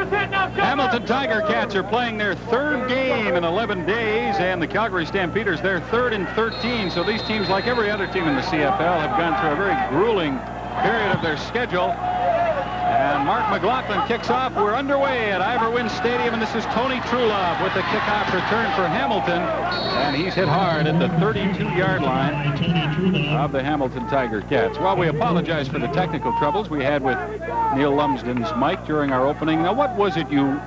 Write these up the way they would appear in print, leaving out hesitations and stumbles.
Hamilton Tiger Cats are playing their third game in 11 days, and the Calgary Stampeders, their third in 13. So these teams, like every other team in the CFL, have gone through a very grueling period of their schedule. And Mark McLaughlin kicks off. We're underway at Ivor Wynne Stadium, and this is Tony Trulove with the kickoff return for Hamilton. And he's hit hard at the 32-yard line of the Hamilton Tiger Cats. Well, we apologize for the technical troubles we had with Neil Lumsden's mic during our opening. Now, what was it you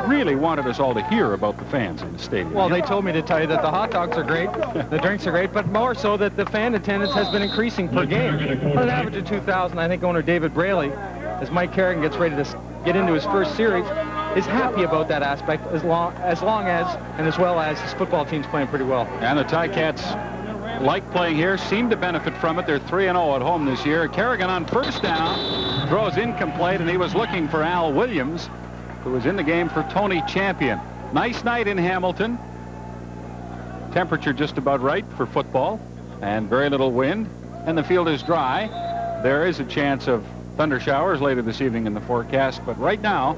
really wanted us all to hear about the fans in the stadium? Well, they told me to tell you that the hot dogs are great, the drinks are great, but more so that the fan attendance has been increasing per game. On an average of 2,000, I think owner David Braley, as Mike Kerrigan gets ready to get into his first series, is happy about that aspect as long as and as well as his football team's playing pretty well. And the Ticats like playing here, seem to benefit from it. They're 3-0 at home this year. Kerrigan on first down, throws incomplete, and he was looking for Al Williams, who was in the game for Tony Champion. Nice night in Hamilton. Temperature just about right for football, and very little wind, and the field is dry. There is a chance of thunder showers later this evening in the forecast, but right now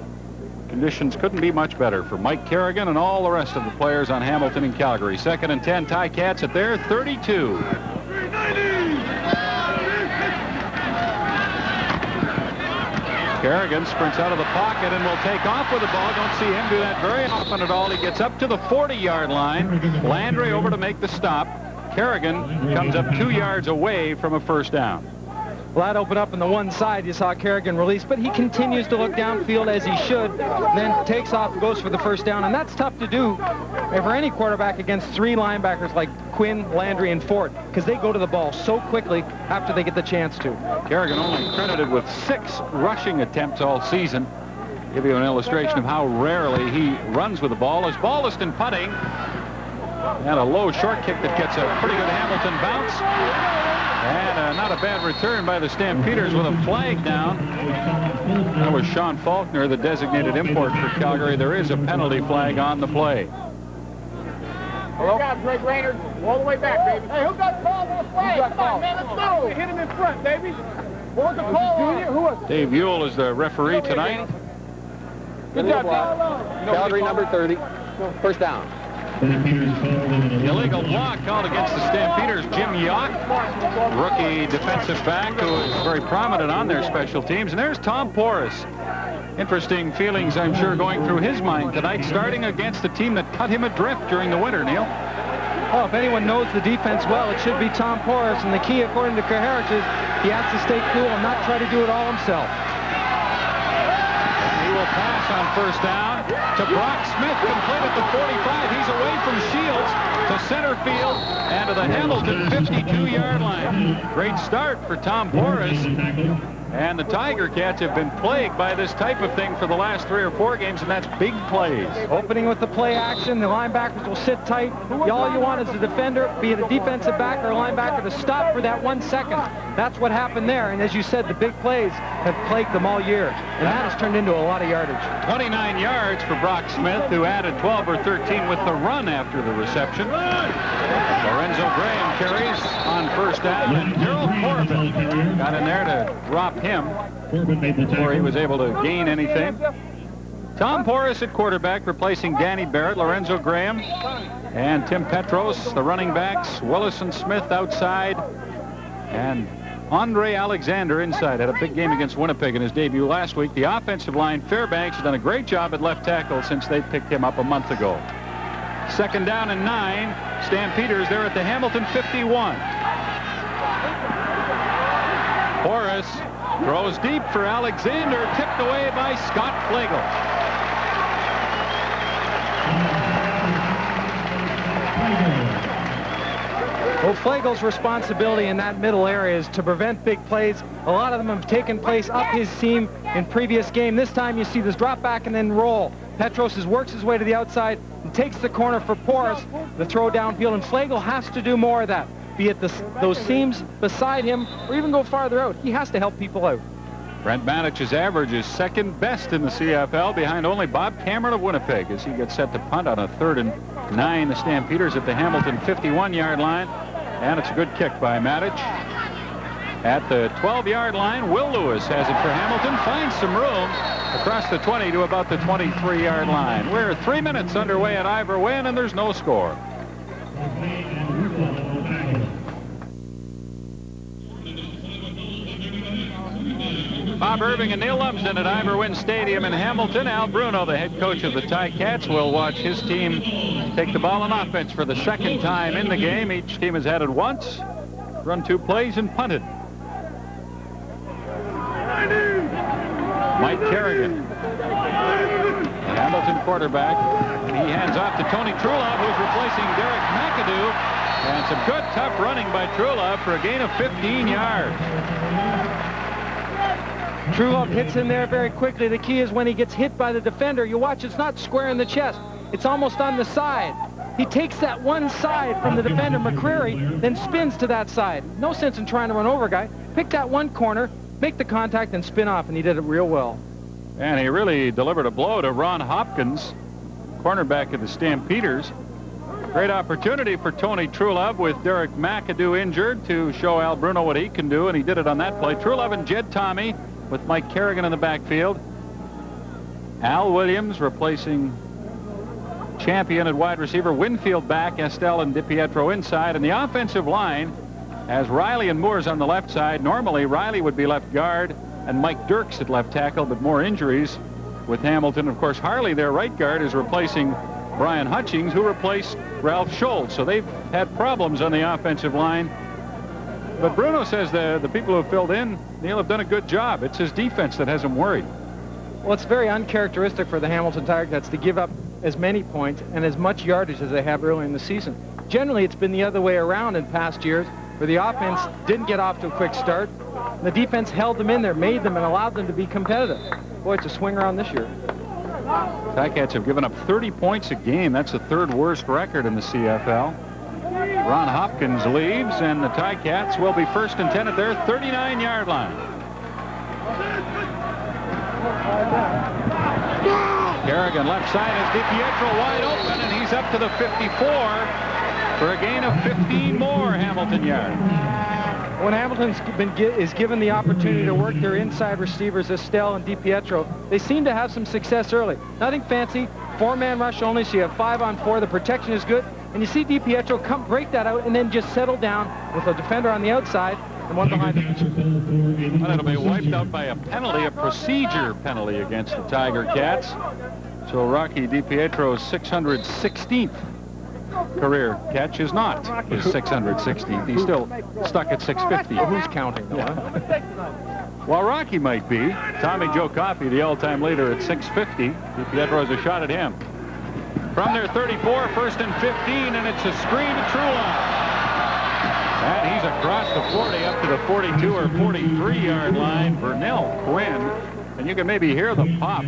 conditions couldn't be much better for Mike Kerrigan and all the rest of the players on Hamilton and Calgary. 2nd and 10, Ticats at their 32. Kerrigan sprints out of the pocket and will take off with the ball. Don't see him do that very often at all. He gets up to the 40-yard line. Landry over to make the stop. Kerrigan comes up 2 yards away from a first down. Well, that opened up on the one side. You saw Kerrigan release, but he continues to look downfield as he should, then takes off and goes for the first down, and that's tough to do for any quarterback against 3 linebackers like Quinn, Landry, and Ford, because they go to the ball so quickly after they get the chance to. Kerrigan only credited with 6 rushing attempts all season. Give you an illustration of how rarely he runs with the ball. As Balliston punting, and a low short kick that gets a pretty good Hamilton bounce. And not a bad return by the Stampeders with a flag down. That was Sean Faulkner, the designated import for Calgary. There is a penalty flag on the play. Hello? Good job, Greg Raynard. All the way back, baby. Hey, who got called on the flag? Come on, man, let's go. Hit him in front, baby. What was the call on? Who was it? Dave Ewell is the referee tonight. Good job, Dave. Calgary number 30. First down. Illegal block called against the Stampeders. Jim Yock, rookie defensive back, who is very prominent on their special teams. And there's Tom Porras. Interesting feelings, I'm sure, going through his mind tonight, starting against a team that cut him adrift during the winter, Neil. Oh, if anyone knows the defense well, it should be Tom Porras. And the key, according to Caharich, is he has to stay cool and not try to do it all himself. He will pass on first down to Brock Smith, complete at the 45. He's away from Shields to center field and to the Hamilton 52-yard line. Great start for Tom Porras. And the Tiger Cats have been plagued by this type of thing for the last 3 or 4 games, and that's big plays. Opening with the play action, the linebackers will sit tight. All you want is a defender, be it a defensive back or a linebacker, to stop for that 1 second. That's what happened there, and as you said, the big plays have plagued them all year, and that has turned into a lot of yardage. 29 yards for Brock Smith, who added 12 or 13 with the run after the reception. Lorenzo Graham carries on first down, and Gerald Corbin got in there to drop him before he was able to gain anything. Tom Porras at quarterback, replacing Danny Barrett, Lorenzo Graham, and Tim Petros, the running backs. Willison Smith outside, and Andre Alexander inside. Had a big game against Winnipeg in his debut last week. The offensive line, Fairbanks, has done a great job at left tackle since they picked him up a month ago. 2nd down and 9. Stampeders there at the Hamilton 51. Porras throws deep for Alexander, tipped away by Scott Flegel. Well, Flegel's responsibility in that middle area is to prevent big plays. A lot of them have taken place up his seam in previous game. This time you see this drop back and then roll. Petros works his way to the outside and takes the corner for Porras, the throw downfield, and Flegel has to do more of that, be it those seams beside him or even go farther out. He has to help people out. Brent Manich's average is 2nd best in the CFL, behind only Bob Cameron of Winnipeg, as he gets set to punt on a 3rd and 9. The Stampeders at the Hamilton 51-yard line, and it's a good kick by Matich. At the 12-yard line, Will Lewis has it for Hamilton. Finds some room across the 20 to about the 23-yard line. We're 3 minutes underway at Ivor Wynn, and there's no score. Bob Irving and Neil Lumsden at Ivor Wynn Stadium in Hamilton. Al Bruno, the head coach of the Ticats, will watch his team take the ball on offense for the second time in the game. Each team has had it once, run 2 plays, and punted. Mike Kerrigan, the Hamilton quarterback. He hands off to Tony Truelove, who's replacing Derek McAdoo. And some good, tough running by Truelove for a gain of 15 yards. Truelove hits in there very quickly. The key is when he gets hit by the defender, you watch, it's not square in the chest. It's almost on the side. He takes that one side from the defender, McCreary, then spins to that side. No sense in trying to run over a guy. Pick that one corner, make the contact, and spin off, and he did it real well. And he really delivered a blow to Ron Hopkins, cornerback of the Stampeders. Great opportunity for Tony Truelove with Derek McAdoo injured to show Al Bruno what he can do, and he did it on that play. Truelove and Jed Tommy with Mike Kerrigan in the backfield. Al Williams replacing champion at wide receiver. Winfield back, Estelle and DiPietro inside. And the offensive line has Riley and Moores on the left side. Normally, Riley would be left guard and Mike Dirks at left tackle, but more injuries with Hamilton. Of course, Harley, their right guard, is replacing Brian Hutchings, who replaced Ralph Schultz. So they've had problems on the offensive line. But Bruno says the people who have filled in, Neil, have done a good job. It's his defense that has him worried. Well, it's very uncharacteristic for the Hamilton Ticats to give up as many points and as much yardage as they have early in the season. Generally, it's been the other way around in past years, where the offense didn't get off to a quick start. The defense held them in there, made them, and allowed them to be competitive. Boy, it's a swing around this year. Ticats have given up 30 points a game. That's the 3rd worst record in the CFL. Ron Hopkins leaves, and the Ticats will be 1st and 10 at their 39-yard line. Kerrigan left side has DiPietro wide open, and he's up to the 54 for a gain of 15 more Hamilton yards. When Hamilton's is given the opportunity to work their inside receivers, Estelle and DiPietro, they seem to have some success early. Nothing fancy, 4-man rush only, so you have 5 on 4. The protection is good, and you see DiPietro come break that out and then just settle down with a defender on the outside and one behind him. Well, it'll be wiped out by a penalty, a procedure penalty against the Tiger Cats. So Rocky DiPietro's 616th career catch is not his 616th. He's still stuck at 650. Well, who's counting, though? Well, Rocky might be. Tommy Joe Coffey, the all-time leader, at 650. DiPietro has a shot at him. From their 34, 1st and 15, and it's a screen to Truelove. And he's across the 40 up to the 42 or 43-yard line. Vernell Quinn, and you can maybe hear the pop,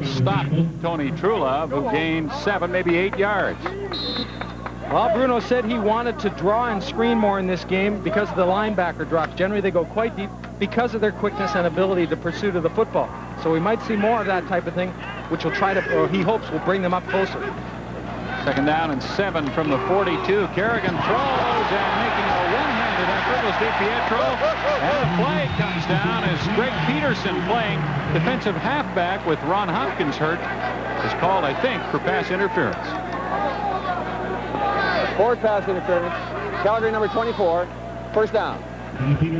stop Tony Truelove, who gained 7, maybe 8 yards. Well, Bruno said he wanted to draw and screen more in this game because of the linebacker drops. Generally, they go quite deep because of their quickness and ability to pursue the football. So we might see more of that type of thing, which will try to, or he hopes will bring them up closer. 2nd down and 7 from the 42. Kerrigan throws, and making a one-handed effort was DiPietro. And a flag comes down as Greg Peterson, playing defensive halfback with Ron Hopkins hurt, is called, I think, for pass interference. Forward pass interference. Calgary number 24. 1st down.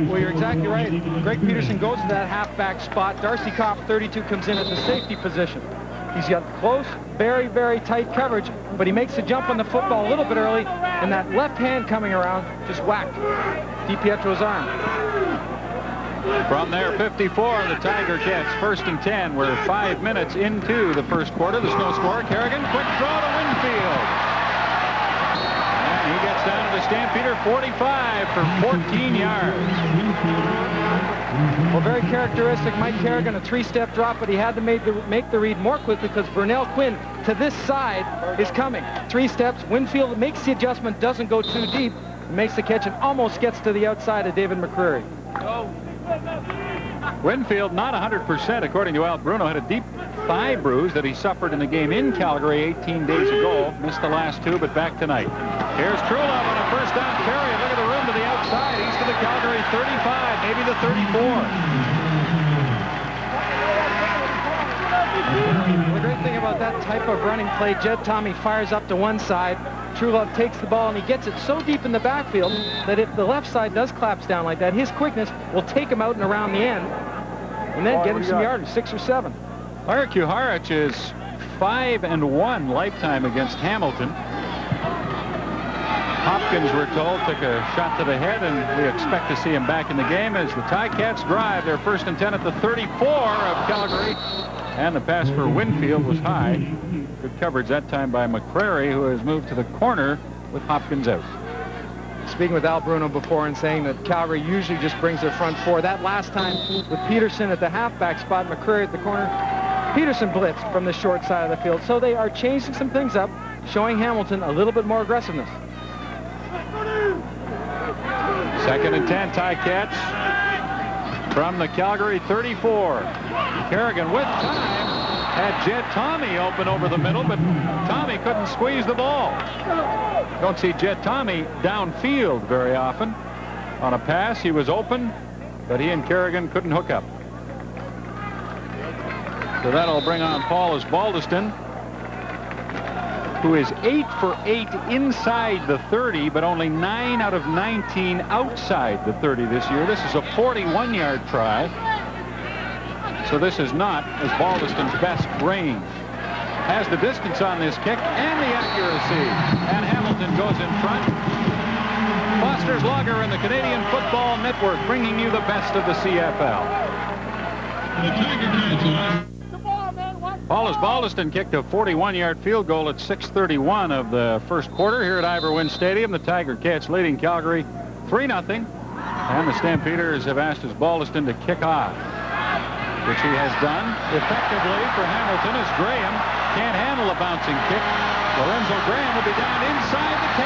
Well, you're exactly right. Greg Peterson goes to that halfback spot. Darcy Kopp, 32, comes in at the safety position. He's got close, very, very tight coverage, but he makes the jump on the football a little bit early, and that left hand coming around just whacked DiPietro's arm. From their 54, the Tiger Cats 1st and 10. We're 5 minutes into the 1st quarter. There's no score. Kerrigan, quick throw to Winfield. And he gets down to the Stampeder 45 for 14 yards. Well, very characteristic. Mike Kerrigan, a 3-step drop, but he had to make the read more quickly because Vernell Quinn to this side is coming. 3 steps. Winfield makes the adjustment, doesn't go too deep, makes the catch, and almost gets to the outside of David McCreary. Winfield not 100%, according to Al Bruno. Had a deep thigh bruise that he suffered in the game in Calgary 18 days ago. Missed the last 2, but back tonight. Here's Truelove on a 1st down carry. Look at the room to the outside. He's to the Calgary 35. maybe the 34. The great thing about that type of running play, Jed Tommy fires up to one side. True Love takes the ball, and he gets it so deep in the backfield that if the left side does collapse down like that, his quickness will take him out and around the end and then get him some yardage, 6 or 7. Larry Kuharich is 5-1 lifetime against Hamilton. Hopkins, we're told, took a shot to the head, and we expect to see him back in the game as the Ticats drive their 1st and 10 at the 34 of Calgary. And the pass for Winfield was high. Good coverage that time by McCrary, who has moved to the corner with Hopkins out. Speaking with Al Bruno before and saying that Calgary usually just brings their front four. That last time with Peterson at the halfback spot, McCrary at the corner, Peterson blitzed from the short side of the field. So they are changing some things up, showing Hamilton a little bit more aggressiveness. 2nd and 10, Ticats from the Calgary 34. Kerrigan with time had Jed Tommy open over the middle, but Tommy couldn't squeeze the ball. Don't see Jed Tommy downfield very often. On a pass, he was open, but he and Kerrigan couldn't hook up. So that'll bring on Paul Osbaldiston, who is 8 for 8 inside the 30, but only 9 out of 19 outside the 30 this year. This is a 41-yard try. So this is not Osbaldiston's best range. Has the distance on this kick and the accuracy. And Hamilton goes in front. Foster's Lager and the Canadian Football Network bringing you the best of the CFL. Paul Osbaldiston kicked a 41-yard field goal at 6:31 of the first quarter here at Ivor Wynne Stadium. The Tiger Cats leading Calgary 3-0. And the Stampeders have asked Osbaldiston to kick off, which he has done effectively for Hamilton as Graham can't handle a bouncing kick. Lorenzo Graham will be down inside the 10.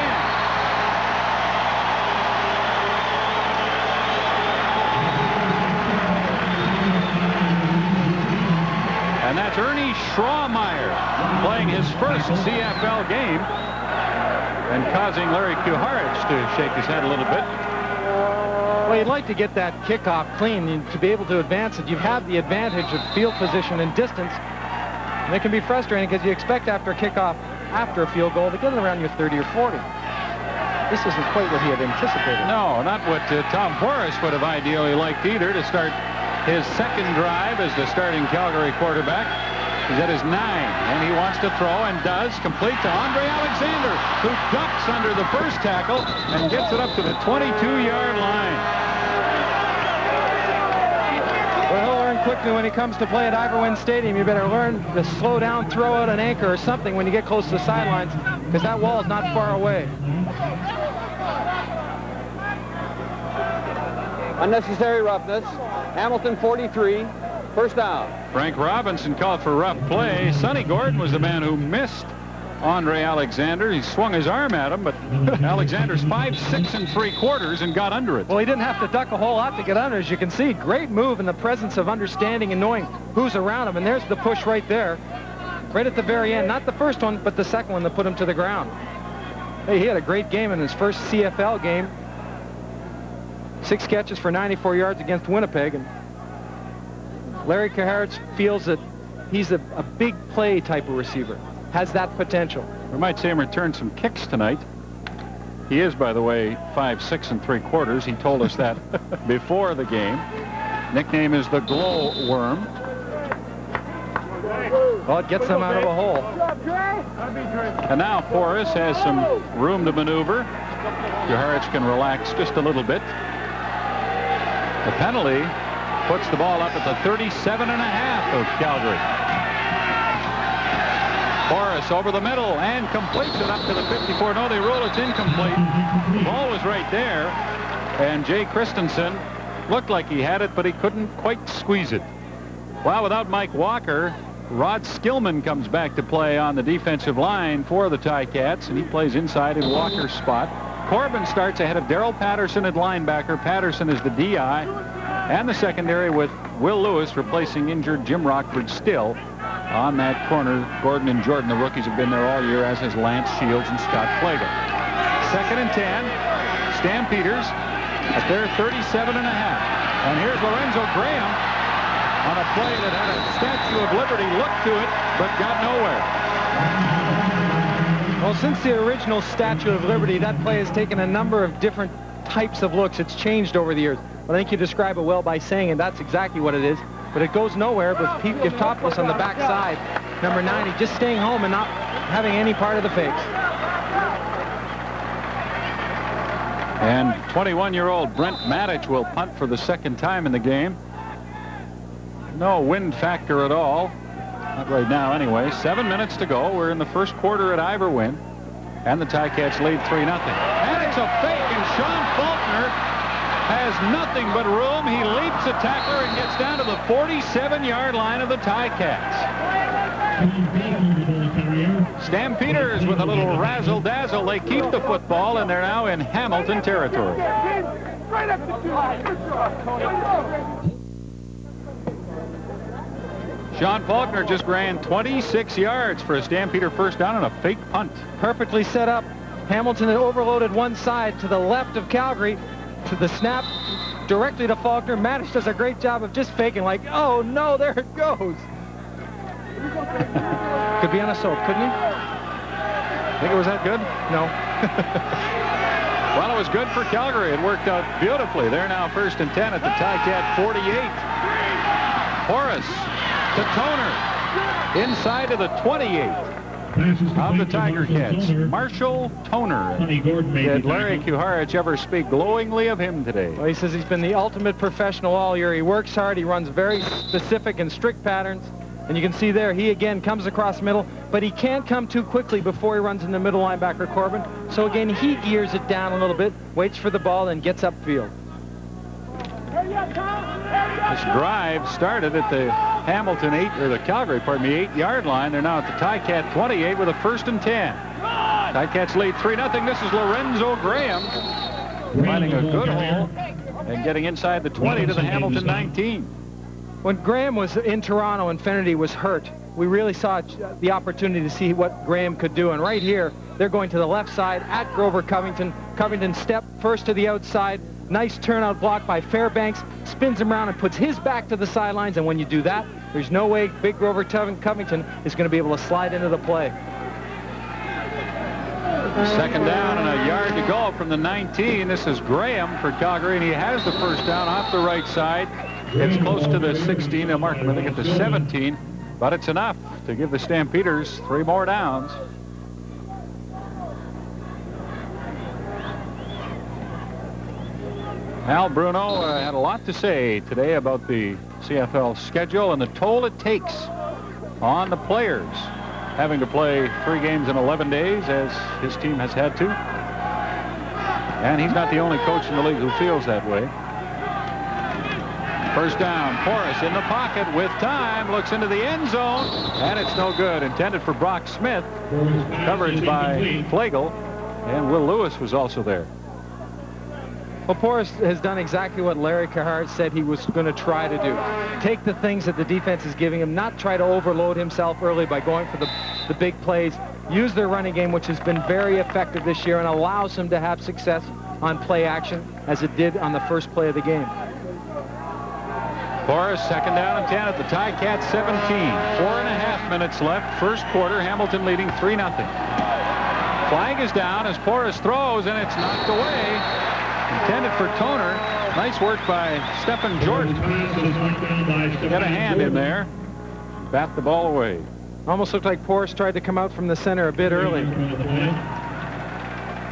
And that's Ernie Schraummeyer playing his first CFL game and causing Larry Kuharich to shake his head a little bit. Well, you'd like to get that kickoff clean and to be able to advance it. You have the advantage of field position and distance. And it can be frustrating because you expect after a kickoff, after a field goal, to get it around your 30 or 40. This isn't quite what he had anticipated. No, not what Tom Forrest would have ideally liked either, to start his second drive as the starting Calgary quarterback. He's at his 9, and he wants to throw and does, complete to Andre Alexander, who ducks under the first tackle and gets it up to the 22-yard line. Well, he'll learn quickly when he comes to play at Ivor Wynne Stadium. You better learn to slow down, throw out an anchor or something when you get close to the sidelines, because that wall is not far away. Unnecessary roughness. Hamilton 43, 1st down. Frank Robinson called for rough play. Sonny Gordon was the man who missed Andre Alexander. He swung his arm at him, but Alexander's 5'6 3/4 and got under it. Well, he didn't have to duck a whole lot to get under, as you can see. Great move in the presence of understanding and knowing who's around him. And there's the push right there, right at the very end. Not the first one, but the second one that put him to the ground. Hey, he had a great game in his first CFL game. 6 catches for 94 yards against Winnipeg. And Larry Kuharich feels that he's a big play type of receiver. Has that potential. We might see him return some kicks tonight. He is, by the way, 5'6 3/4. He told us that before the game. Nickname is the Glow Worm. Well, it gets them out of a hole. And now Forrest has some room to maneuver. Kuharich can relax just a little bit. The penalty puts the ball up at the 37.5 of Calgary. Forrest over the middle and completes it up to the 54. No, they rule it's incomplete. The ball was right there, and Jay Christensen looked like he had it, but he couldn't quite squeeze it. Well, without Mike Walker, Rod Skillman comes back to play on the defensive line for the Ticats, and he plays inside in Walker's spot. Corbin starts ahead of Darrell Patterson at linebacker. Patterson is the DI, and the secondary with Will Lewis replacing injured Jim Rockford still on that corner. Gordon and Jordan, the rookies, have been there all year, as has Lance Shields and Scott Plaga. 2nd and 10. Stampeders at their 37.5. And here's Lorenzo Graham on a play that had a Statue of Liberty look to it, but got nowhere. Well, since the original Statue of Liberty, that play has taken a number of different types of looks. It's changed over the years. I think you describe it well by saying, and that's exactly what it is. But it goes nowhere with Pete Giftopoulos on the backside. Number 90 just staying home and not having any part of the fakes. And 21-year-old Brent Matic will punt for the second time in the game. No wind factor at all. Not right now anyway. 7 minutes to go. We're in the first quarter at Iverwin. And the Ticats lead 3-0. And it's a fake, and Sean Faulkner has nothing but room. He leaps a tackler and gets down to the 47-yard line of the Ticats. Stampeders with a little razzle-dazzle. They keep the football, and they're now in Hamilton territory. Sean Faulkner just ran 26 yards for a Stampeder first down and a fake punt. Perfectly set up. Hamilton had overloaded one side to the left of Calgary. To the snap directly to Faulkner. Matic does a great job of just faking, like, oh no, there it goes. Could be on a soap, couldn't he? Think it was that good? No. Well, it was good for Calgary. It worked out beautifully. They're now 1st and 10 at the Ticat 48. Horace to Toner. Inside of the 28. Of the Tiger Cats, Marshall Toner. Did Larry Kuharich ever speak glowingly of him today? Well, he says he's been the ultimate professional all year. He works hard. He runs very specific and strict patterns. And you can see there, he again comes across middle, but he can't come too quickly before he runs into middle linebacker Corbin. So again, he gears it down a little bit, waits for the ball, and gets upfield. This drive started at the Hamilton 8-yard line. They're now at the Ticat 28 with a 1st and 10. Ticats lead 3-0. This is Lorenzo Graham finding a good hole and getting inside the 20 to the Hamilton 19. When Graham was in Toronto and Finnerty was hurt, we really saw the opportunity to see what Graham could do. And right here, they're going to the left side at Grover Covington. Covington step first to the outside. Nice turnout block by Fairbanks. Spins him around and puts his back to the sidelines. And when you do that, there's no way big Grover Covington is going to be able to slide into the play. Second down and a yard to go from the 19. This is Graham for Calgary, and he has the first down off the right side. It's close to the 16. They'll mark him, I think, at the 17. But it's enough to give the Stampeders 3 more downs. Al Bruno had a lot to say today about the CFL schedule and the toll it takes on the players, having to play 3 games in 11 days as his team has had to. And he's not the only coach in the league who feels that way. First down, Porras in the pocket with time, looks into the end zone, and it's no good. Intended for Brock Smith. Coverage by Flagel, and Will Lewis was also there. Well, Porras has done exactly what Larry Kuharich said he was going to try to do. Take the things that the defense is giving him, not try to overload himself early by going for the big plays. Use their running game, which has been very effective this year and allows him to have success on play action, as it did on the first play of the game. Porras, second down and 10 at the Ticats 17. 4.5 minutes left. First quarter, Hamilton leading 3-0. Flag is down as Porras throws, and it's knocked away. Intended for Toner. Nice work by Stephen Jordan. Got a hand in there. Bat the ball away. Almost looked like Porras tried to come out from the center a bit early.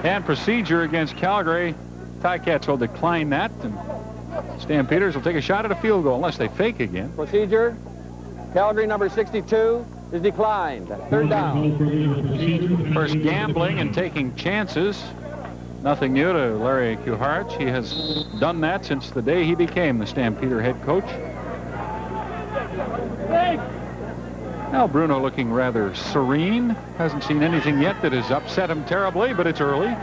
And procedure against Calgary. Ticats will decline that, and Stampeders will take a shot at a field goal unless they fake again. Procedure. Calgary number 62 is declined. 3rd down. First gambling and taking chances. Nothing new to Larry Kuharich. He has done that since the day he became the Stampeder head coach. Now Bruno looking rather serene. Hasn't seen anything yet that has upset him terribly, but it's early.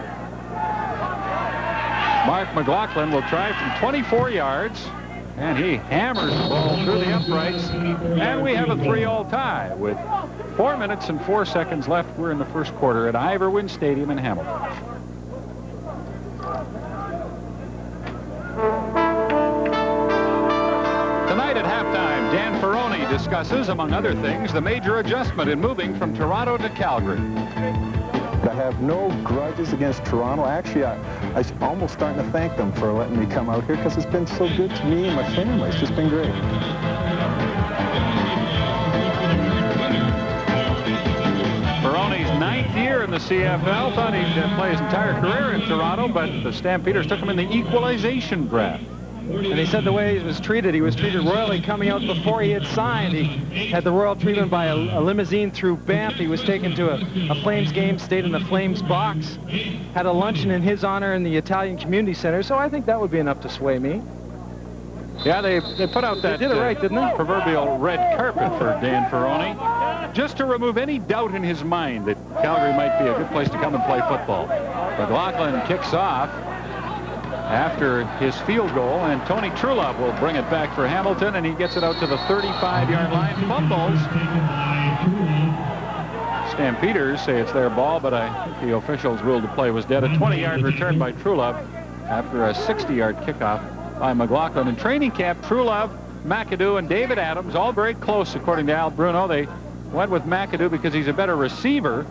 Mark McLaughlin will try from 24 yards, and he hammers the ball through the uprights. And we have a 3-all tie with 4 minutes and 4 seconds left. We're in the first quarter at Iverwin Stadium in Hamilton. And Dan Ferroni discusses, among other things, the major adjustment in moving from Toronto to Calgary. I have no grudges against Toronto. Actually, I'm almost starting to thank them for letting me come out here because it's been so good to me and my family. It's just been great. Ferroni's 9th year in the CFL. Thought he'd play his entire career in Toronto, but the Stampeders took him in the equalization draft. And he said the way he was treated royally coming out before he had signed. He had the royal treatment by a limousine through Banff. He was taken to a Flames game, stayed in the Flames box, had a luncheon in his honor in the Italian Community Center. So I think that would be enough to sway me. Yeah, they put out that they did it right, didn't they? Proverbial red carpet for Dan Ferroni, just to remove any doubt in his mind that Calgary might be a good place to come and play football. McLaughlin kicks off after his field goal, and Tony Truelove will bring it back for Hamilton, and he gets it out to the 35-yard line. Fumbles. Stampeders say it's their ball, but I think the officials ruled the play was dead. A 20-yard return by Truelove after a 60-yard kickoff by McLaughlin. In training camp, Truelove, McAdoo, and David Adams, all very close, according to Al Bruno. They went with McAdoo because he's a better receiver.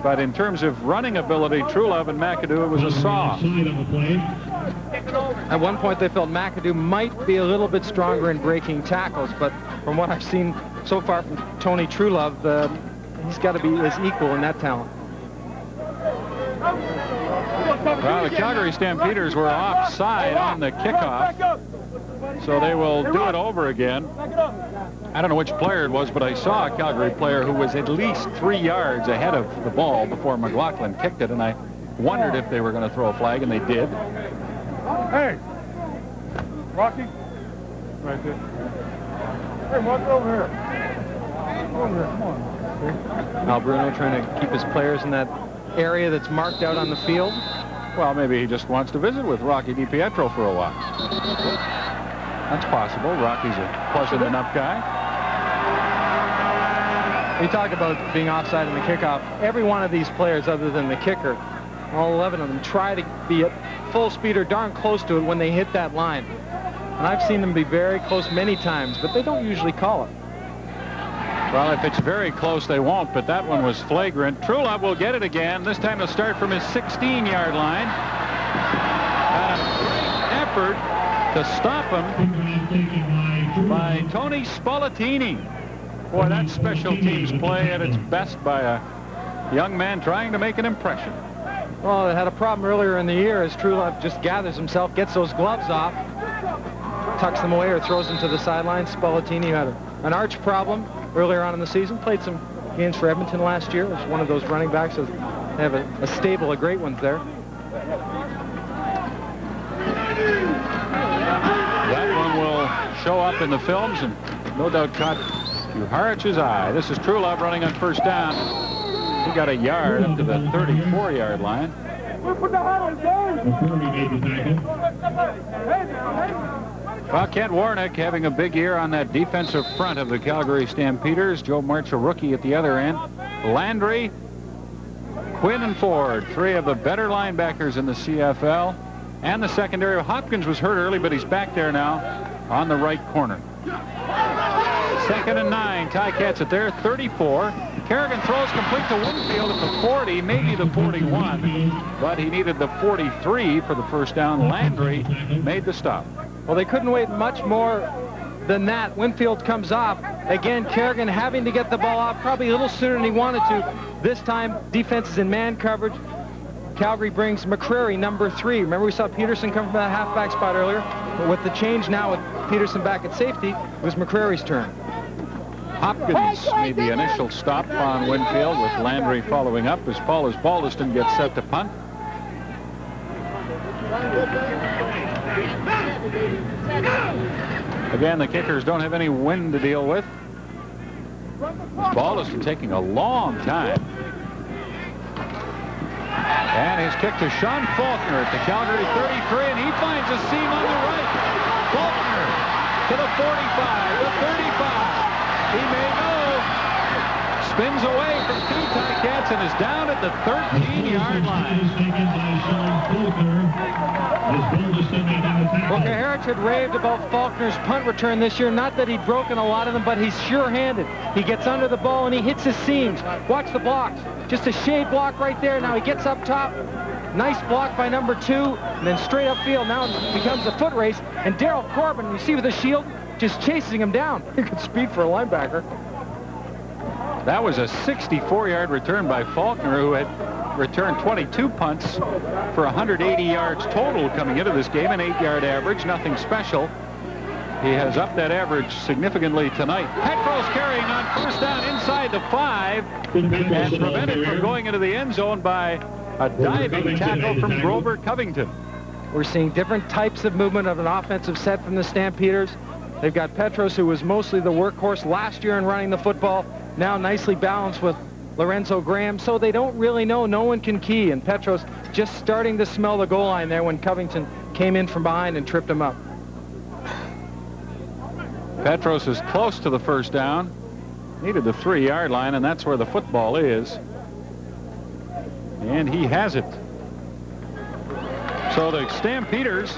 But in terms of running ability, Truelove and McAdoo, it was a saw. At one point, they felt McAdoo might be a little bit stronger in breaking tackles, but from what I've seen so far from Tony Truelove, he's got to be his equal in that talent. Well, the Calgary Stampeders were offside on the kickoff, so they will do it over again. I don't know which player it was, but I saw a Calgary player who was at least 3 yards ahead of the ball before McLaughlin kicked it, and I wondered if they were going to throw a flag, and they did. Hey, Rocky, right there. Hey, walk over here. Over here, come on. Al Bruno trying to keep his players in that area that's marked out on the field. Well, maybe he just wants to visit with Rocky DiPietro for a while. That's possible. Rocky's a pleasant enough guy. We talk about being offside in the kickoff. Every one of these players, other than the kicker, all 11 of them, try to be at full speed or darn close to it when they hit that line. And I've seen them be very close many times, but they don't usually call it. Well, if it's very close, they won't, but that one was flagrant. Truelove will get it again. This time he'll start from his 16-yard line. And a great effort to stop him by Tony Spallettini. Boy, that's special teams play at its best by a young man trying to make an impression. Well, they had a problem earlier in the year as Truelove just gathers himself, gets those gloves off, tucks them away or throws them to the sideline. Spallettini had an arch problem earlier on in the season. Played some games for Edmonton last year. Was one of those running backs. They have a stable of great ones there. That one will show up in the films and no doubt caught Harrich's eye. This is Truelove running on first down. He got a yard up to the 34-yard line. Well, Kent Warnick having a big year on that defensive front of the Calgary Stampeders. Joe March, a rookie at the other end. Landry, Quinn, and Ford, three of the better linebackers in the CFL. And the secondary. Hopkins was hurt early, but he's back there now on the right corner. 2nd and 9. Ticats at their 34. Kerrigan throws complete to Winfield at the 40, maybe the 41, but he needed the 43 for the first down. Landry made the stop. Well, they couldn't wait much more than that. Winfield comes off. Again, Kerrigan having to get the ball off probably a little sooner than he wanted to. This time, defense is in man coverage. Calgary brings McCrary, number 3. Remember we saw Peterson come from that halfback spot earlier? But with the change now with Peterson back at safety, it was McCrary's turn. Hopkins made the initial stop on Winfield with Landry following up as Paul Baldiston gets set to punt. Again, the kickers don't have any wind to deal with. Baldiston taking a long time. And his kick to Sean Faulkner at the Calgary 33, and he finds a seam on the right. Faulkner to the 45, the 35. He may go. spins away from 2 Ticats and is down at the 13-yard line. Well, Kaharic had raved about Faulkner's punt return this year. Not that he'd broken a lot of them, but he's sure-handed. He gets under the ball and he hits his seams. Watch the blocks. Just a shade block right there. Now he gets up top. Nice block by number 2, and then straight upfield. Now it becomes a foot race, and Daryl Corbin, you see with the shield, just chasing him down. Good speed for a linebacker. That was a 64-yard return by Faulkner, who had returned 22 punts for 180 yards total coming into this game, an 8-yard average, nothing special. He has upped that average significantly tonight. Petros carrying on first down inside the 5 and prevented from going into the end zone by a diving tackle from Grover Covington. We're seeing different types of movement of an offensive set from the Stampeders. They've got Petros, who was mostly the workhorse last year in running the football, now nicely balanced with Lorenzo Graham, so they don't really know. No one can key, and Petros just starting to smell the goal line there when Covington came in from behind and tripped him up. Petros is close to the first down. Needed the 3-yard line, and that's where the football is. And he has it. So the Stampeders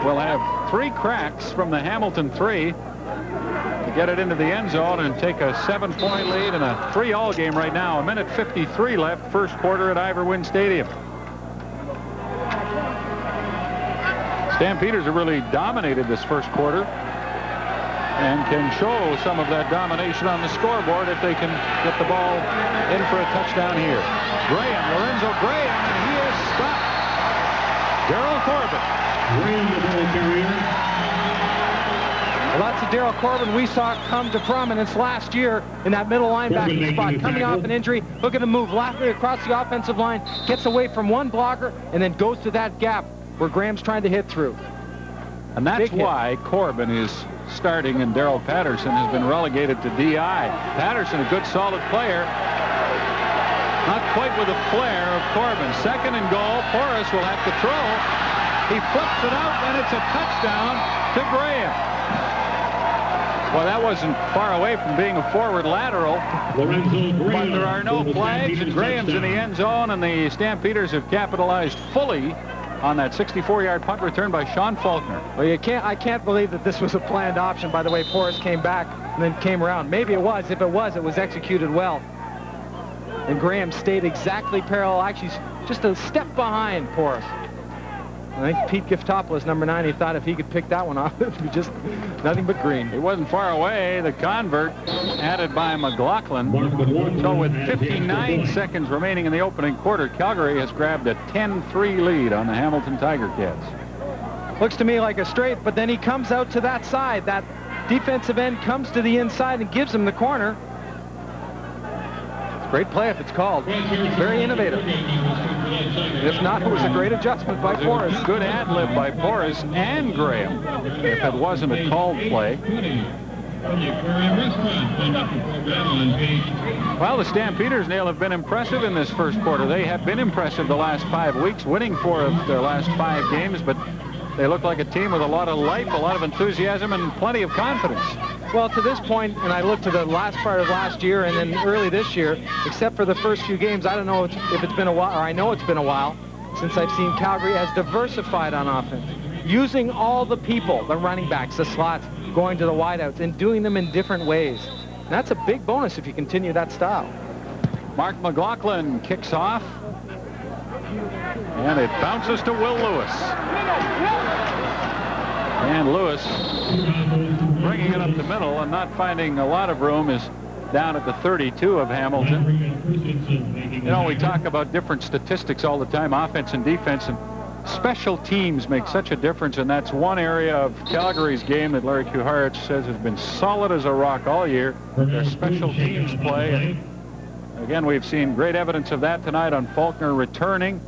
will have 3 cracks from the Hamilton 3 to get it into the end zone and take a 7-point lead in a 3-all game right now. 1:53 left, first quarter at Iverwin Stadium. Stampeders have really dominated this first quarter and can show some of that domination on the scoreboard if they can get the ball in for a touchdown here. Graham, Lorenzo Graham, and he is stopped. Daryl Corbin. Graham, the ball carrier. Lots of Daryl Corbin we saw come to prominence last year in that middle linebacking spot, coming off an injury. Look at him move laterally across the offensive line, gets away from one blocker, and then goes to that gap where Graham's trying to hit through. And that's why Corbin is starting and Daryl Patterson has been relegated to DI. Patterson, a good solid player. Not quite with the flair of Corbin. Second and goal. Porras will have to throw. He flips it out, and it's a touchdown to Graham. Well, that wasn't far away from being a forward lateral. But there are no flags, and Graham's in the end zone, and the Stampeders have capitalized fully on that 64-yard punt return by Sean Faulkner. Well, I can't believe that this was a planned option. By the way, Porras came back and then came around. Maybe it was. If it was executed well. And Graham stayed exactly parallel, actually just a step behind Porras. I think Pete Giftopoulos, number 9, he thought if he could pick that one off, it would be just nothing but green. He wasn't far away. The convert added by McLaughlin. So with 59 seconds remaining in the opening quarter, Calgary has grabbed a 10-3 lead on the Hamilton Tiger Cats. Looks to me like a straight, but then he comes out to that side. That defensive end comes to the inside and gives him the corner. Great play if it's called. Very innovative. If not, it was a great adjustment by Porras. Good ad-lib by Porras and Graham, if it wasn't a called play. Well, the Stampeders, Neil, have been impressive in this first quarter. They have been impressive the last 5 weeks, winning 4 of their last 5 games, but they look like a team with a lot of life, a lot of enthusiasm, and plenty of confidence. Well, to this point, and I look to the last part of last year and then early this year, except for the first few games, I don't know if it's been a while, or I know it's been a while, since I've seen Calgary as diversified on offense, using all the people, the running backs, the slots, going to the wideouts, and doing them in different ways. And that's a big bonus if you continue that style. Mark McLaughlin kicks off, and it bounces to Will Lewis. And Lewis, bringing it up the middle and not finding a lot of room, is down at the 32 of Hamilton. You know, we talk about different statistics all the time, offense and defense, and special teams make such a difference, and that's one area of Calgary's game that Larry Kuharich says has been solid as a rock all year. Their special teams play, and again, we've seen great evidence of that tonight on Faulkner returning.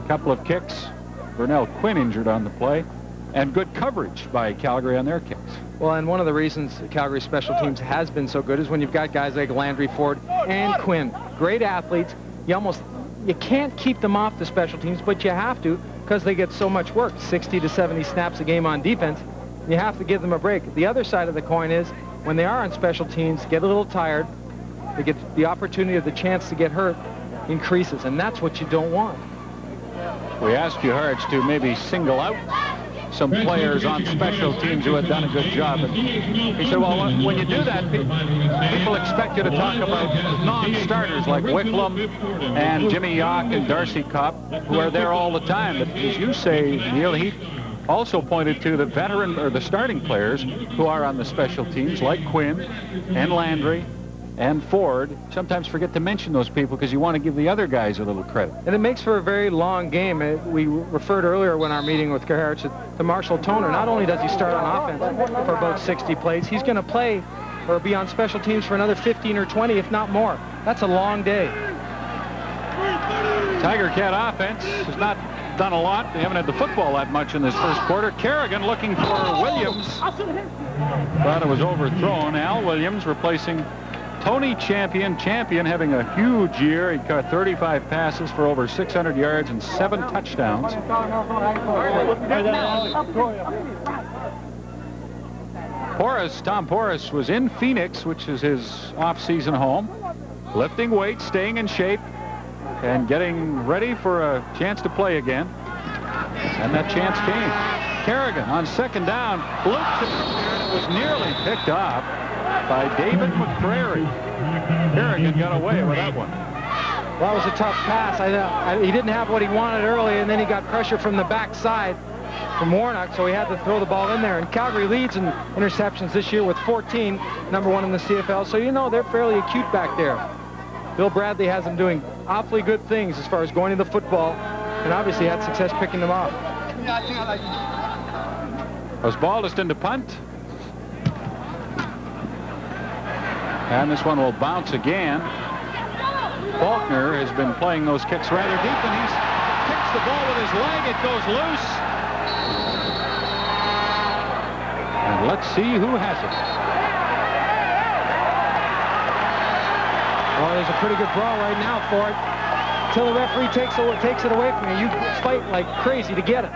A couple of kicks. Vernell Quinn injured on the play. And good coverage by Calgary on their kicks. Well, and one of the reasons Calgary special teams has been so good is when you've got guys like Landry Ford and Quinn. Great athletes. You can't keep them off the special teams, but you have to because they get so much work. 60 to 70 snaps a game on defense. You have to give them a break. The other side of the coin is when they are on special teams, get a little tired, they get the opportunity of the chance to get hurt increases, and that's what you don't want. We asked Kuharich to maybe single out some players on special teams who had done a good job. And he said, well, when you do that, people expect you to talk about non-starters like Wicklum and Jimmy Yock and Darcy Kopp, who are there all the time. But as you say, Neil, he also pointed to the veteran or the starting players who are on the special teams like Quinn and Landry and Ford. Sometimes forget to mention those people because you want to give the other guys a little credit. And it makes for a very long game. We referred earlier when our meeting with Kuharich to Marshall Toner. Not only does he start on offense for about 60 plays, he's going to play or be on special teams for another 15 or 20, if not more. That's a long day. Tiger Cat offense has not done a lot. They haven't had the football that much in this first quarter. Kerrigan looking for Williams. Thought it was overthrown. Al Williams replacing Tony Champion having a huge year. He caught 35 passes for over 600 yards and 7 touchdowns. Tom Porras was in Phoenix, which is his off-season home, lifting weights, staying in shape, and getting ready for a chance to play again. And that chance came. Kerrigan on second down, looked and it was nearly picked off by David McCrary. Kerrigan got away with that one. That was a tough pass. He didn't have what he wanted early, and then he got pressure from the backside from Warnock, so he had to throw the ball in there. And Calgary leads in interceptions this year with 14, number 1 in the CFL. So you know they're fairly acute back there. Bill Bradley has them doing awfully good things as far as going to the football, and obviously had success picking them off. Osbaldiston to punt. And this one will bounce again. Faulkner has been playing those kicks rather deep, and he kicks the ball with his leg. It goes loose. And let's see who has it. Well, there's a pretty good brawl right now for it. Until the referee takes it away from you, you fight like crazy to get it.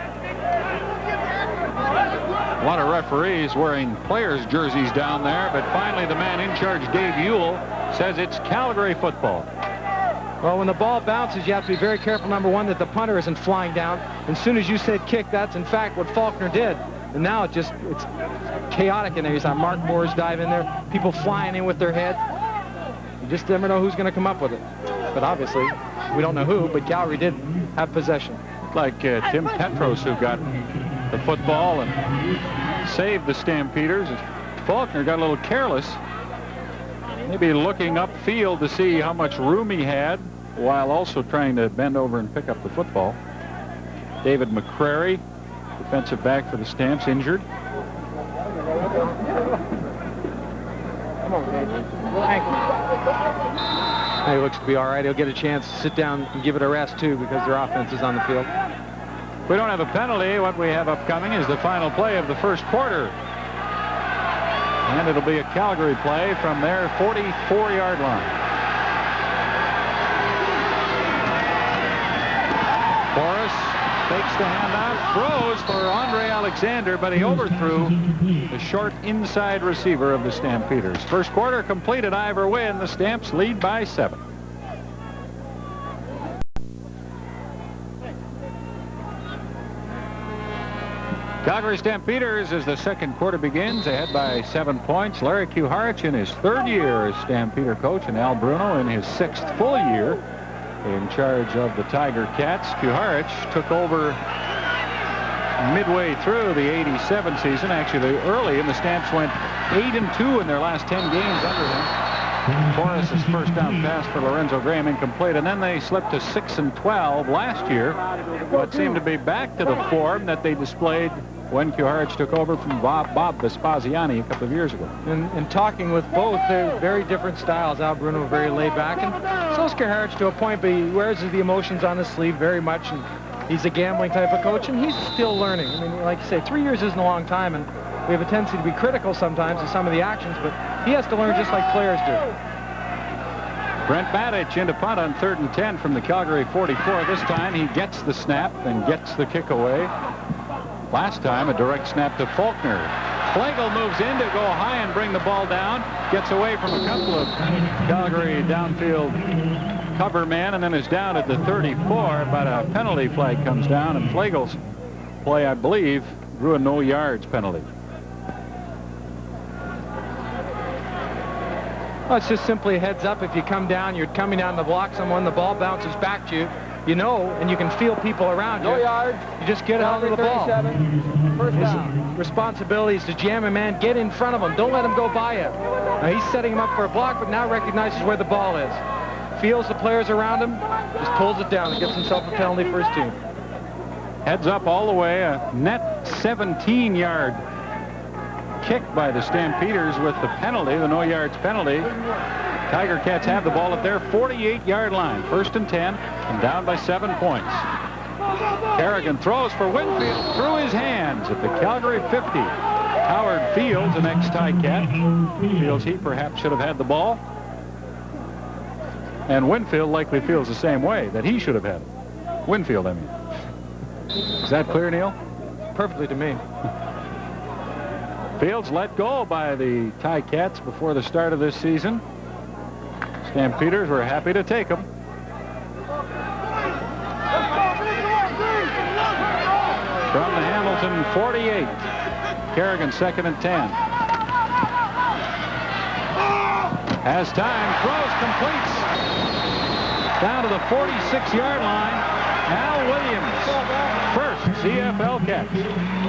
A lot of referees wearing players' jerseys down there, but finally the man in charge, Dave Ewell, says it's Calgary football. Well, when the ball bounces, you have to be very careful, number 1, that the punter isn't flying down. As soon as you said kick, that's in fact what Faulkner did. And now it's chaotic in there. You saw Mark Moores dive in there, people flying in with their head. You just never know who's going to come up with it. But obviously, we don't know who, but Calgary did have possession. Like Tim Petros, who got the football and saved the Stampeders. Faulkner got a little careless, maybe looking upfield to see how much room he had while also trying to bend over and pick up the football. David McCrary, defensive back for the Stamps, injured. He looks to be all right. He'll get a chance to sit down and give it a rest too, because their offense is on the field. We don't have a penalty. What we have upcoming is the final play of the first quarter. And it'll be a Calgary play from their 44-yard line. Forrest takes the handoff, throws for Andre Alexander, but he overthrew the short inside receiver of the Stampeders. First quarter completed. Ivor win. The Stamps lead by 7. Calgary Stampeders, as the second quarter begins, ahead by 7 points. Larry Kuharich in his 3rd year as Stampeder coach, and Al Bruno in his 6th full year in charge of the Tiger Cats. Kuharich took over midway through the 87 season. Actually, early, and the Stamps went 8-2 in their last 10 games under him. Forrest's first down pass for Lorenzo Graham incomplete, and then they slipped to 6-12 last year. What seemed to be back to the form that they displayed when Kuharich took over from Bob Vespasiani a couple of years ago. And talking with both, they're very different styles. Al Bruno very laid back, and so is Kuharich to a point, but he wears the emotions on his sleeve very much, and he's a gambling type of coach, and he's still learning. I mean, like you say, 3 years isn't a long time, and we have a tendency to be critical sometimes of some of the actions, but he has to learn just like players do. Brent Badich into punt on 3rd and 10 from the Calgary 44. This time he gets the snap and gets the kick away. Last time a direct snap to Faulkner. Flagel moves in to go high and bring the ball down. Gets away from a couple of Calgary downfield cover man and then is down at the 34. But a penalty flag comes down, and Flagel's play, I believe, drew a no yards penalty. Well, it's just simply a heads up. If you come down, you're coming down to block someone, the ball bounces back to you. You know, and you can feel people around you. No yards. You just get out of the ball. 37. First His down. responsibility is to jam a man, get in front of him. Don't let him go by you. Now, he's setting him up for a block, but now recognizes where the ball is. Feels the players around him, just pulls it down and gets himself a penalty for his team. Heads up all the way. A net 17-yard kick by the Stampeders with the penalty, the no yards penalty. Tiger Cats have the ball at their 48-yard line. 1st and 10, and down by 7 points. Kerrigan throws for Winfield through his hands at the Calgary 50. Howard Fields, an ex-Ticat, feels he perhaps should have had the ball. And Winfield likely feels the same way, that he should have had it. Winfield, I mean. Is that clear, Neil? Perfectly to me. Fields let go by the Ticats before the start of this season. Stampeders were happy to take him. From the Hamilton 48. Kerrigan 2nd and 10. Has time, throws, completes. Down to the 46-yard line. Al Williams, first CFL catch.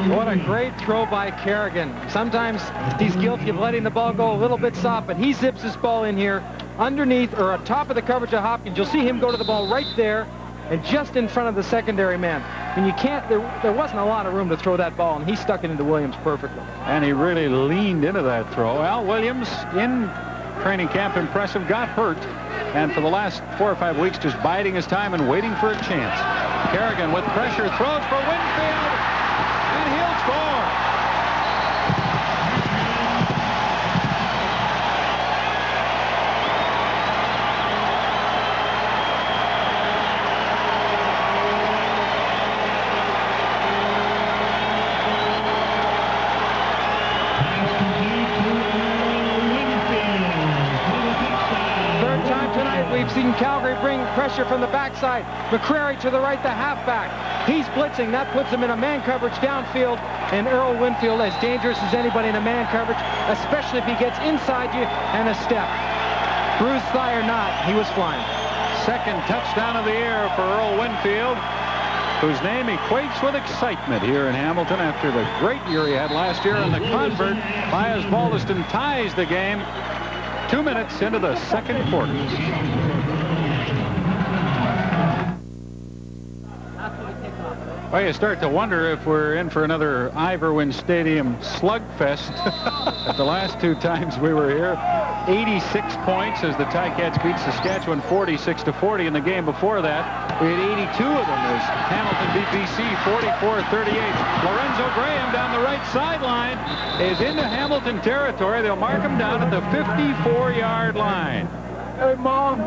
What a great throw by Kerrigan. Sometimes he's guilty of letting the ball go a little bit soft, but he zips this ball in here underneath or on top of the coverage of Hopkins. You'll see him go to the ball right there and just in front of the secondary man. And you can't, there wasn't a lot of room to throw that ball, and he stuck it into Williams perfectly. And he really leaned into that throw. Al Williams in training camp, impressive, got hurt, and for the last 4 or 5 weeks just biding his time and waiting for a chance. Kerrigan with pressure throws for Winfield, and he'll score. We've seen Calgary bring pressure from the backside. McCrary to the right, the halfback. He's blitzing. That puts him in a man coverage downfield. And Earl Winfield, as dangerous as anybody in a man coverage, especially if he gets inside you and a step. Bruised thigh or not, he was flying. Second touchdown of the year for Earl Winfield, whose name equates with excitement here in Hamilton after the great year he had last year. And the convert, Pius Baldiston, ties the game 2 minutes into the second quarter. Well, you start to wonder if we're in for another Iverwin Stadium slugfest. At the last 2 times we were here, 86 points as the Ticats beat Saskatchewan 46-40. In the game before that, we had 82 of them as Hamilton beat BC 44-38. Lorenzo Graham down the right sideline is into Hamilton territory. They'll mark him down at the 54-yard line. Hey, Mom.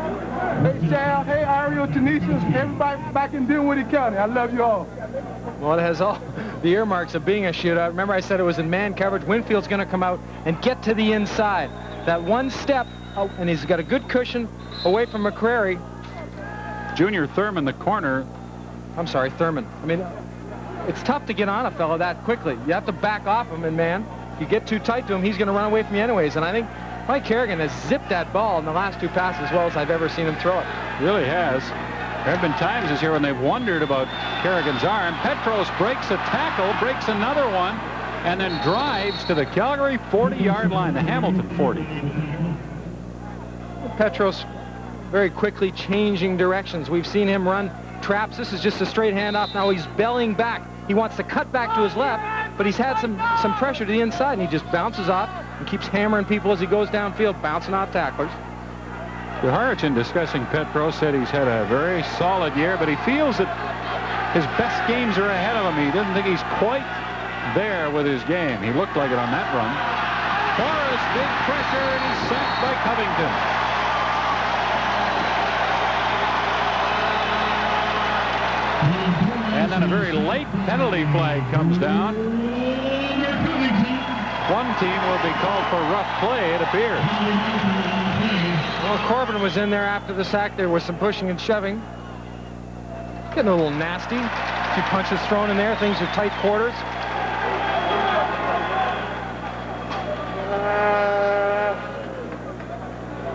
Hey, Sal. Hey, Ariel, Tanisha. Everybody back in Dinwiddie County. I love you all. Well, it has all the earmarks of being a shootout. Remember, I said it was in man coverage. Winfield's going to come out and get to the inside. That one step, and he's got a good cushion away from McCrary. Junior Thurman, the corner. I'm sorry, Thurman. I mean, it's tough to get on a fellow that quickly. You have to back off him, and man, you get too tight to him, he's going to run away from you anyways. And I think Mike Kerrigan has zipped that ball in the last 2 passes as well as I've ever seen him throw it. Really has. There have been times this year when they've wondered about Kerrigan's arm. Petros breaks a tackle, breaks another one, and then drives to the Calgary 40-yard line, the Hamilton 40. Petros very quickly changing directions. We've seen him run traps. This is just a straight handoff. Now he's bellying back. He wants to cut back to his left, but he's had some pressure to the inside, and he just bounces off and keeps hammering people as he goes downfield, bouncing off tacklers. Harichin, discussing Petros, said he's had a very solid year, but he feels that his best games are ahead of him. He doesn't think he's quite there with his game. He looked like it on that run. Forrest, big pressure, and he's sacked by Covington. And then a very late penalty flag comes down. One team will be called for rough play, it appears. Well, Corbin was in there after the sack. There was some pushing and shoving. Getting a little nasty. A few punches thrown in there. Things are tight quarters.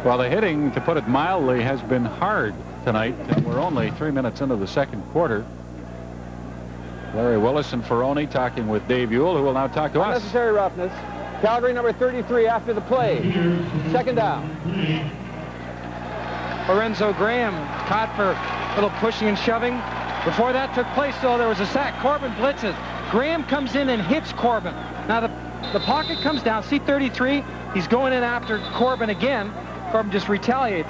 Well, the hitting, to put it mildly, has been hard tonight, and we're only 3 minutes into the second quarter. Larry Willis and Ferroni talking with Dave Ewell, who will now talk to us. Unnecessary roughness. Calgary number 33 after the play. Second down. Lorenzo Graham caught for a little pushing and shoving. Before that took place, though, there was a sack. Corbin blitzes. Graham comes in and hits Corbin. Now the pocket comes down. See 33? He's going in after Corbin again. Corbin just retaliates.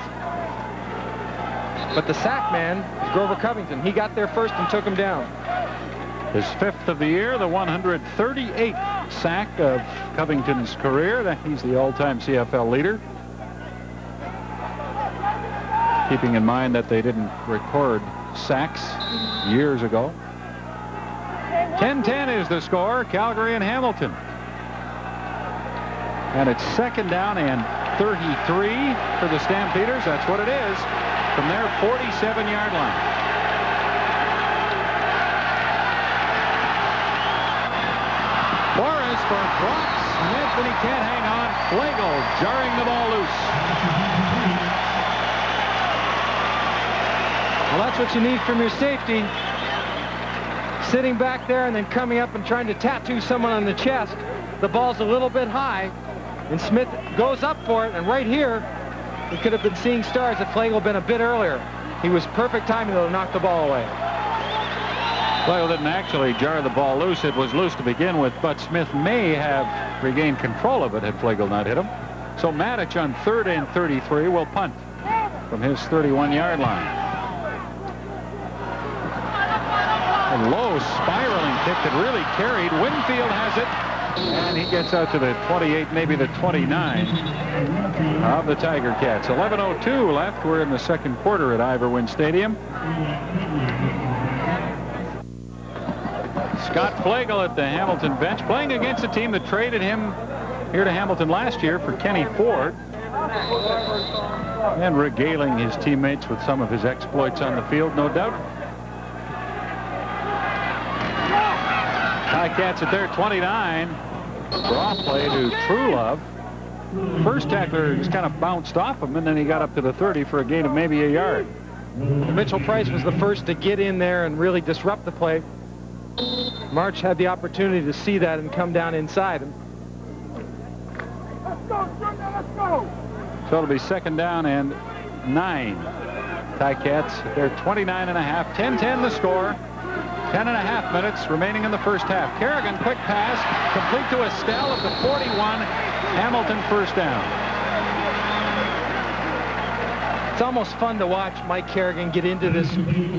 But the sack man is Grover Covington. He got there first and took him down. His 5th of the year, the 138th sack of Covington's career. He's the all-time CFL leader. Keeping in mind that they didn't record sacks years ago. 10-10 is the score, Calgary and Hamilton. And it's second down and 33 for the Stampeders. That's what it is from their 47-yard line. For Brock Smith, and he can't hang on. Flegel jarring the ball loose. Well, that's what you need from your safety. Sitting back there and then coming up and trying to tattoo someone on the chest. The ball's a little bit high, and Smith goes up for it, and right here, he could have been seeing stars if Flegel had been a bit earlier. He was perfect timing, though, to knock the ball away. Flegel didn't actually jar the ball loose. It was loose to begin with, but Smith may have regained control of it had Flegel not hit him. So Matic on 3rd and 33 will punt from his 31-yard line. A low spiraling kick that really carried. Winfield has it, and he gets out to the 28, maybe the 29 of the Tiger Cats. 11:02 left. We're in the second quarter at Iverwin Stadium. Scott Flegel at the Hamilton bench, playing against a team that traded him here to Hamilton last year for Kenny Ford, and regaling his teammates with some of his exploits on the field, no doubt. Ticats at their 29. Draw play to Truelove. First tackler just kind of bounced off him, and then he got up to the 30 for a gain of maybe a yard. Mitchell Price was the first to get in there and really disrupt the play. March had the opportunity to see that and come down inside him. Let's go, Junior, let's go. So it'll be second down and 9. Ticats, they're 29.5. 10-10 the score. 10.5 minutes remaining in the first half. Kerrigan, quick pass, complete to Estelle at the 41. Hamilton first down. It's almost fun to watch Mike Kerrigan get into this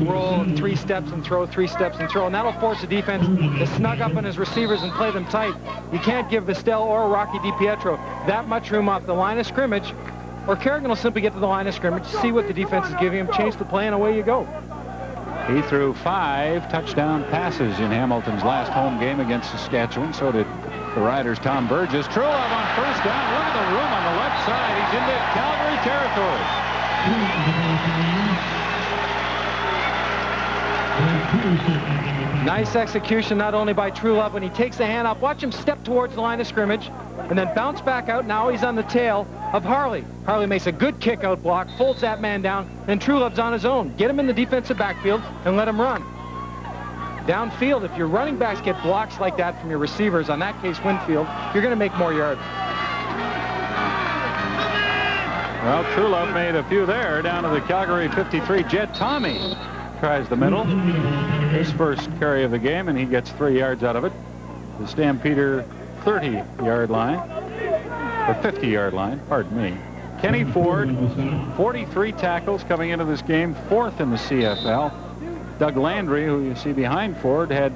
role of 3 steps and throw, 3 steps and throw, and that'll force the defense to snug up on his receivers and play them tight. You can't give Estelle or Rocky DiPietro that much room off the line of scrimmage, or Kerrigan will simply get to the line of scrimmage, see what the defense is giving him, change the play, and away you go. He threw 5 touchdown passes in Hamilton's last home game against Saskatchewan. So did the Riders' Tom Burgess. Truelove on first down. Look at the room on the left side. He's into Calgary territory. Nice execution not only by Truelove when he takes the hand up. Watch him step towards the line of scrimmage and then bounce back out. Now he's on the tail of Harley. Harley makes a good kick out block, folds that man down, and Truelove's on his own. Get him in the defensive backfield and let him run. Downfield, if your running backs get blocks like that from your receivers, on that case Winfield, you're going to make more yards. Well, Truelove made a few there down to the Calgary 53. Jet Tommy tries the middle. His first carry of the game, and he gets 3 yards out of it. The Stampeder 30-yard line, or 50-yard line, pardon me. Kenny Ford, 43 tackles coming into this game, 4th in the CFL. Doug Landry, who you see behind Ford, had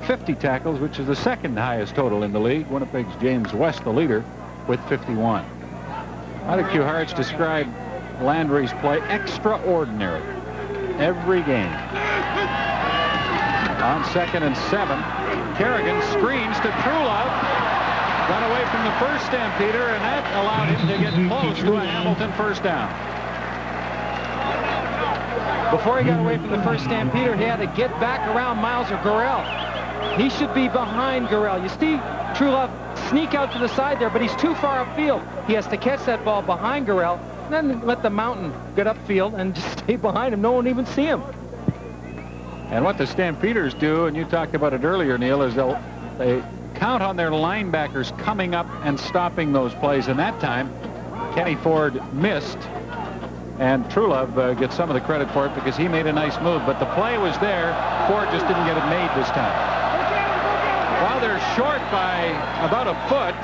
50 tackles, which is the 2nd highest total in the league. Winnipeg's James West, the leader, with 51. Ida Q. Hartz described Landry's play extraordinary every game. On 2nd and 7, Kerrigan screens to Truelove, got away from the first Stampeder, and that allowed him to get close to a Hamilton first down. Before he got away from the first Stampeder, he had to get back around Miles or Gurrell. He should be behind Gurrell. You see Trulove sneak out to the side there, but he's too far upfield. He has to catch that ball behind Gurrell, and then let the mountain get upfield and just stay behind him. No one even see him. And what the Stampeders do, and you talked about it earlier, Neil, is they count on their linebackers coming up and stopping those plays. And that time, Kenny Ford missed. And Trulove gets some of the credit for it because he made a nice move. But the play was there. Ford just didn't get it made this time. While they're short by about a foot,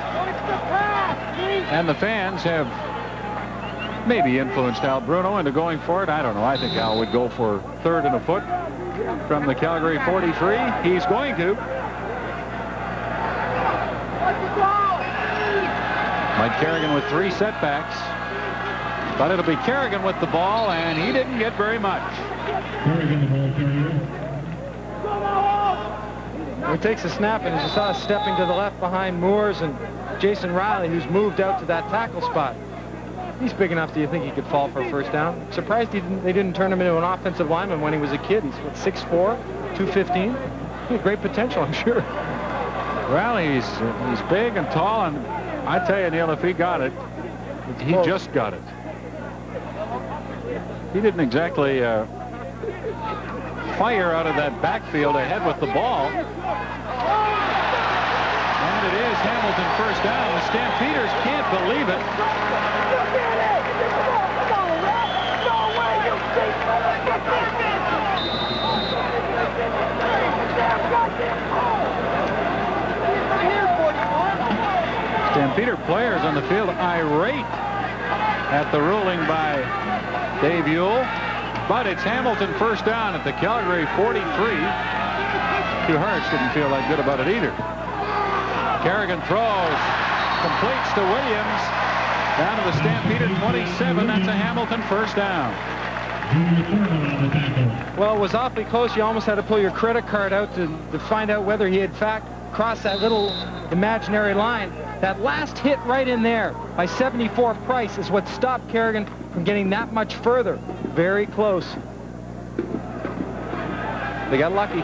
and the fans have maybe influenced Al Bruno into going for it. I don't know. I think Al would go for 3rd and a foot from the Calgary 43. He's going to. Mike Kerrigan with 3 setbacks. But it'll be Kerrigan with the ball, and he didn't get very much. Kerrigan, the ball carrier. He takes a snap, and as you saw, stepping to the left behind Moores and Jason Riley, who's moved out to that tackle spot. He's big enough. Do you think he could fall for a first down? Surprised they didn't turn him into an offensive lineman when he was a kid. He's, what, 6'4", 215? He had great potential, I'm sure. Well, he's big and tall, and I tell you, Neil, if he got it, he just got it. He didn't exactly fire out of that backfield ahead with the ball. And it is Hamilton first down. The Stampeders can't believe it. Stampeder players on the field irate at the ruling by Dave Ewell, but it's Hamilton first down at the Calgary 43. Hugh Hartz didn't feel that good about it either. Kerrigan throws, completes to Williams, down to the Stampeder 27. That's a Hamilton first down. Well, it was awfully close. You almost had to pull your credit card out to find out whether he had in fact crossed that little imaginary line. That last hit right in there by 74 Price is what stopped Kerrigan from getting that much further. Very close. They got lucky.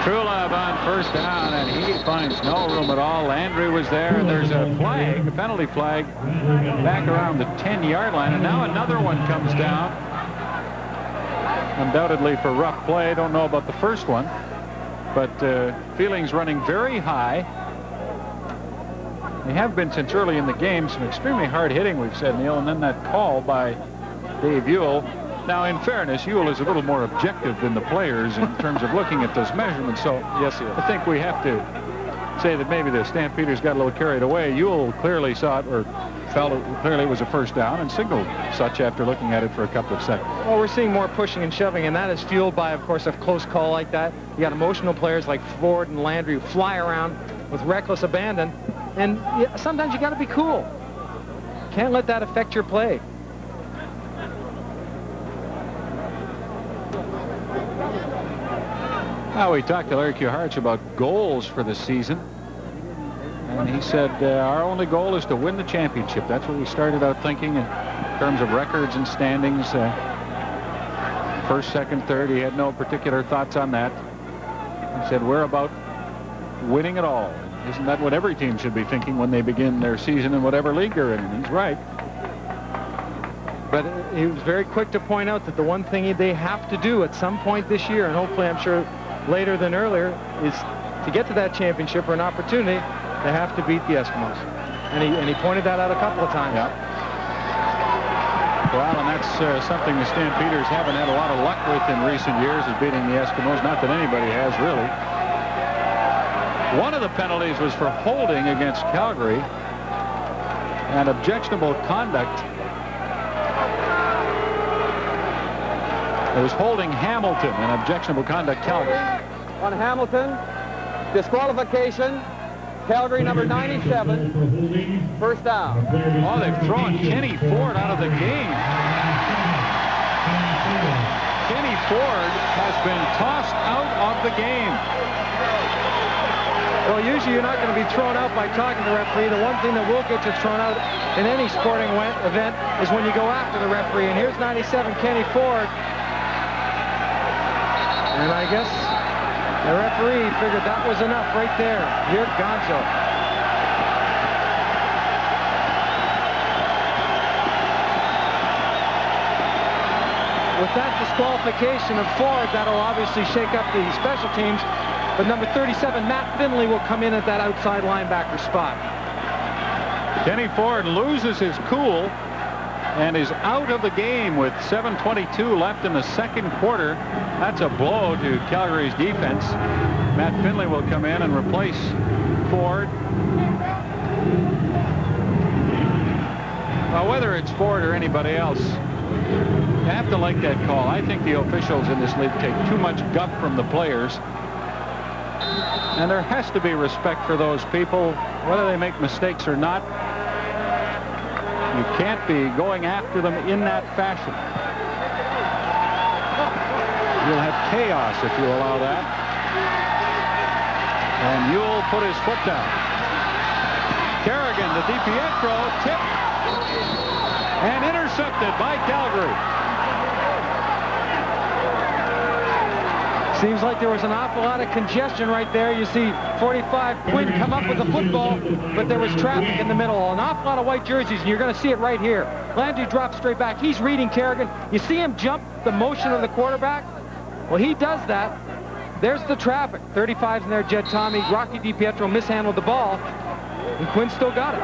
Trulove on first down, and he finds no room at all. Landry was there, and there's a flag, a penalty flag, back around the 10-yard line, and now another one comes down. Undoubtedly for rough play. Don't know about the first one, but feelings running very high. They have been since early in the game. Some extremely hard hitting, we've said, Neil, and then that call by Dave Ewell. Now, in fairness, Ewell is a little more objective than the players in terms of looking at those measurements. So, yes, I think we have to say that maybe the Stampeders got a little carried away. Ewell clearly saw it, or felt it clearly it was a first down, and signaled such after looking at it for a couple of seconds. Well, we're seeing more pushing and shoving, and that is fueled by, of course, a close call like that. You got emotional players like Ford and Landry who fly around with reckless abandon, and sometimes you got to be cool. Can't let that affect your play. Now, we talked to Larry Q. Hartz about goals for the season, and he said our only goal is to win the championship. That's what we started out thinking in terms of records and standings. First, second, third, he had no particular thoughts on that. He said we're about winning it all. Isn't that what every team should be thinking when they begin their season in whatever league they're in? And he's right. But he was very quick to point out that the one thing they have to do at some point this year, and hopefully I'm sure later than earlier, is to get to that championship or an opportunity, they have to beat the Eskimos. And he pointed that out a couple of times. Yeah. Well, and that's something the Stampeders haven't had a lot of luck with in recent years, is beating the Eskimos. Not that anybody has, really. One of the penalties was for holding against Calgary and objectionable conduct. It was holding Hamilton and objectionable conduct Calgary. On Hamilton, disqualification, Calgary number 97, first down. Oh, they've thrown Kenny Ford out of the game. Kenny Ford has been tossed out of the game. Well, usually you're not going to be thrown out by talking to the referee. The one thing that will get you thrown out in any sporting event is when you go after the referee. And here's 97 Kenny Ford. And I guess the referee figured that was enough right there. Here's Gonzo. With that disqualification of Ford, that'll obviously shake up the special teams. But number 37, Matt Finley, will come in at that outside linebacker spot. Kenny Ford loses his cool and is out of the game with 7:22 left in the second quarter. That's a blow to Calgary's defense. Matt Finley will come in and replace Ford. Well, whether it's Ford or anybody else, you have to like that call. I think the officials in this league take too much guff from the players. And there has to be respect for those people, whether they make mistakes or not. You can't be going after them in that fashion. You'll have chaos if you allow that. And Ewell put his foot down. Kerrigan to DiPietro, tipped and intercepted by Calgary. Seems like there was an awful lot of congestion right there. You see 45 Quinn come up with the football, but there was traffic in the middle. An awful lot of white jerseys, and you're going to see it right here. Landry drops straight back. He's reading Kerrigan. You see him jump the motion of the quarterback? Well, he does that. There's the traffic. 35's in there, Jed Tommy. Rocky DiPietro mishandled the ball, and Quinn still got it.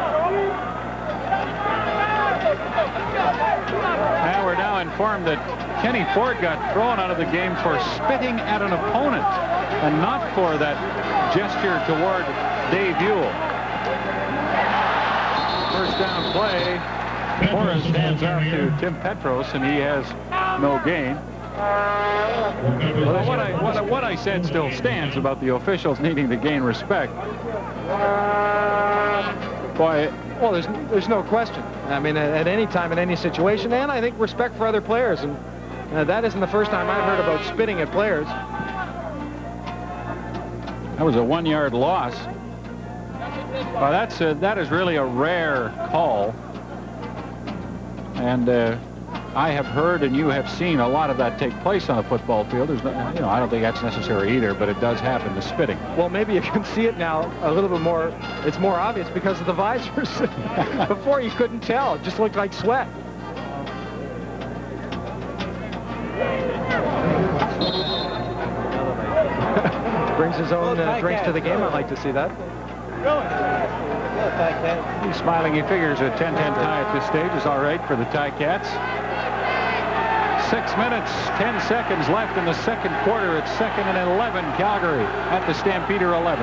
Now we're now informed that Kenny Ford got thrown out of the game for spitting at an opponent and not for that gesture toward Dave Ewell. First down play. Forrest hands off to Tim Petros, and he has no gain. Well, what I said still stands about the officials needing to gain respect. Boy, well, there's no question. I mean, at any time, in any situation, and I think respect for other players. And that isn't the first time I've heard about spitting at players. That was a 1-yard loss. Well, that is really a rare call. And I have heard and you have seen a lot of that take place on a football field. There's no, I don't think that's necessary either, but it does happen, the spitting. Well, maybe you can see it now a little bit more. It's more obvious because of the visors. Before you couldn't tell. It just looked like sweat. Brings his own drinks to the game. I'd like to see that. He's smiling. He figures a 10-10 tie at this stage is all right for the Ticats. 6 minutes, 10 seconds left in the second quarter. It's 2nd and 11, Calgary at the Stampeder 11.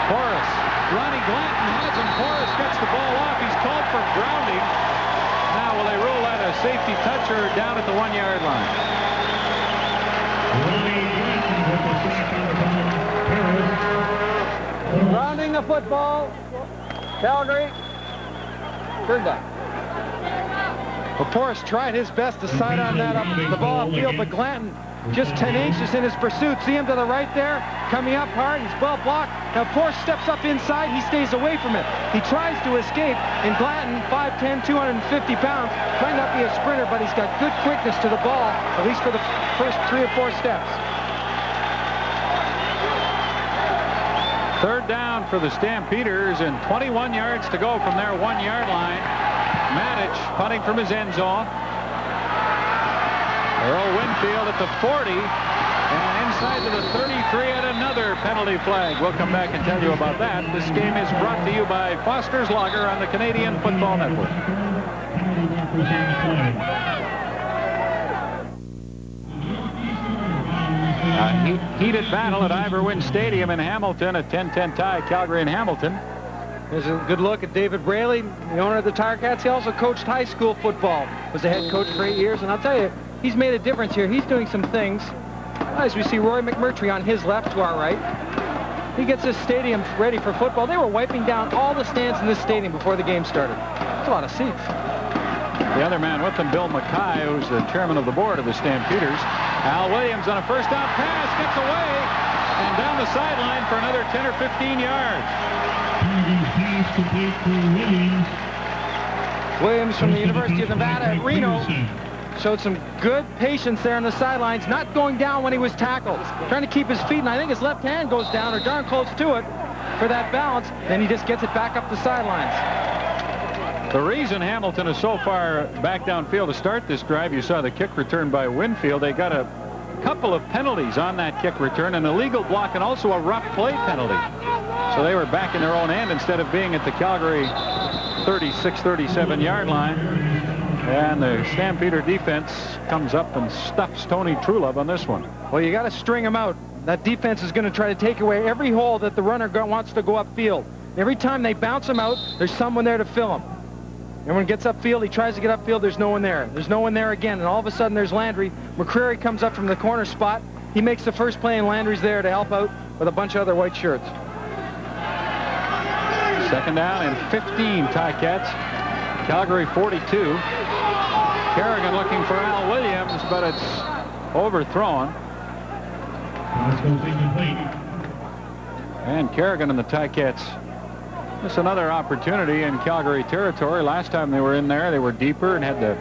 Forrest, Ronnie Glanton has him. Forrest gets the ball off. He's called for grounding. Now, will they rule that a safety touch or down at the 1-yard line? Grounding the football. Calgary. Third down. Well, Forrest tried his best to side on that up the ball upfield, but Glanton just tenacious in his pursuit. See him to the right there, coming up hard. He's well blocked. Now Forrest steps up inside. He stays away from it. He tries to escape, and Glanton, 5'10", 250 pounds, might not be a sprinter, but he's got good quickness to the ball, at least for the first 3 or 4 steps. Third down for the Stampeders and 21 yards to go from their 1-yard line. Matic punting from his end zone. Earl Winfield at the 40 and inside to the 33 and another penalty flag. We'll come back and tell you about that. This game is brought to you by Foster's Lager on the Canadian Football Network. Heated battle at Iverwin Stadium in Hamilton, a 10-10 tie, Calgary and Hamilton. There's a good look at David Braley, the owner of the Ticats. He also coached high school football, was the head coach for 8 years, and I'll tell you, he's made a difference here. He's doing some things. As we see Roy McMurtry on his left to our right. He gets this stadium ready for football. They were wiping down all the stands in this stadium before the game started. That's a lot of seats. The other man with them, Bill Mackay, who's the chairman of the board of the Stampeders. Al Williams on a first down pass, gets away, And down the sideline for another 10 or 15 yards. Pass complete for Williams. Williams from the University of Nevada at Reno showed some good patience there on the sidelines, not going down when he was tackled, trying to keep his feet, and I think his left hand goes down or darn close to it for that balance. Then he just gets it back up the sidelines. The reason Hamilton is so far back downfield to start this drive, you saw the kick return by Winfield. They got a couple of penalties on that kick return, an illegal block and also a rough play penalty. So they were back in their own end instead of being at the Calgary 36, 37-yard line. And the Stampeder defense comes up and stuffs Tony Trulove on this one. Well, you got to string him out. That defense is going to try to take away every hole that the runner wants to go upfield. Every time they bounce him out, there's someone there to fill him. Everyone gets upfield, he tries to get upfield, there's no one there. There's no one there again, and all of a sudden there's Landry. McCreary comes up from the corner spot. He makes the first play, and Landry's there to help out with a bunch of other white shirts. Second down and 15, Ticats. Calgary 42. Kerrigan looking for Al Williams, but it's overthrown. Pass goes incomplete. And Kerrigan and the Ticats. This is another opportunity in Calgary territory. Last time they were in there, they were deeper and had the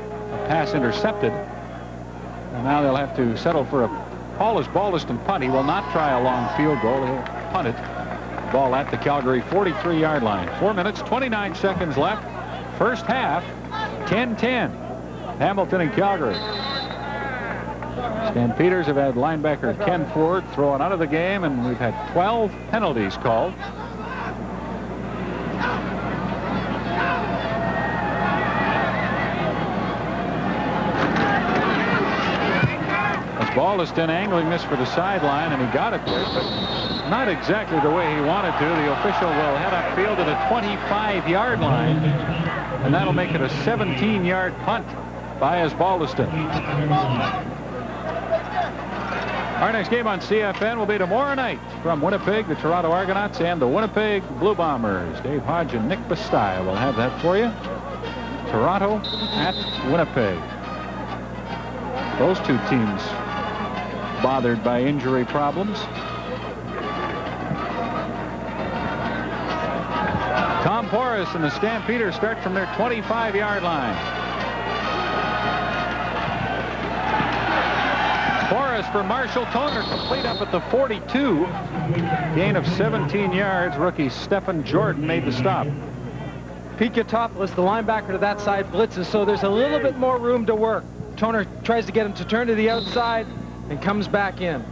pass intercepted. And now they'll have to settle for a Paulus Baldiston punt. He will not try a long field goal. He'll punt it. Ball at the Calgary 43-yard line. 4 minutes, 29 seconds left. First half, 10-10. Hamilton and Calgary. Stampeders have had linebacker Ken Ford thrown out of the game, and we've had 12 penalties called. Baldiston angling this for the sideline, and he got it there, but not exactly the way he wanted to. The official will head upfield to the 25-yard line, and that'll make it a 17-yard punt by Baldiston. Our next game on CFN will be tomorrow night from Winnipeg, the Toronto Argonauts and the Winnipeg Blue Bombers. Dave Hodge and Nick Bastai will have that for you. Toronto at Winnipeg. Those two teams bothered by injury problems. Tom Porras and the Stampeders start from their 25-yard line. Porras for Marshall Toner, complete up at the 42. Gain of 17 yards. Rookie Stephen Jordan made the stop. Pete Yotopoulos, the linebacker to that side, blitzes, so there's a little bit more room to work. Toner tries to get him to turn to the outside and comes back in.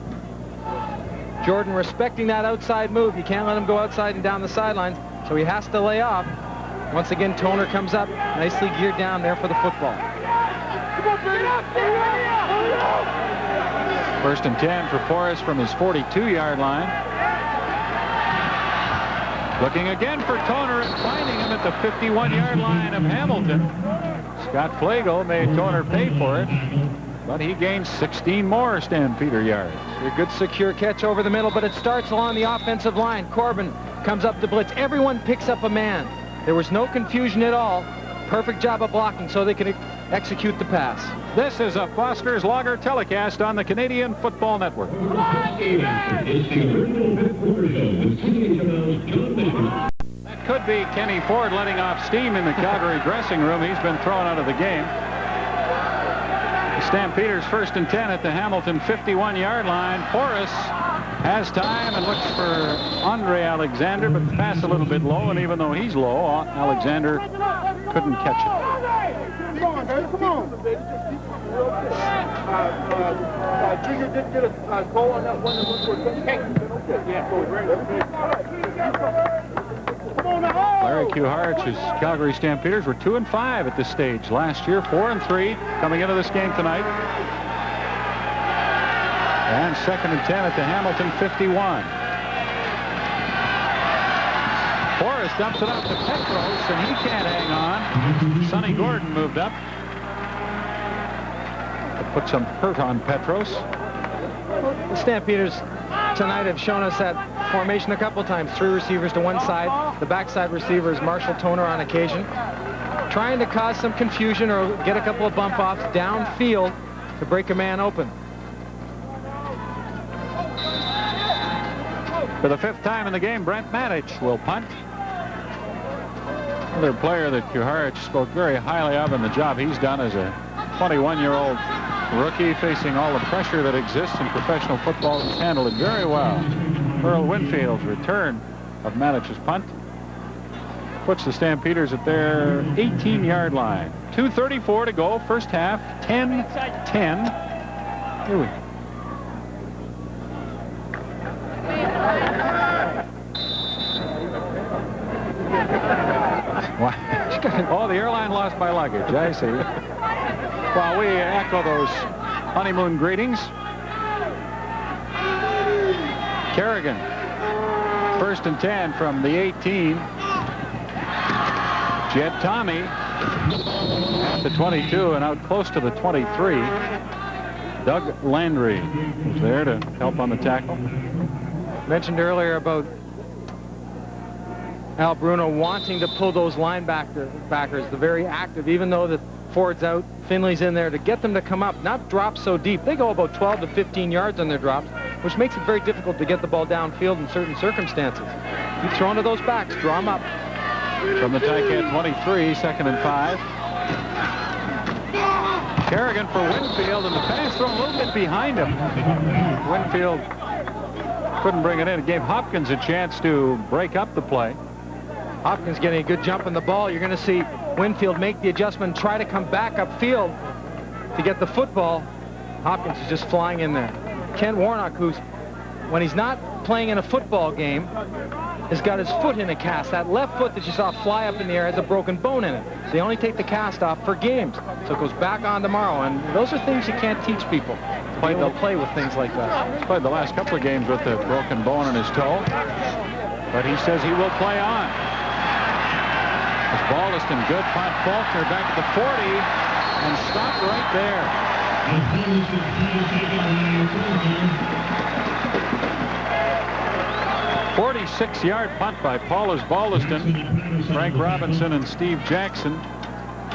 Jordan respecting that outside move. You can't let him go outside and down the sidelines, so he has to lay off. Once again, Toner comes up, nicely geared down there for the football. First and 10 for Porras from his 42-yard line. Looking again for Toner and finding him at the 51-yard line of Hamilton. Scott Flagel made Toner pay for it, but he gained 16 more Stampeder yards. A good secure catch over the middle, but it starts along the offensive line. Corbin comes up to blitz. Everyone picks up a man. There was no confusion at all. Perfect job of blocking so they can execute the pass. This is a Foster's Lager telecast on the Canadian Football Network. That could be Kenny Ford letting off steam in the Calgary dressing room. He's been thrown out of the game. The Stampeders first and 10 at the Hamilton 51-yard line. Porras has time and looks for Andre Alexander, but the pass a little bit low, and even though he's low, Alexander couldn't catch it. Come on, baby, come on. Junior did get a goal on that one that was for Larry Q. Hart's Calgary Stampeders were 2-5 at this stage last year, 4-3 coming into this game tonight. And second and 10 at the Hamilton 51. Porras dumps it off to Petros, and he can't hang on. Sonny Gordon moved up to put some hurt on Petros. The Stampeders tonight have shown us that formation a couple times. 3 receivers to one side. The backside receiver is Marshall Toner on occasion, trying to cause some confusion or get a couple of bump offs downfield to break a man open. For the 5th time in the game, Brent Manich will punt. Another player that Kuharich spoke very highly of in the job he's done as a 21-year-old rookie facing all the pressure that exists in professional football. He's handled it very well. Earl Winfield's return of Manich's punt puts the Stampeders at their 18-yard line. 2:34 to go, first half, 10-10. Here we go. Oh, the airline lost my luggage. I see. Well, we echo those honeymoon greetings. Kerrigan, 1st and 10 from the 18. Jed Tommy at the 22 and out close to the 23. Doug Landry was there to help on the tackle. Mentioned earlier about Al Bruno wanting to pull those linebackers, the very active, even though the Ford's out, Finley's in there, to get them to come up, not drop so deep. They go about 12 to 15 yards on their drops, which makes it very difficult to get the ball downfield in certain circumstances. Keep throwing to those backs, draw them up. From the Ticat 23, 2nd and 5. Kerrigan for Winfield, and the pass thrown a little bit behind him. Winfield couldn't bring it in. It gave Hopkins a chance to break up the play. Hopkins getting a good jump on the ball. You're going to see Winfield make the adjustment, try to come back upfield to get the football. Hopkins is just flying in there. Ken Warnock, who's, when he's not playing in a football game, has got his foot in a cast. That left foot that you saw fly up in the air has a broken bone in it. They only take the cast off for games. So it goes back on tomorrow. And those are things you can't teach people. They'll play with things like that. He's played the last couple of games with a broken bone in his toe. But he says he will play on. It's Baldiston, good punt. Faulkner back at the 40 and stopped right there. 46-yard punt by Paulus Baldiston. Frank Robinson and Steve Jackson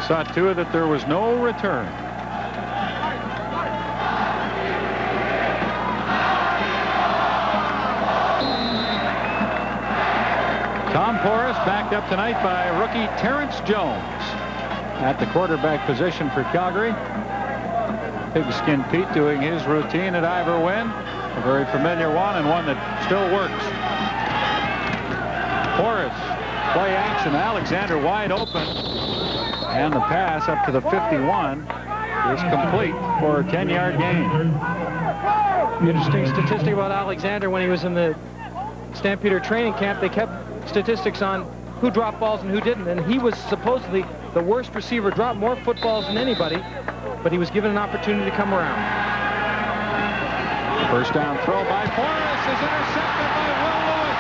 saw to it that there was no return. Tom Porras backed up tonight by rookie Terrence Jones at the quarterback position for Calgary. Pigskin Pete doing his routine at Ivor Wynn, a very familiar one and one that still works. Porras, play action, Alexander wide open, and the pass up to the 51 is complete for a 10-yard gain. Interesting statistic about Alexander: when he was in the Stampeder training camp, they kept statistics on who dropped balls and who didn't, and he was supposedly the worst receiver, dropped more footballs than anybody, but he was given an opportunity to come around. First down throw by Porras is intercepted by Will Lewis.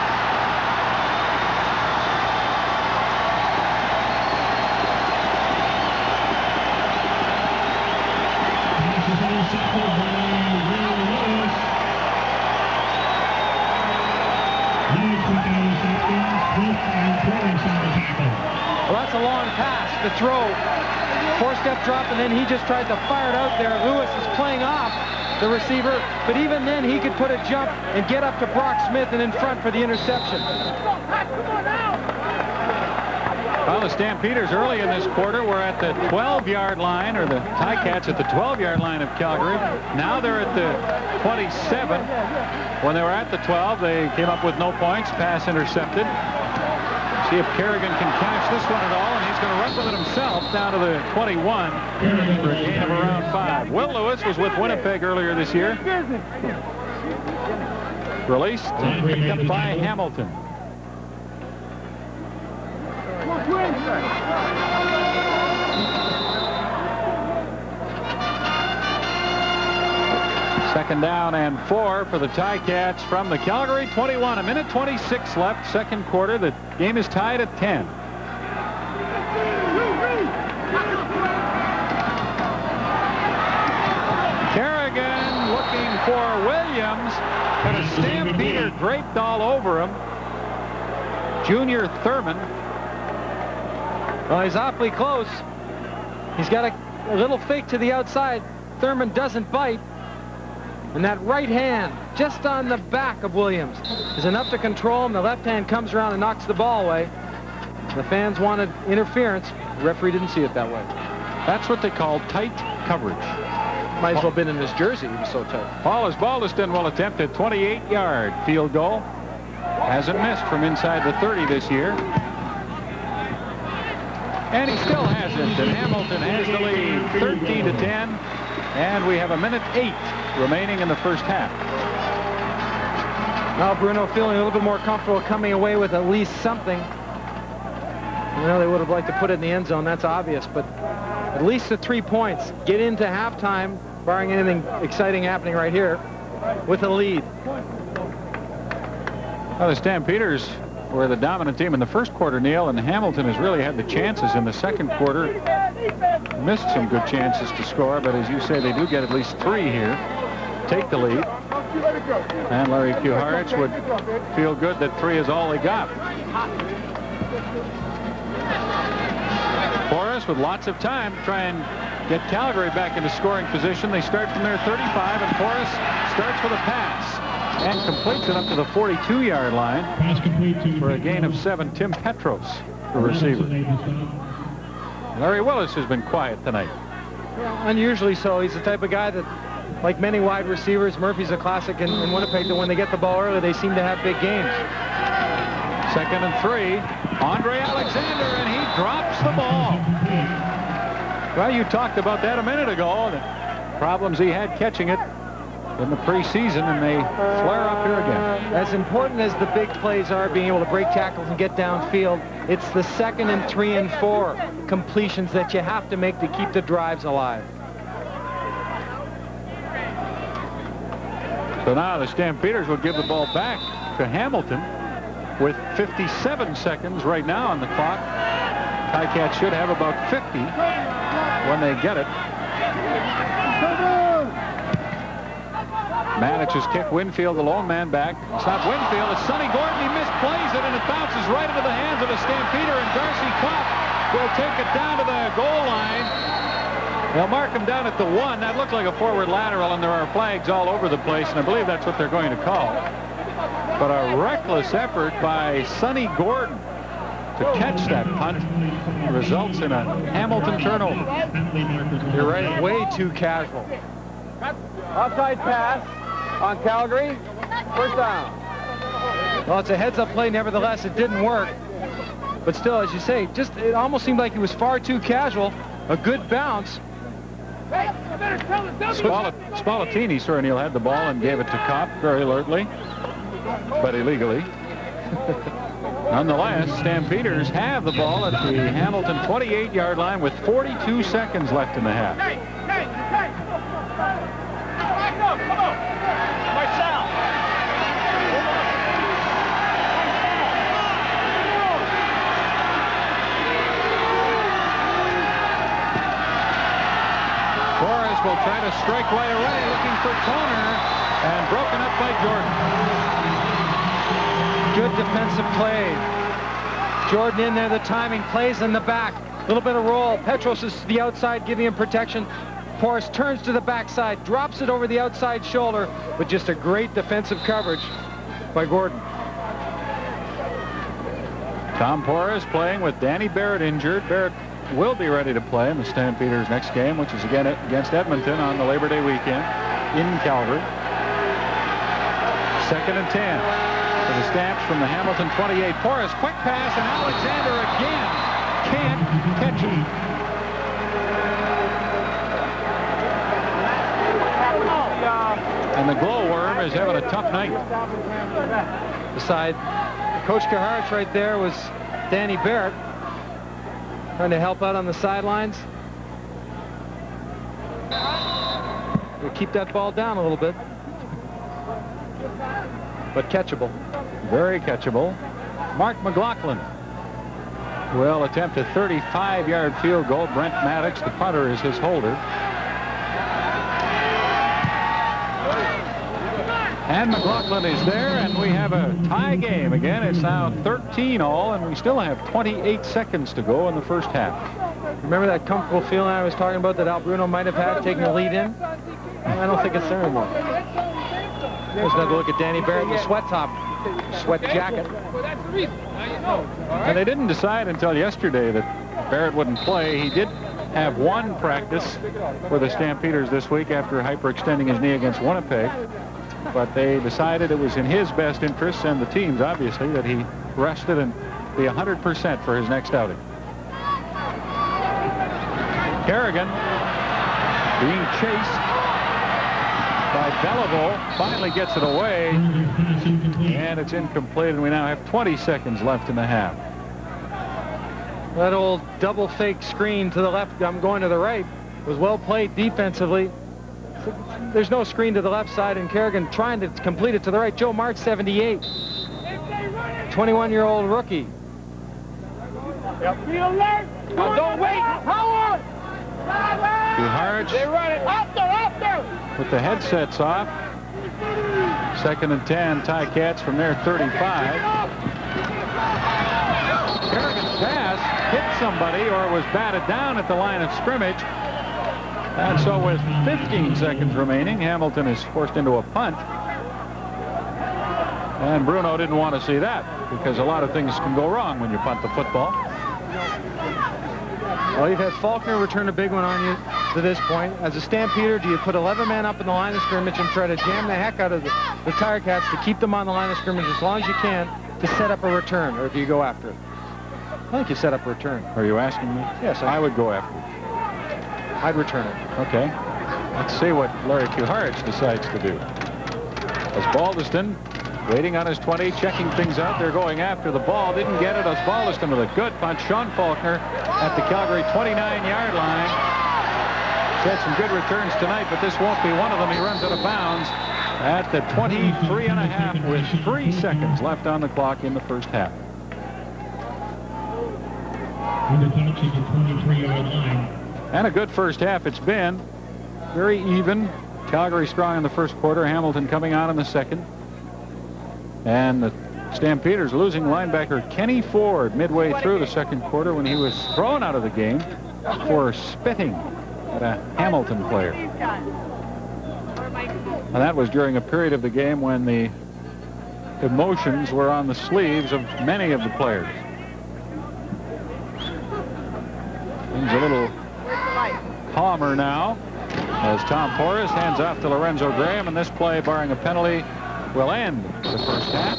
Well, that's a long pass. The throw, 4-step drop, and then he just tried to fire it out there. Lewis is playing off the receiver, but even then he could put a jump and get up to Brock Smith and in front for the interception. Well, the Stampeders early in this quarter were at the 12-yard line, or the Ticats at the 12-yard line of Calgary. Now they're at the 27. When they were at the 12, they came up with no points. Pass intercepted. See if Kerrigan can catch this one at all, and he's going to run with it himself down to the 21 for a gain of around 5. Will Lewis was with Winnipeg earlier this year. Released and picked up by Hamilton. Second down and 4 for the Ticats from the Calgary 21. A minute 26 left, second quarter. The game is tied at 10. Kerrigan looking for Williams, but a Stampeder draped all over him. Junior Thurman. Well, he's awfully close. He's got a little fake to the outside. Thurman doesn't bite. And that right hand, just on the back of Williams, is enough to control him. The left hand comes around and knocks the ball away. The fans wanted interference. The referee didn't see it that way. That's what they call tight coverage. Might as well have been in his jersey. He was so tight. Paulus Baldiston will attempt a 28-yard field goal. Hasn't missed from inside the 30 this year. And he still hasn't. And Hamilton has the lead 13-10. And we have 1:08 remaining in the first half. Now Bruno feeling a little bit more comfortable coming away with at least something. You know, they would have liked to put it in the end zone, that's obvious, but at least the 3 points. Get into halftime, barring anything exciting happening right here, with a lead. Well, the Stampeders were the dominant team in the first quarter, Neil, and Hamilton has really had the chances in the second quarter. Missed some good chances to score, but as you say, they do get at least 3 here. Take the lead. And Larry Kuharich would feel good that 3 is all they got. Forrest with lots of time to try and get Calgary back into scoring position. They start from their 35, and Forrest starts with a pass and completes it up to the 42-yard line Pass complete to for a gain of 7. Tim Petros, the receiver. Larry Willis has been quiet tonight. Well, unusually so. He's the type of guy that, like many wide receivers, Murphy's a classic in Winnipeg, that when they get the ball early, they seem to have big games. 2nd and 3. Andre Alexander, and he drops the ball. Well, you talked about that a minute ago, the problems he had catching it in the preseason, and they flare up here again. As important as the big plays are, being able to break tackles and get downfield, it's the 2nd and 3 and 4 completions that you have to make to keep the drives alive. So now the Stampeders will give the ball back to Hamilton with 57 seconds right now on the clock. Ticats should have about 50 when they get it. Manages kick. Winfield, the lone man back. It's not Winfield, it's Sonny Gordon. He misplays it, and it bounces right into the hands of a Stampeder, and Darcy Kopp will take it down to the goal line. They'll mark him down at the 1. That looked like a forward lateral, and there are flags all over the place, and I believe that's what they're going to call. But a reckless effort by Sonny Gordon to catch that punt results in a Hamilton turnover. You're right, way too casual. Offside pass on Calgary. First down. Well, it's a heads-up play. Nevertheless, it didn't work. But still, as you say, just it almost seemed like he was far too casual. A good bounce. Spallettini, sir, Neil, had the ball and gave it to Kopp very alertly, but illegally. Nonetheless, Stampeders have the ball at the Hamilton 28-yard line with 42 seconds left in the half. Forrest will try to strike right away, looking for Toner, and broken up by Jordan. Good defensive play. Jordan in there, the timing, plays in the back. A little bit of roll. Petros is to the outside, giving him protection. Forrest turns to the backside, drops it over the outside shoulder, but just a great defensive coverage by Gordon. Tom Porras playing with Danny Barrett injured. Barrett will be ready to play in the Stampeders' next game, which is again against Edmonton on the Labor Day weekend in Calgary. 2nd and 10 for the Stamps from the Hamilton 28. Porras, quick pass, and Alexander again can't catch it. And the glowworm is having a tough night. Beside Coach Kuharich right there was Danny Barrett, trying to help out on the sidelines. We'll keep that ball down a little bit, but catchable. Very catchable. Mark McLaughlin will attempt a 35-yard field goal. Brent Maddox, the punter, is his holder. And McLaughlin is there, and we have a tie game again. It's now 13-all, and we still have 28 seconds to go in the first half. Remember that comfortable feeling I was talking about that Al Bruno might have had taking a lead in? I don't think it's there anymore. There's another look at Danny Barrett in the sweat top, sweat jacket. And they didn't decide until yesterday that Barrett wouldn't play. He did have one practice for the Stampeders this week after hyperextending his knee against Winnipeg. But they decided it was in his best interests and the team's, obviously, that he rested and be 100% for his next outing. Kerrigan being chased by Beliveau, finally gets it away, and it's incomplete, and we now have 20 seconds left in the half. That old double fake screen to the left, I'm going to the right, was well played defensively. There's no screen to the left side, and Kerrigan trying to complete it to the right. Joe March, 78. 21-year-old rookie. Yep. Be alert! Don't wait! Howard! Duharge. They run it. Up there! With the headsets off. 2nd and 10. Ticats from their 35. Kerrigan's pass hit somebody or was batted down at the line of scrimmage. And so with 15 seconds remaining, Hamilton is forced into a punt. And Bruno didn't want to see that because a lot of things can go wrong when you punt the football. Well, you've had Faulkner return a big one on you to this point. As a Stampeder, do you put 11 men up in the line of scrimmage and try to jam the heck out of the Ticats to keep them on the line of scrimmage as long as you can to set up a return, or do you go after it? I think you set up a return. Are you asking me? Yes, I would go after it. I'd return it. Okay. Let's see what Larry Kuharich decides to do. As Baldiston waiting on his 20, checking things out. They're going after the ball. Didn't get it. As Baldiston with a good punch. Sean Faulkner at the Calgary 29-yard line. He's had some good returns tonight, but this won't be one of them. He runs out of bounds at the 23.5 with 3 seconds left on the clock in the first half. And the touch is the 23-yard line. And a good first half it's been. Very even. Calgary strong in the first quarter. Hamilton coming on in the second. And the Stampeders losing linebacker Kenny Ford midway through the second quarter when he was thrown out of the game for spitting at a Hamilton player. And that was during a period of the game when the emotions were on the sleeves of many of the players. Things a little calmer now as Tom Porras hands off to Lorenzo Graham, and this play, barring a penalty, will end the first half.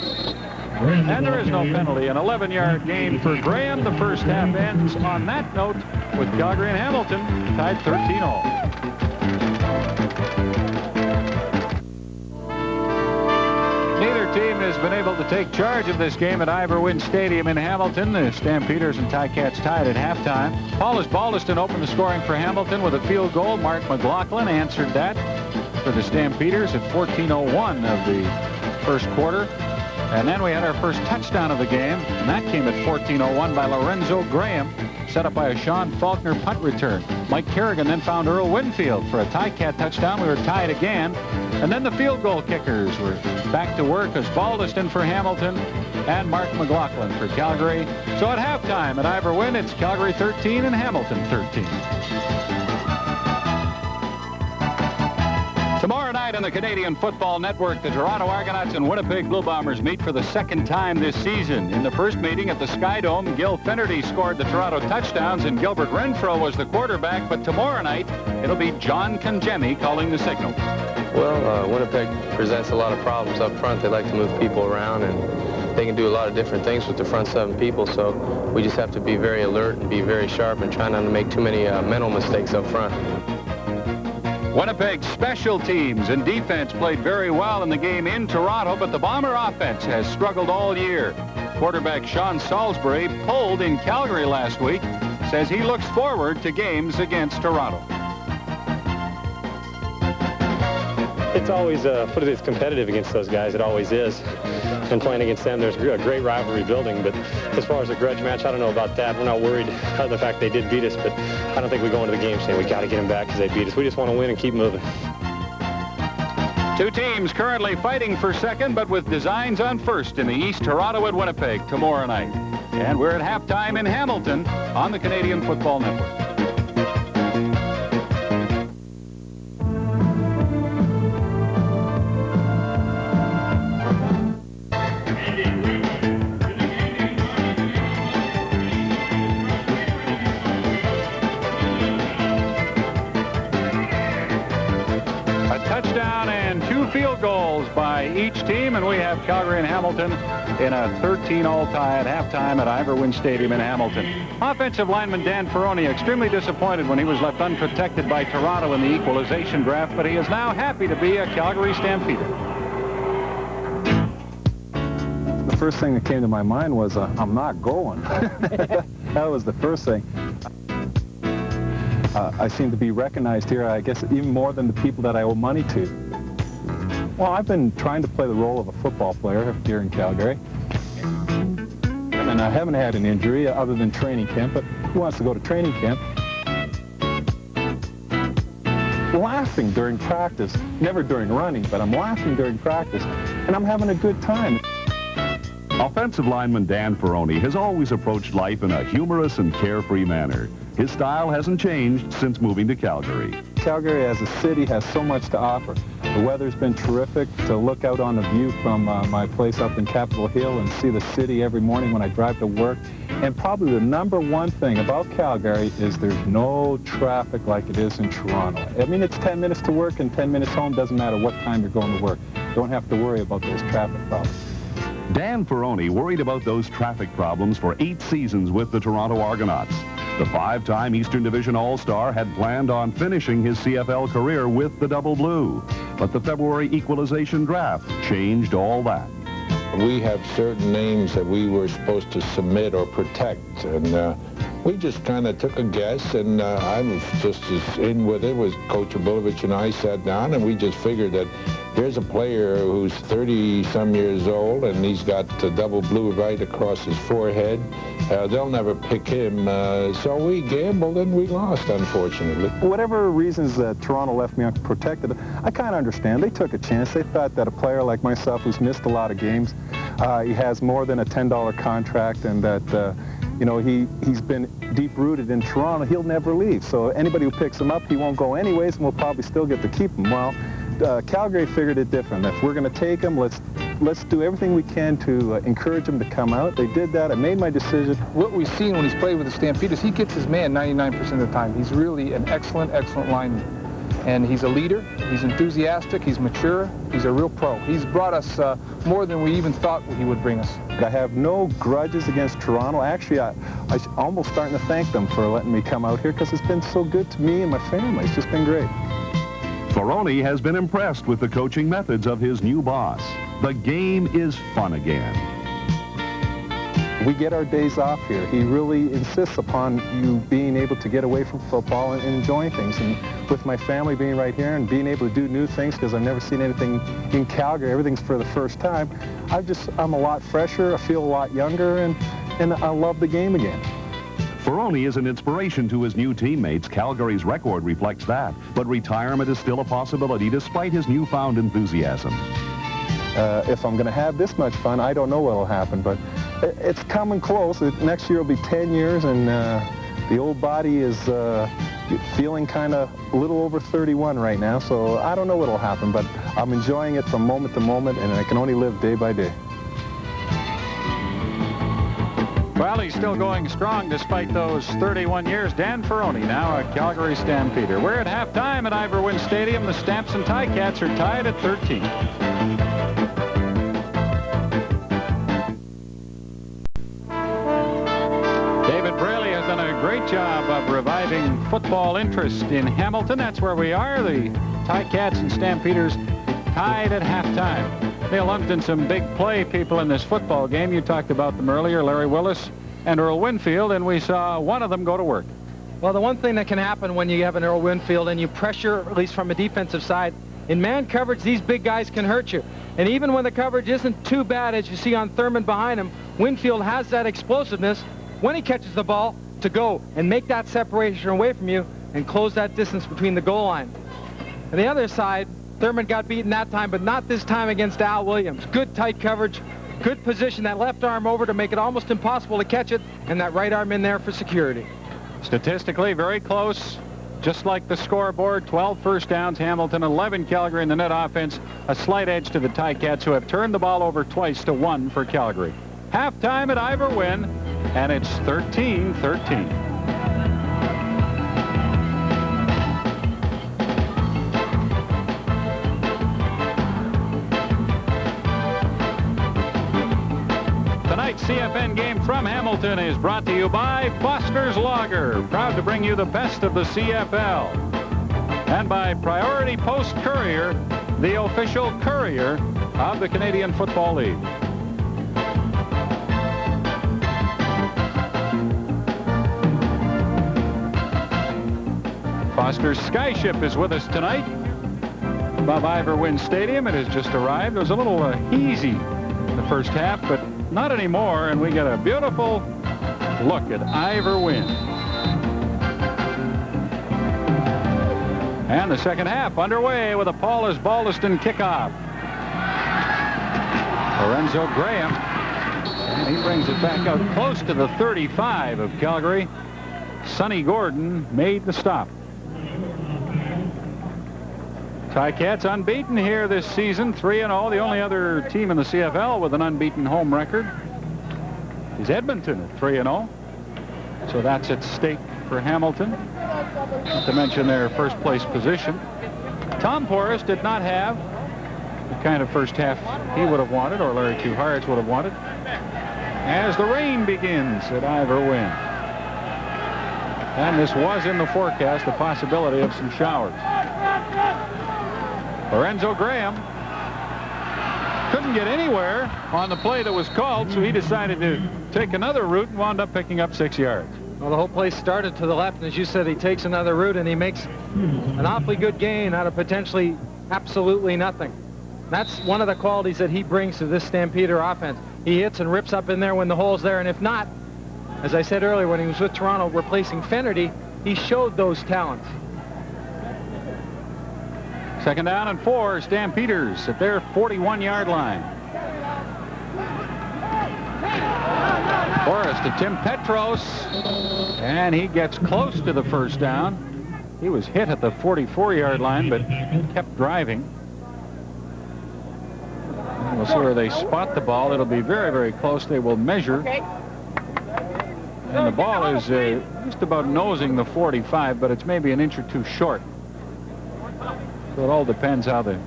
And there is no penalty. An 11-yard gain for Graham. The first half ends on that note with Calgary and Hamilton tied 13-all. Neither team has been able to take charge of this game at Ivor Wynne Stadium in Hamilton. The Stampeders and Ticats tied at halftime. Paulus Baldiston opened the scoring for Hamilton with a field goal. Mark McLaughlin answered that for the Stampeders at 14:01 of the first quarter. And then we had our first touchdown of the game, and that came at 14:01 by Lorenzo Graham, set up by a Sean Faulkner punt return. Mike Kerrigan then found Earl Winfield for a Ticat touchdown. We were tied again. And then the field goal kickers were back to work as Baldiston for Hamilton and Mark McLaughlin for Calgary. So at halftime at Ivor Wynne, it's Calgary 13 and Hamilton 13. Tomorrow night on the Canadian Football Network, the Toronto Argonauts and Winnipeg Blue Bombers meet for the second time this season. In the first meeting at the Sky Dome, Gil Finnerty scored the Toronto touchdowns and Gilbert Renfro was the quarterback. But tomorrow night, it'll be John Congemi calling the signal. Well, Winnipeg presents a lot of problems up front. They like to move people around, and they can do a lot of different things with the front seven people. So we just have to be very alert and be very sharp and try not to make too many mental mistakes up front. Winnipeg's special teams and defense played very well in the game in Toronto, but the Bomber offense has struggled all year. Quarterback Sean Salisbury, pulled in Calgary last week, says he looks forward to games against Toronto. It's always it's competitive against those guys. It always is. And playing against them, there's a great rivalry building. But as far as a grudge match, I don't know about that. We're not worried about the fact they did beat us, but I don't think we go into the game saying we got to get them back because they beat us. We just want to win and keep moving. Two teams currently fighting for second, but with designs on first in the East, Toronto and Winnipeg tomorrow night. And we're at halftime in Hamilton on the Canadian Football Network. field goals by each team, and we have Calgary and Hamilton in a 13-all tie at halftime at Ivor Wynne Stadium in Hamilton. Offensive lineman Dan Ferroni extremely disappointed when he was left unprotected by Toronto in the equalization draft, but he is now happy to be a Calgary Stampeder. The first thing that came to my mind was, I'm not going. That was the first thing. I seem to be recognized here, I guess, even more than the people that I owe money to. Well, I've been trying to play the role of a football player here in Calgary. And I haven't had an injury other than training camp, but who wants to go to training camp? Laughing during practice, never during running, but I'm laughing during practice, and I'm having a good time. Offensive lineman Dan Ferroni has always approached life in a humorous and carefree manner. His style hasn't changed since moving to Calgary. Calgary as a city has so much to offer. The weather's been terrific. To look out on the view from my place up in Capitol Hill and see the city every morning when I drive to work. And probably the number one thing about Calgary is there's no traffic like it is in Toronto. I mean, it's 10 minutes to work and 10 minutes home. Doesn't matter what time you're going to work. Don't have to worry about those traffic problems. Dan Ferroni worried about those traffic problems for 8 seasons with the Toronto Argonauts. The 5-time Eastern Division All-Star had planned on finishing his CFL career with the Double Blue. But the February equalization draft changed all that. We have certain names that we were supposed to submit or protect, and we just kind of took a guess, and I was just as in with it as Coach Abulovich and I sat down, and we just figured that here's a player who's 30-some years old, and he's got the double blue right across his forehead. They'll never pick him, so we gambled and we lost, unfortunately. Whatever reasons that Toronto left me unprotected, I kind of understand. They took a chance. They thought that a player like myself who's missed a lot of games, he has more than a $10 contract, and that you know, he's been deep-rooted in Toronto. He'll never leave. So anybody who picks him up, he won't go anyways, and we'll probably still get to keep him. Well, Calgary figured it different. If we're going to take him, let's do everything we can to encourage him to come out. They did that. I made my decision. What we've seen when he's played with the Stampeders, he gets his man 99% of the time. He's really an excellent, excellent lineman. And he's a leader, he's enthusiastic, he's mature, he's a real pro. He's brought us more than we even thought he would bring us. I have no grudges against Toronto. Actually, I'm almost starting to thank them for letting me come out here because it's been so good to me and my family. It's just been great. Ferroni has been impressed with the coaching methods of his new boss. The game is fun again. We get our days off here. He really insists upon you being able to get away from football and enjoying things. And with my family being right here and being able to do new things, because I've never seen anything in Calgary, everything's for the first time, I'm a lot fresher, I feel a lot younger, and I love the game again. Ferroni is an inspiration to his new teammates. Calgary's record reflects that. But retirement is still a possibility despite his newfound enthusiasm. If I'm going to have this much fun, I don't know what will happen, but it's coming close. Next year will be 10 years, and the old body is feeling kind of a little over 31 right now, so I don't know what will happen, but I'm enjoying it from moment to moment, and I can only live day by day. Well, he's still going strong despite those 31 years. Dan Ferroni, now a Calgary Stampeder. We're at halftime at Ivor Wynne Stadium. The Stamps and Ticats are tied at 13. Great job of reviving football interest in Hamilton. That's where we are. The Ticats and Stampeders tied at halftime. They lumped in some big play people in this football game. You talked about them earlier, Larry Willis and Earl Winfield, and we saw one of them go to work. Well, the one thing that can happen when you have an Earl Winfield and you pressure, at least from a defensive side, in man coverage, these big guys can hurt you. And even when the coverage isn't too bad, as you see on Thurman behind him, Winfield has that explosiveness when he catches the ball to go and make that separation away from you and close that distance between the goal line. On the other side, Thurman got beaten that time, but not this time against Al Williams. Good tight coverage, good position, that left arm over to make it almost impossible to catch it, and that right arm in there for security. Statistically, very close. Just like the scoreboard, 12 first downs, Hamilton, 11 Calgary in the net offense. A slight edge to the Ticats, who have turned the ball over twice to 1 for Calgary. Halftime at Ivor Wynne, and it's 13-13. TFN game from Hamilton is brought to you by Foster's Lager, proud to bring you the best of the CFL. And by Priority Post Courier, the official courier of the Canadian Football League. Foster's Skyship is with us tonight above Ivor Wynne Stadium. It has just arrived. It was a little hazy in the first half, but not anymore, and we get a beautiful look at Ivor Wynne. And the second half underway with a Paulus Baldiston kickoff. Lorenzo Graham, and he brings it back out close to the 35 of Calgary. Sonny Gordon made the stop. Ticats unbeaten here this season, 3-0. The only other team in the CFL with an unbeaten home record is Edmonton at 3-0. So that's at stake for Hamilton, not to mention their first place position. Tom Porras did not have the kind of first half he would have wanted, or Larry Two Hearts would have wanted, as the rain begins at Ivor Wynne. And this was in the forecast, the possibility of some showers. Lorenzo Graham couldn't get anywhere on the play that was called, so he decided to take another route and wound up picking up 6 yards. Well, the whole play started to the left, and as you said, he takes another route, and he makes an awfully good gain out of potentially absolutely nothing. That's one of the qualities that he brings to this Stampeder offense. He hits and rips up in there when the hole's there, and if not, as I said earlier, when he was with Toronto replacing Finnerty, he showed those talents. Second down and 4, Stampeders at their 41-yard line. Forrest to Tim Petros, and he gets close to the first down. He was hit at the 44-yard line, but kept driving. And we'll see where they spot the ball. It'll be very, very close. They will measure. And the ball is just about nosing the 45, but it's maybe an inch or two short. So it all depends how the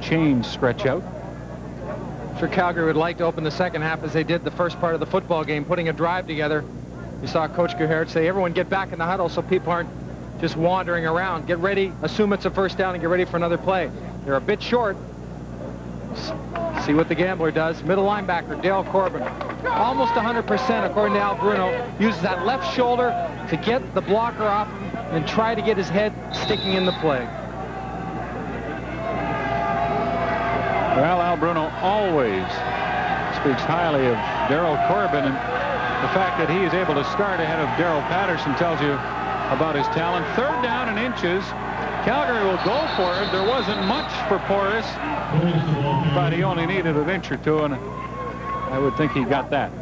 chains stretch out. I'm sure Calgary would like to open the second half as they did the first part of the football game, putting a drive together. You saw Coach Gerhardt say, everyone get back in the huddle so people aren't just wandering around. Get ready, assume it's a first down, and get ready for another play. They're a bit short. See what the gambler does. Middle linebacker, Dale Corbin. Almost 100% according to Al Bruno. Uses that left shoulder to get the blocker off and try to get his head sticking in the play. Well, Al Bruno always speaks highly of Darryl Corbin, and the fact that he is able to start ahead of Darryl Patterson tells you about his talent. Third down and inches. Calgary will go for it. There wasn't much for Porras, but he only needed an inch or two, and I would think he got that.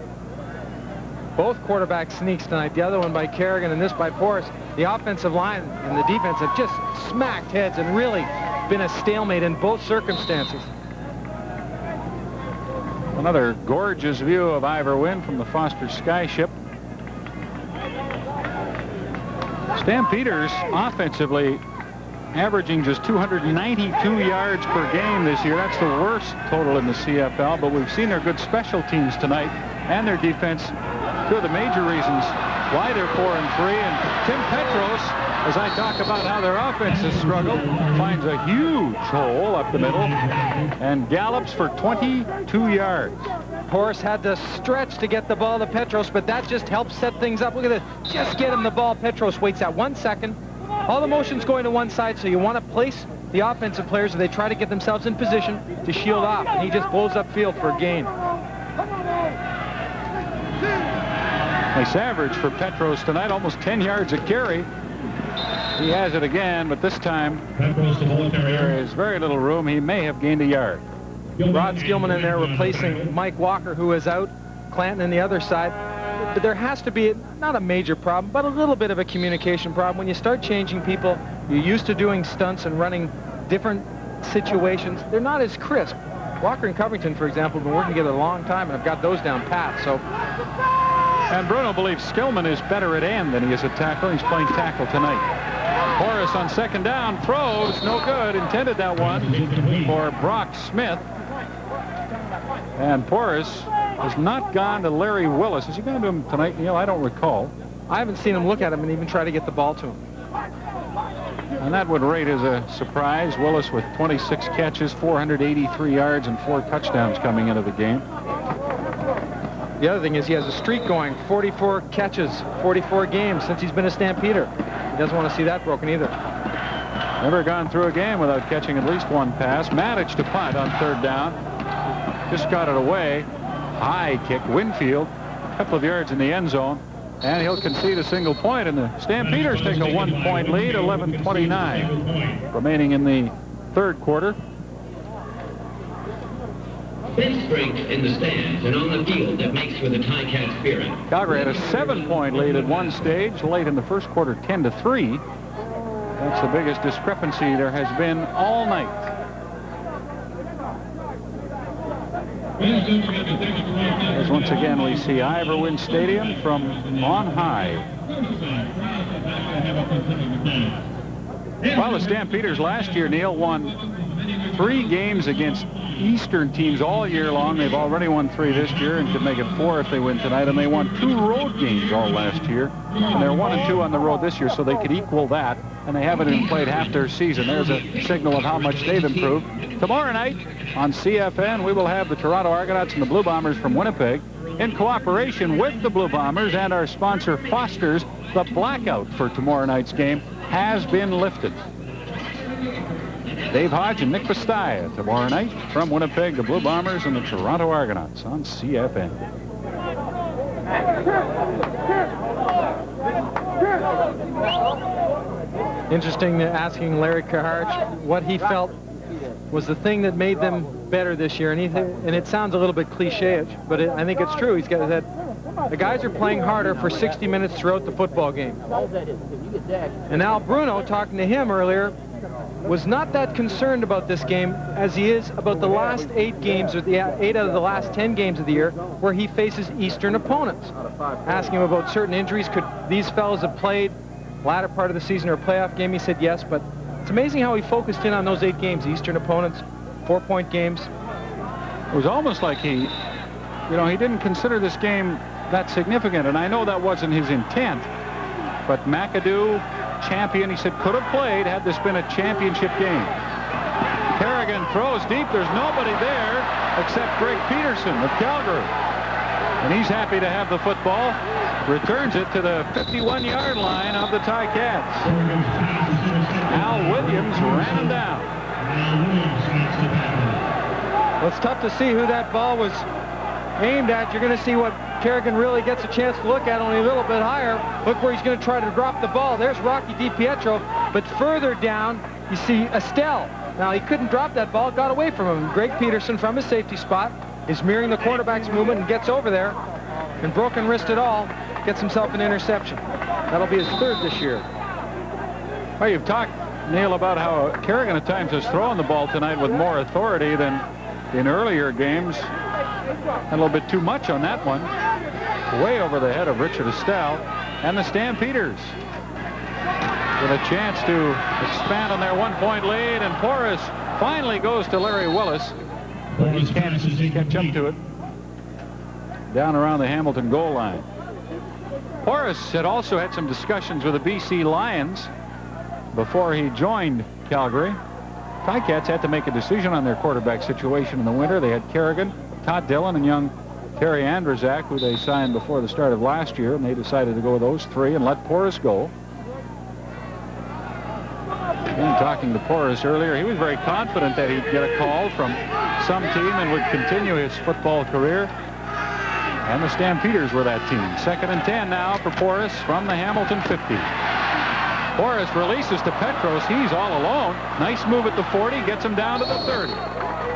Both quarterback sneaks tonight, the other one by Kerrigan and this by Porras. The offensive line and the defense have just smacked heads and really been a stalemate in both circumstances. Another gorgeous view of Ivor Wynne from the Foster Skyship. Stampeders offensively averaging just 292 yards per game this year. That's the worst total in the CFL, but we've seen their good special teams tonight and their defense. Two of the major reasons why they're 4-3. And Tim Petros, as I talk about how their offense has struggled, finds a huge hole up the middle and gallops for 22 yards. Porras had to stretch to get the ball to Petros, but that just helps set things up. Look at this. Just get him the ball. Petros waits that 1 second. All the motion's going to one side, so you want to place the offensive players, so they try to get themselves in position to shield off, and he just blows upfield for a gain. Nice average for Petros tonight, almost 10 yards a carry. He has it again, but this time there is very little room. He may have gained a yard. Rod Skillman in there replacing Mike Walker, who is out. Clanton on the other side. But there has to be, not a major problem, but a little bit of a communication problem. When you start changing people, you're used to doing stunts and running different situations. They're not as crisp. Walker and Covington, for example, have been working together a long time and have got those down pat. So. And Bruno believes Skillman is better at end than he is at tackle. He's playing tackle tonight. Porras on second down, throws, no good. Intended that one for Brock Smith. And Porras has not gone to Larry Willis. Has he gone to him tonight, Neil? I don't recall. I haven't seen him look at him and even try to get the ball to him. And that would rate as a surprise. Willis with 26 catches, 483 yards, and 4 touchdowns coming into the game. The other thing is he has a streak going, 44 catches, 44 games since he's been a Stampeder. He doesn't want to see that broken either. Never gone through a game without catching at least one pass. Managed to punt on 3rd down. Just got it away. High kick, Winfield, a couple of yards in the end zone. And he'll concede a single point, and the Stampeders take a 1-point lead, 11:29 remaining in the 3rd quarter. Bench strength in the stands and on the field that makes for the Ticats' spirit. Calgary had a 7-point lead at one stage late in the first quarter, 10-3. That's the biggest discrepancy there has been all night. As once again we see Ivor Wynne Stadium from on high. Well, the Stampeders last year, Neil, won 3 games against Eastern teams all year long. They've already won 3 this year and could make it 4 if they win tonight. And they won 2 road games all last year. And they're 1-2 on the road this year, so they could equal that. And they haven't even played half their season. There's a signal of how much they've improved. Tomorrow night on CFN, we will have the Toronto Argonauts and the Blue Bombers from Winnipeg. In cooperation with the Blue Bombers and our sponsor Foster's, the blackout for tomorrow night's game has been lifted. Dave Hodge and Nick Pastaya tomorrow night from Winnipeg, the Blue Bombers and the Toronto Argonauts on CFN. Interesting asking Larry Kaharch what he felt was the thing that made them better this year. And it sounds a little bit cliche, but I think it's true. He's got that the guys are playing harder for 60 minutes throughout the football game. And Al Bruno, talking to him earlier, was not that concerned about this game as he is about the last 8 games, or the 8 out of the last 10 games of the year, where he faces Eastern opponents. Asking him about certain injuries, could these fellas have played latter part of the season or a playoff game? He said yes, but it's amazing how he focused in on those 8 games, Eastern opponents, 4-point games. It was almost like he didn't consider this game that significant, and I know that wasn't his intent, but McAdoo, champion, he said, could have played had this been a championship game. Kerrigan throws deep. There's nobody there except Greg Peterson of Calgary. And he's happy to have the football. Returns it to the 51-yard line of the Ticats. Al Williams ran him down. Well, it's tough to see who that ball was aimed at. You're going to see what Kerrigan really gets a chance to look at, only a little bit higher. Look where he's going to try to drop the ball. There's Rocky DiPietro, but further down you see Estelle. Now he couldn't drop that ball, it got away from him. Greg Peterson from his safety spot is mirroring the quarterback's movement and gets over there, and broken wrist at all, gets himself an interception. That'll be his 3rd this year. Well, you've talked, Neil, about how Kerrigan at times has thrown the ball tonight with more authority than in earlier games. A little bit too much on that one. Way over the head of Richard Estelle. And the Stampeders with a chance to expand on their 1-point lead. And Porras finally goes to Larry Willis. He can't catch up to it. Down around the Hamilton goal line. Porras had also had some discussions with the BC Lions before he joined Calgary. Ticats had to make a decision on their quarterback situation in the winter. They had Kerrigan, Todd Dillon, and young Terry Andrzak, who they signed before the start of last year, and they decided to go with those 3 and let Porras go. Again, talking to Porras earlier, he was very confident that he'd get a call from some team and would continue his football career. And the Stampeders were that team. 2nd and 10 now for Porras from the Hamilton 50. Porras releases to Petros. He's all alone. Nice move at the 40. Gets him down to the 30.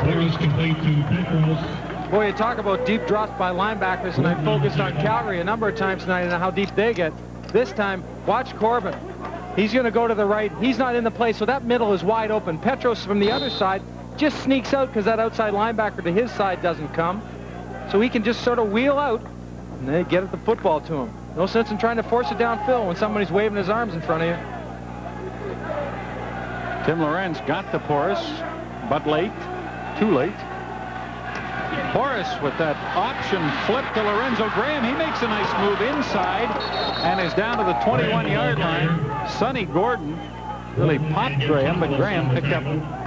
Porras complete to Petros. Boy, you talk about deep drops by linebackers, and I focused on Calgary a number of times tonight and how deep they get. This time, watch Corbin. He's going to go to the right. He's not in the play, so that middle is wide open. Petros from the other side just sneaks out because that outside linebacker to his side doesn't come. So he can just sort of wheel out, and they get at the football to him. No sense in trying to force it downfield when somebody's waving his arms in front of you. Tim Lorenz got the Porras, but late. Too late. Porras with that option flip to Lorenzo Graham. He makes a nice move inside and is down to the 21-yard line. Sonny Gordon really popped Graham, but Graham picked up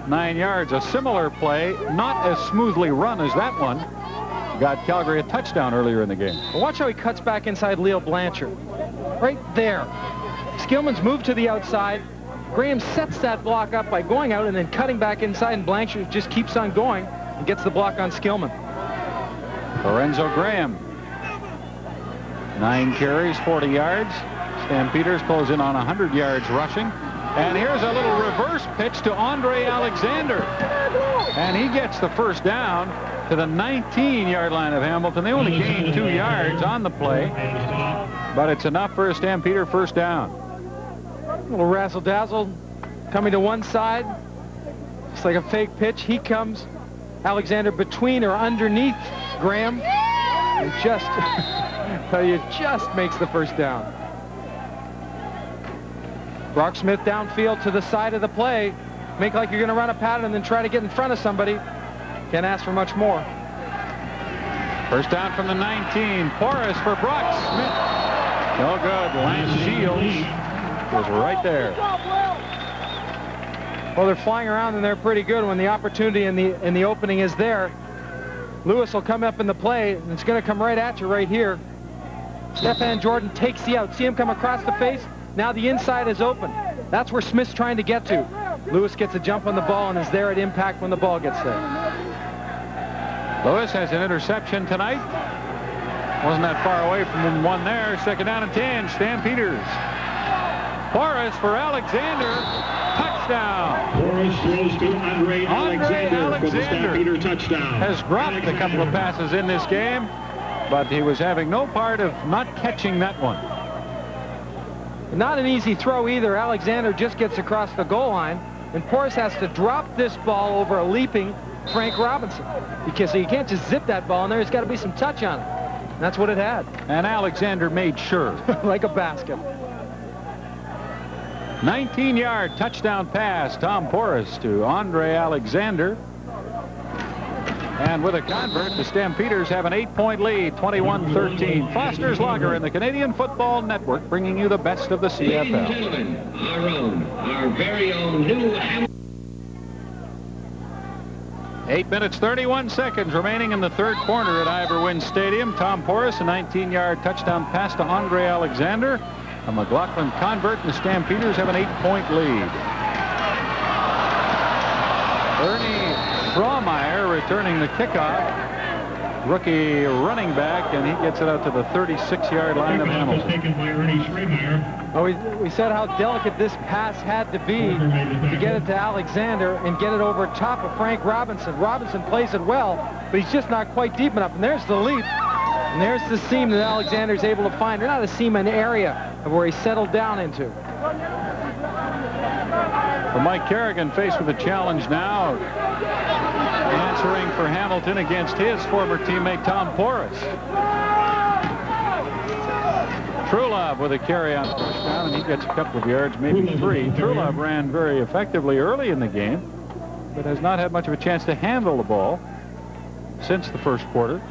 9 yards. A similar play, not as smoothly run as that one, got Calgary a touchdown earlier in the game. But watch how he cuts back inside Leo Blanchard. Right there. Skillman's moved to the outside. Graham sets that block up by going out and then cutting back inside, and Blanchard just keeps on going and gets the block on Skillman. Lorenzo Graham, 9 carries, 40 yards. Stampeders close in on 100 yards rushing. And here's a little reverse pitch to Andre Alexander. And he gets the first down to the 19-yard line of Hamilton. They only gained 2 yards on the play, but it's enough for a Stampeder first down. A little razzle-dazzle coming to one side. It's like a fake pitch. He comes, Alexander between or underneath Graham, and just, tell you, just makes the first down. Brock Smith downfield to the side of the play. Make like you're going to run a pattern and then try to get in front of somebody. Can't ask for much more. First down from the 19. Porras for Brock Smith. No good. Lance Shields was right there. Well, they're flying around and they're pretty good when the opportunity in the opening is there. Lewis will come up in the play, and it's going to come right at you right here. Stephan Jordan takes the out. See him come across the face? Now the inside is open. That's where Smith's trying to get to. Lewis gets a jump on the ball and is there at impact when the ball gets there. Lewis has an interception tonight. Wasn't that far away from one there. Second down and 10. Stampeders. Porras for Alexander. Touchdown. Porras throws to Andre Alexander for the Stampeder touchdown. Has dropped a couple of passes in this game, but he was having no part of not catching that one. Not an easy throw either. Alexander just gets across the goal line, and Porras has to drop this ball over a leaping Frank Robinson, because you can't just zip that ball in there. There's got to be some touch on it. And that's what it had. And Alexander made sure. Like a basket. 19-yard touchdown pass. Tom Porras to Andre Alexander. And with a convert, the Stampeders have an 8-point lead, 21-13. Foster's Lager in the Canadian Football Network, bringing you the best of the CFL. Ladies and gentlemen, our very own new Hamilton. 8 minutes, 31 seconds remaining in the third quarter at Ivor Wynne Stadium. Tom Porras, a 19-yard touchdown pass to Andre Alexander. A McLaughlin convert, and the Stampeders have an 8-point lead. Ernie Braumeyer returning the kickoff. Rookie running back, and he gets it out to the 36-yard line of Hamilton. Taken by Ernie Schremeyer. Well, we said how delicate this pass had to be to get it to Alexander and get it over top of Frank Robinson. Robinson plays it well, but he's just not quite deep enough. And there's the leap. And there's the seam that Alexander's able to find. They're not a seam, an area of where he settled down into. For Mike Kerrigan, faced with a challenge now, answering for Hamilton against his former teammate Tom Porras. Trulove with a carry on first down, and he gets a couple of yards, maybe 3. Trulove ran very effectively early in the game, but has not had much of a chance to handle the ball since the first quarter.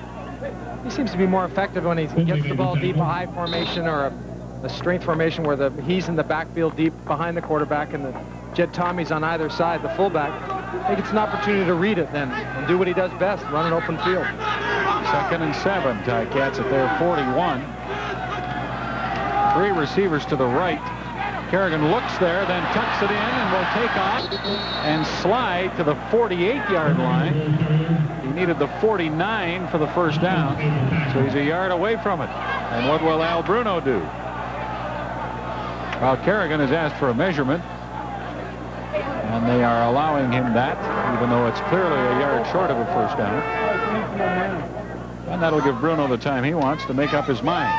He seems to be more effective when he gets the ball deep, a high formation or a strength formation where he's in the backfield deep behind the quarterback and the Jed Tommy's on either side, the fullback. I think it's an opportunity to read it then and do what he does best, run an open field. 2nd and 7. Ticats at their 41. 3 receivers to the right. Kerrigan looks there, then tucks it in and will take off and slide to the 48-yard line. He needed the 49 for the first down, so he's a yard away from it. And what will Al Bruno do? Well, Kerrigan has asked for a measurement, and they are allowing him that, even though it's clearly a yard short of a first down. And that'll give Bruno the time he wants to make up his mind.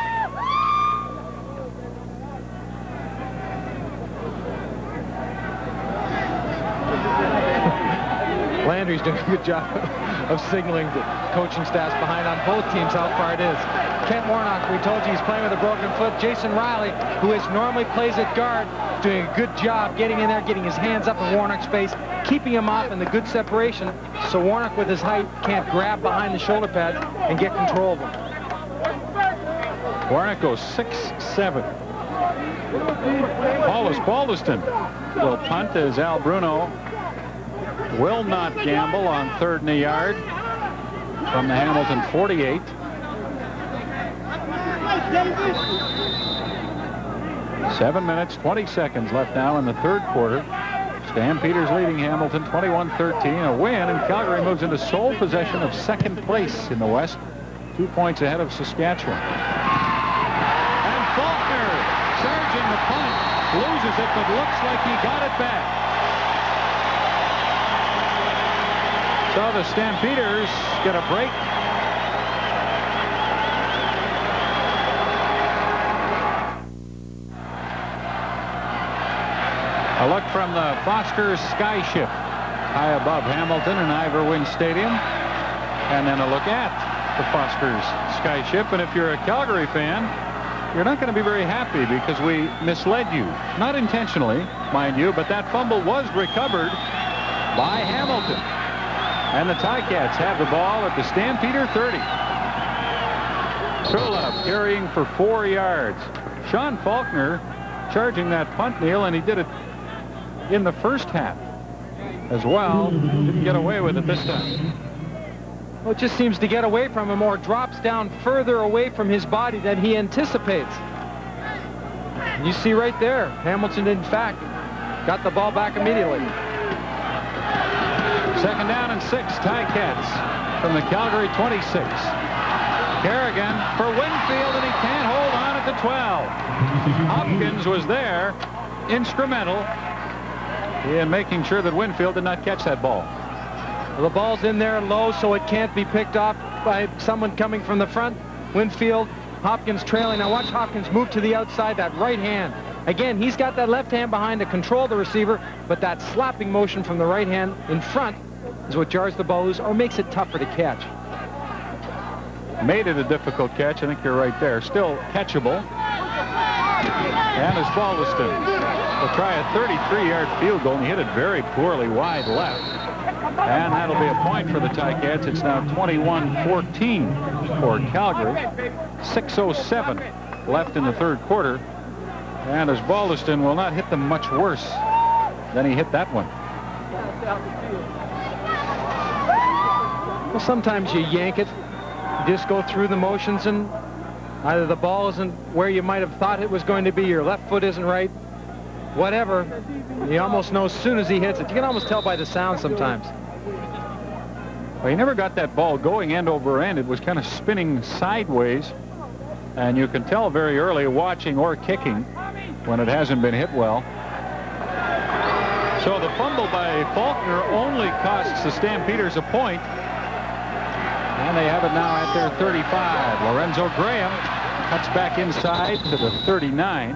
Landry's doing a good job of signaling the coaching staffs behind on both teams how far it is. Kent Warnock. We told you he's playing with a broken foot. Jason Riley, who normally plays at guard, doing a good job getting in there, getting his hands up in Warnock's face, keeping him off in the good separation, so Warnock with his height can't grab behind the shoulder pads and get control of him. Warnock goes 6'7". Paulus Baldiston will punt as Al Bruno will not gamble on 3rd and a yard from the Hamilton 48. Seven minutes, 20 seconds left now in the 3rd quarter. Stampeders leading Hamilton 21-13. A win, and Calgary moves into sole possession of 2nd place in the West, 2 points ahead of Saskatchewan. And Faulkner charging the punt, loses it, but looks like he got it back. So the Stampeders get a break. A look from the Foster Sky Ship high above Hamilton and Ivor Wynne Stadium. And then a look at the Foster's Sky Ship. And if you're a Calgary fan, you're not going to be very happy because we misled you. Not intentionally, mind you, but that fumble was recovered by Hamilton. And the Ticats have the ball at the Stampeder 30. Trulove carrying for 4 yards. Sean Faulkner charging that punt, Neil, and he did it in the first half as well. Didn't get away with it this time. Well, it just seems to get away from him or drops down further away from his body than he anticipates. You see right there, Hamilton, in fact, got the ball back immediately. 2nd down and 6, Ticats from the Calgary 26. Kerrigan for Winfield, and he can't hold on at the 12. Hopkins was there, instrumental in making sure that Winfield did not catch that ball. Well, the ball's in there low, so it can't be picked off by someone coming from the front. Winfield, Hopkins trailing. Now watch Hopkins move to the outside, that right hand. Again, he's got that left hand behind to control the receiver, but that slapping motion from the right hand in front is what jars the ball loose or makes it tougher to catch. Made it a difficult catch. I think you're right there. Still catchable. And as Baldiston will try a 33-yard field goal, and he hit it very poorly wide left. And that'll be a point for the Ticats. It's now 21-14 for Calgary. 6:07 left in the 3rd quarter. And as Baldiston will not hit them much worse than he hit that one. Well, sometimes you yank it. You just go through the motions, and either the ball isn't where you might have thought it was going to be, your left foot isn't right, whatever. You almost know as soon as he hits it. You can almost tell by the sound sometimes. Well, he never got that ball going end over end. It was kind of spinning sideways. And you can tell very early watching or kicking when it hasn't been hit well. So the fumble by Faulkner only costs the Stampeders a point. And they have it now at their 35. Lorenzo Graham cuts back inside to the 39.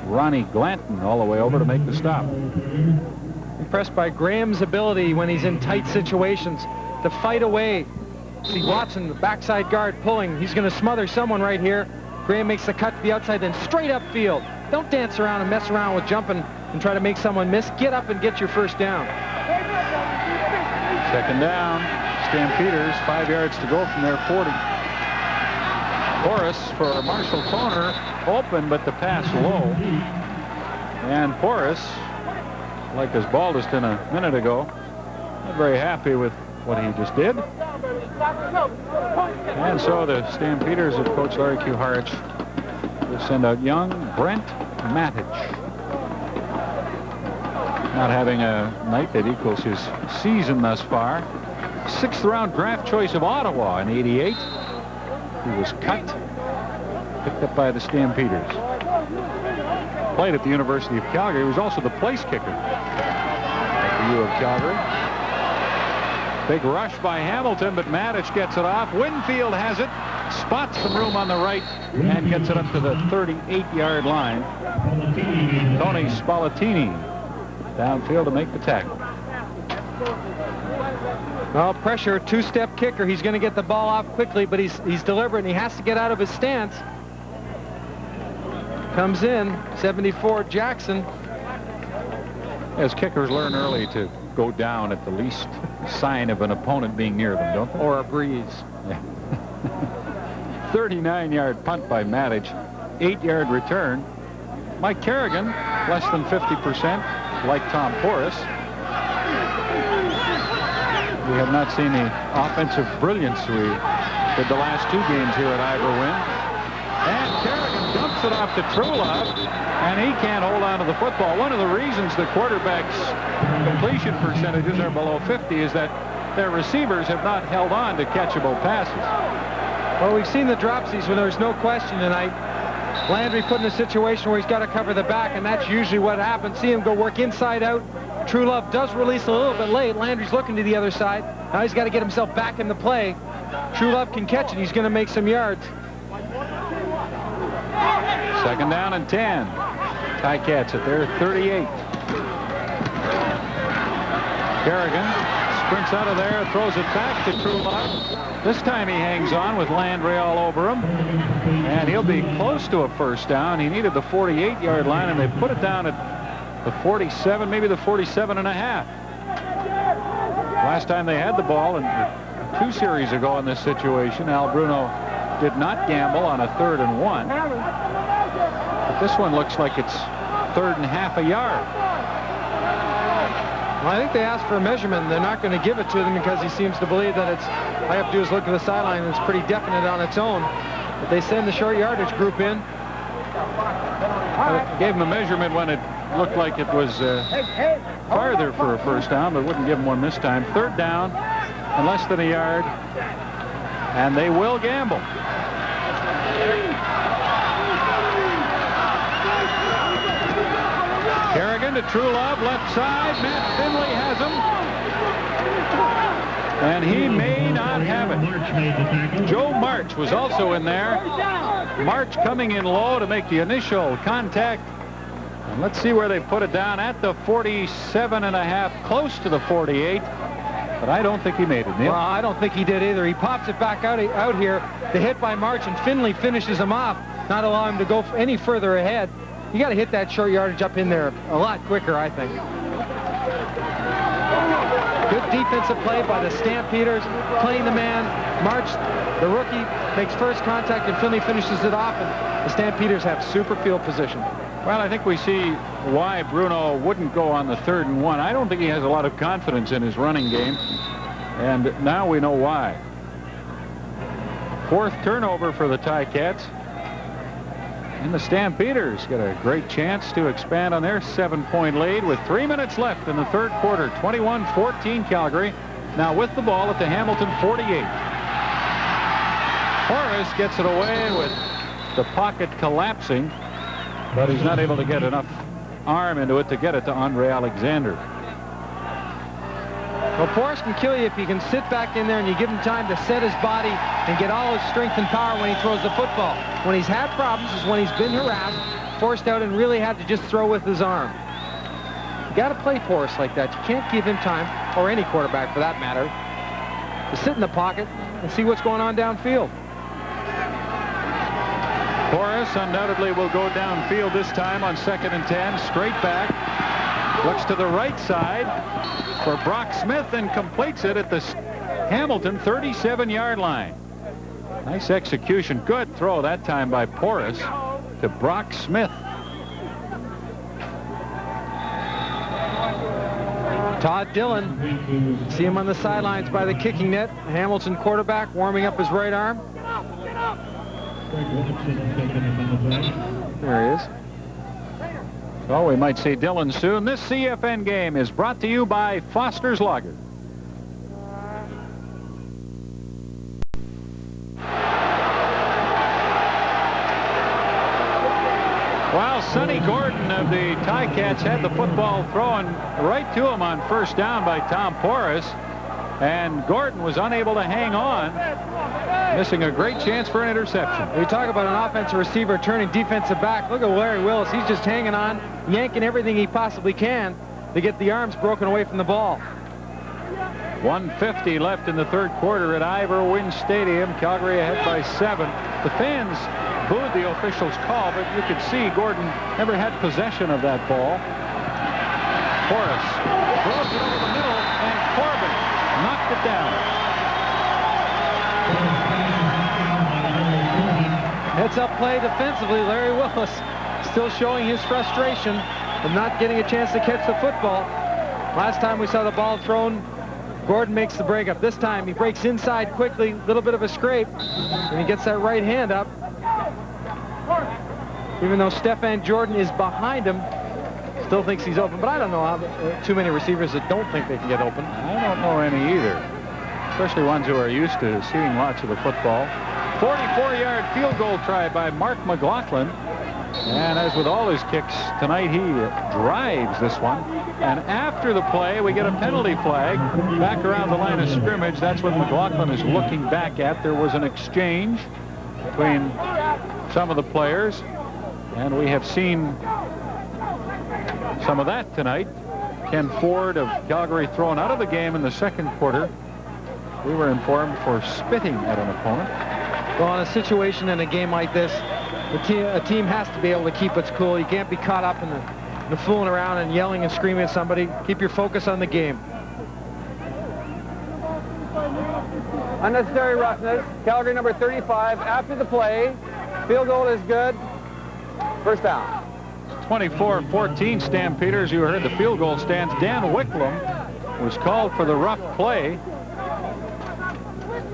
Ronnie Glanton all the way over to make the stop. Impressed by Graham's ability when he's in tight situations to fight away. See Watson, the backside guard, pulling. He's going to smother someone right here. Graham makes the cut to the outside, then straight up field. Don't dance around and mess around with jumping and try to make someone miss. Get up and get your first down. 2nd down. Stampeders, 5 yards to go from their 40. Porras for Marshall Toner, open, but the pass low. And Porras, like as Baldiston a minute ago, not very happy with what he just did. And so the Stampeders of Coach Larry Q. Harich will send out young Brent Matich. Not having a night that equals his season thus far. 6th round draft choice of Ottawa in '88. He was cut, picked up by the Stampeders. Played at the University of Calgary. He was also the place kicker at the U of Calgary. Big rush by Hamilton, but Matich gets it off. Winfield has it, spots some room on the right, and gets it up to the 38-yard line. Tony Spallettini downfield to make the tackle. Well, pressure, two-step kicker. He's going to get the ball off quickly, but he's deliberate, and he has to get out of his stance. Comes in, 74, Jackson. As kickers learn early to go down at the least sign of an opponent being near them, don't they? Or a breeze. Yeah. 39-yard punt by Matic. 8-yard return. Mike Kerrigan, less than 50%, like Tom Porras. We have not seen the offensive brilliance we did the last 2 games here at Ivor Wynn. And Kerrigan dumps it off to Trulov, and he can't hold on to the football. One of the reasons the quarterbacks' completion percentages are below 50 is that their receivers have not held on to catchable passes. Well, we've seen the dropsies when there's no question tonight. Landry put in a situation where he's got to cover the back, and that's usually what happens. See him go work inside out. Trulove does release a little bit late. Landry's looking to the other side. Now he's got to get himself back in the play. Trulove can catch it. He's going to make some yards. 2nd down and 10. Ticats at their 38. Kerrigan sprints out of there, throws it back to Trulove. This time he hangs on with Landry all over him. And he'll be close to a first down. He needed the 48-yard line, and they put it down at the 47, maybe the 47 and a half. Last time they had the ball, and 2 series ago in this situation, Al Bruno did not gamble on a 3rd and 1. But this one looks like it's 3rd and half a yard. Well, I think they asked for a measurement, and they're not going to give it to them because he seems to believe that all I have to do is look at the sideline, and it's pretty definite on its own. But they send the short yardage group in. Gave him a measurement when it looked like it was farther for a first down, but wouldn't give him one this time. 3rd down and less than a yard, and they will gamble. Kerrigan to Trulove, left side. Matt Finley has him, and he may not have it. Joe March was also in there. March coming in low to make the initial contact. And let's see where they put it down, at the 47 and a half, close to the 48. But I don't think he made it, Neil. Well, I don't think he did either. He pops it back out here. The hit by March, and Finley finishes him off, not allow him to go any further ahead. You got to hit that short yardage up in there a lot quicker, I think. Good defensive play by the Stampeders, playing the man. March, the rookie, makes first contact, and Finley finishes it off, and the Stampeders have super field position. Well, I think we see why Bruno wouldn't go on the 3rd and 1. I don't think he has a lot of confidence in his running game, and now we know why. 4th turnover for the Ticats. And the Stampeders get a great chance to expand on their 7-point lead with 3 minutes left in the 3rd quarter. 21-14 Calgary. Now with the ball at the Hamilton 48. Horace gets it away with the pocket collapsing, but he's not able to get enough arm into it to get it to Andre Alexander. Well, Forrest can kill you if he can sit back in there and you give him time to set his body and get all his strength and power when he throws the football. When he's had problems is when he's been harassed, forced out, and really had to just throw with his arm. You got to play Forrest like that. You can't give him time, or any quarterback for that matter, to sit in the pocket and see what's going on downfield. Forrest undoubtedly will go downfield this time on 2nd and 10. Straight back. Looks to the right side for Brock Smith and completes it at the Hamilton 37-yard line. Nice execution. Good throw that time by Porras to Brock Smith. Todd Dillon, see him on the sidelines by the kicking net. Hamilton quarterback warming up his right arm. There he is. So we might see Dillon soon. This CFN game is brought to you by Foster's Lager. While Sonny Gordon of the Ticats had the football thrown right to him on 1st down by Tom Porras, and Gordon was unable to hang on, missing a great chance for an interception. We talk about an offensive receiver turning defensive back. Look at Larry Willis. He's just hanging on, yanking everything he possibly can to get the arms broken away from the ball. 1:50 left in the third quarter at Ivor Wynne Stadium. Calgary ahead by 7. The fans booed the official's call, but you could see Gordon never had possession of that ball. Horace throws it over the middle, and Corbin knocked it down. Heads up play defensively. Larry Willis still showing his frustration of not getting a chance to catch the football. Last time we saw the ball thrown, Gordon makes the breakup. This time he breaks inside quickly, a little bit of a scrape, and he gets that right hand up. Even though Stefan Jordan is behind him, still thinks he's open. But I don't know how too many receivers that don't think they can get open. I don't know any either, especially ones who are used to seeing lots of the football. 44-yard field goal try by Mark McLaughlin. And as with all his kicks tonight, he drives this one. And after the play, we get a penalty flag back around the line of scrimmage. That's what McLaughlin is looking back at. There was an exchange between some of the players, and we have seen some of that tonight. Ken Ford of Calgary thrown out of the game in the second quarter. We were informed for spitting at an opponent. Well, in a situation in a game like this, a team has to be able to keep its cool. You can't be caught up in the fooling around and yelling and screaming at somebody. Keep your focus on the game. Unnecessary roughness. Calgary number 35 after the play. Field goal is good. First down. 24-14 Stampeders. You heard the field goal stands. Dan Wicklum was called for the rough play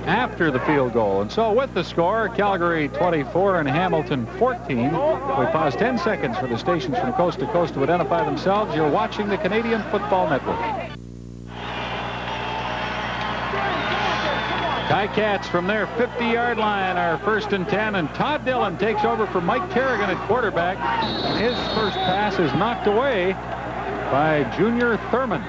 after the field goal. And so with the score, Calgary 24 and Hamilton 14. We pause 10 seconds for the stations from coast to coast to identify themselves. You're watching the Canadian Football Network. Ticats from their 50-yard line are 1st and 10, and Todd Dillon takes over for Mike Kerrigan at quarterback. His first pass is knocked away by Junior Thurman.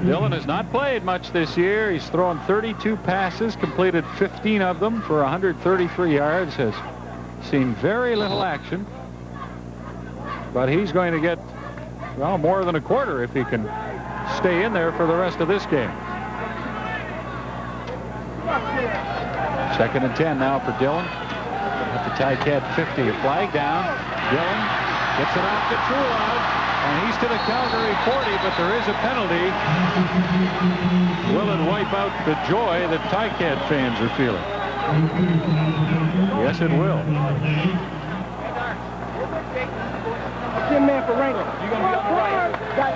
Dillon has not played much this year. He's thrown 32 passes, completed 15 of them for 133 yards, has seen very little action. But he's going to get, well, more than a quarter if he can stay in there for the rest of this game. 2nd and 10 now for Dillon. At the Ticat 50, a flag down. Dillon gets it off to Truelove. And he's to the Calgary 40, but there is a penalty. Will it wipe out the joy that Ticat fans are feeling? Yes, it will. Good man for Ranger. You're going to be on the right.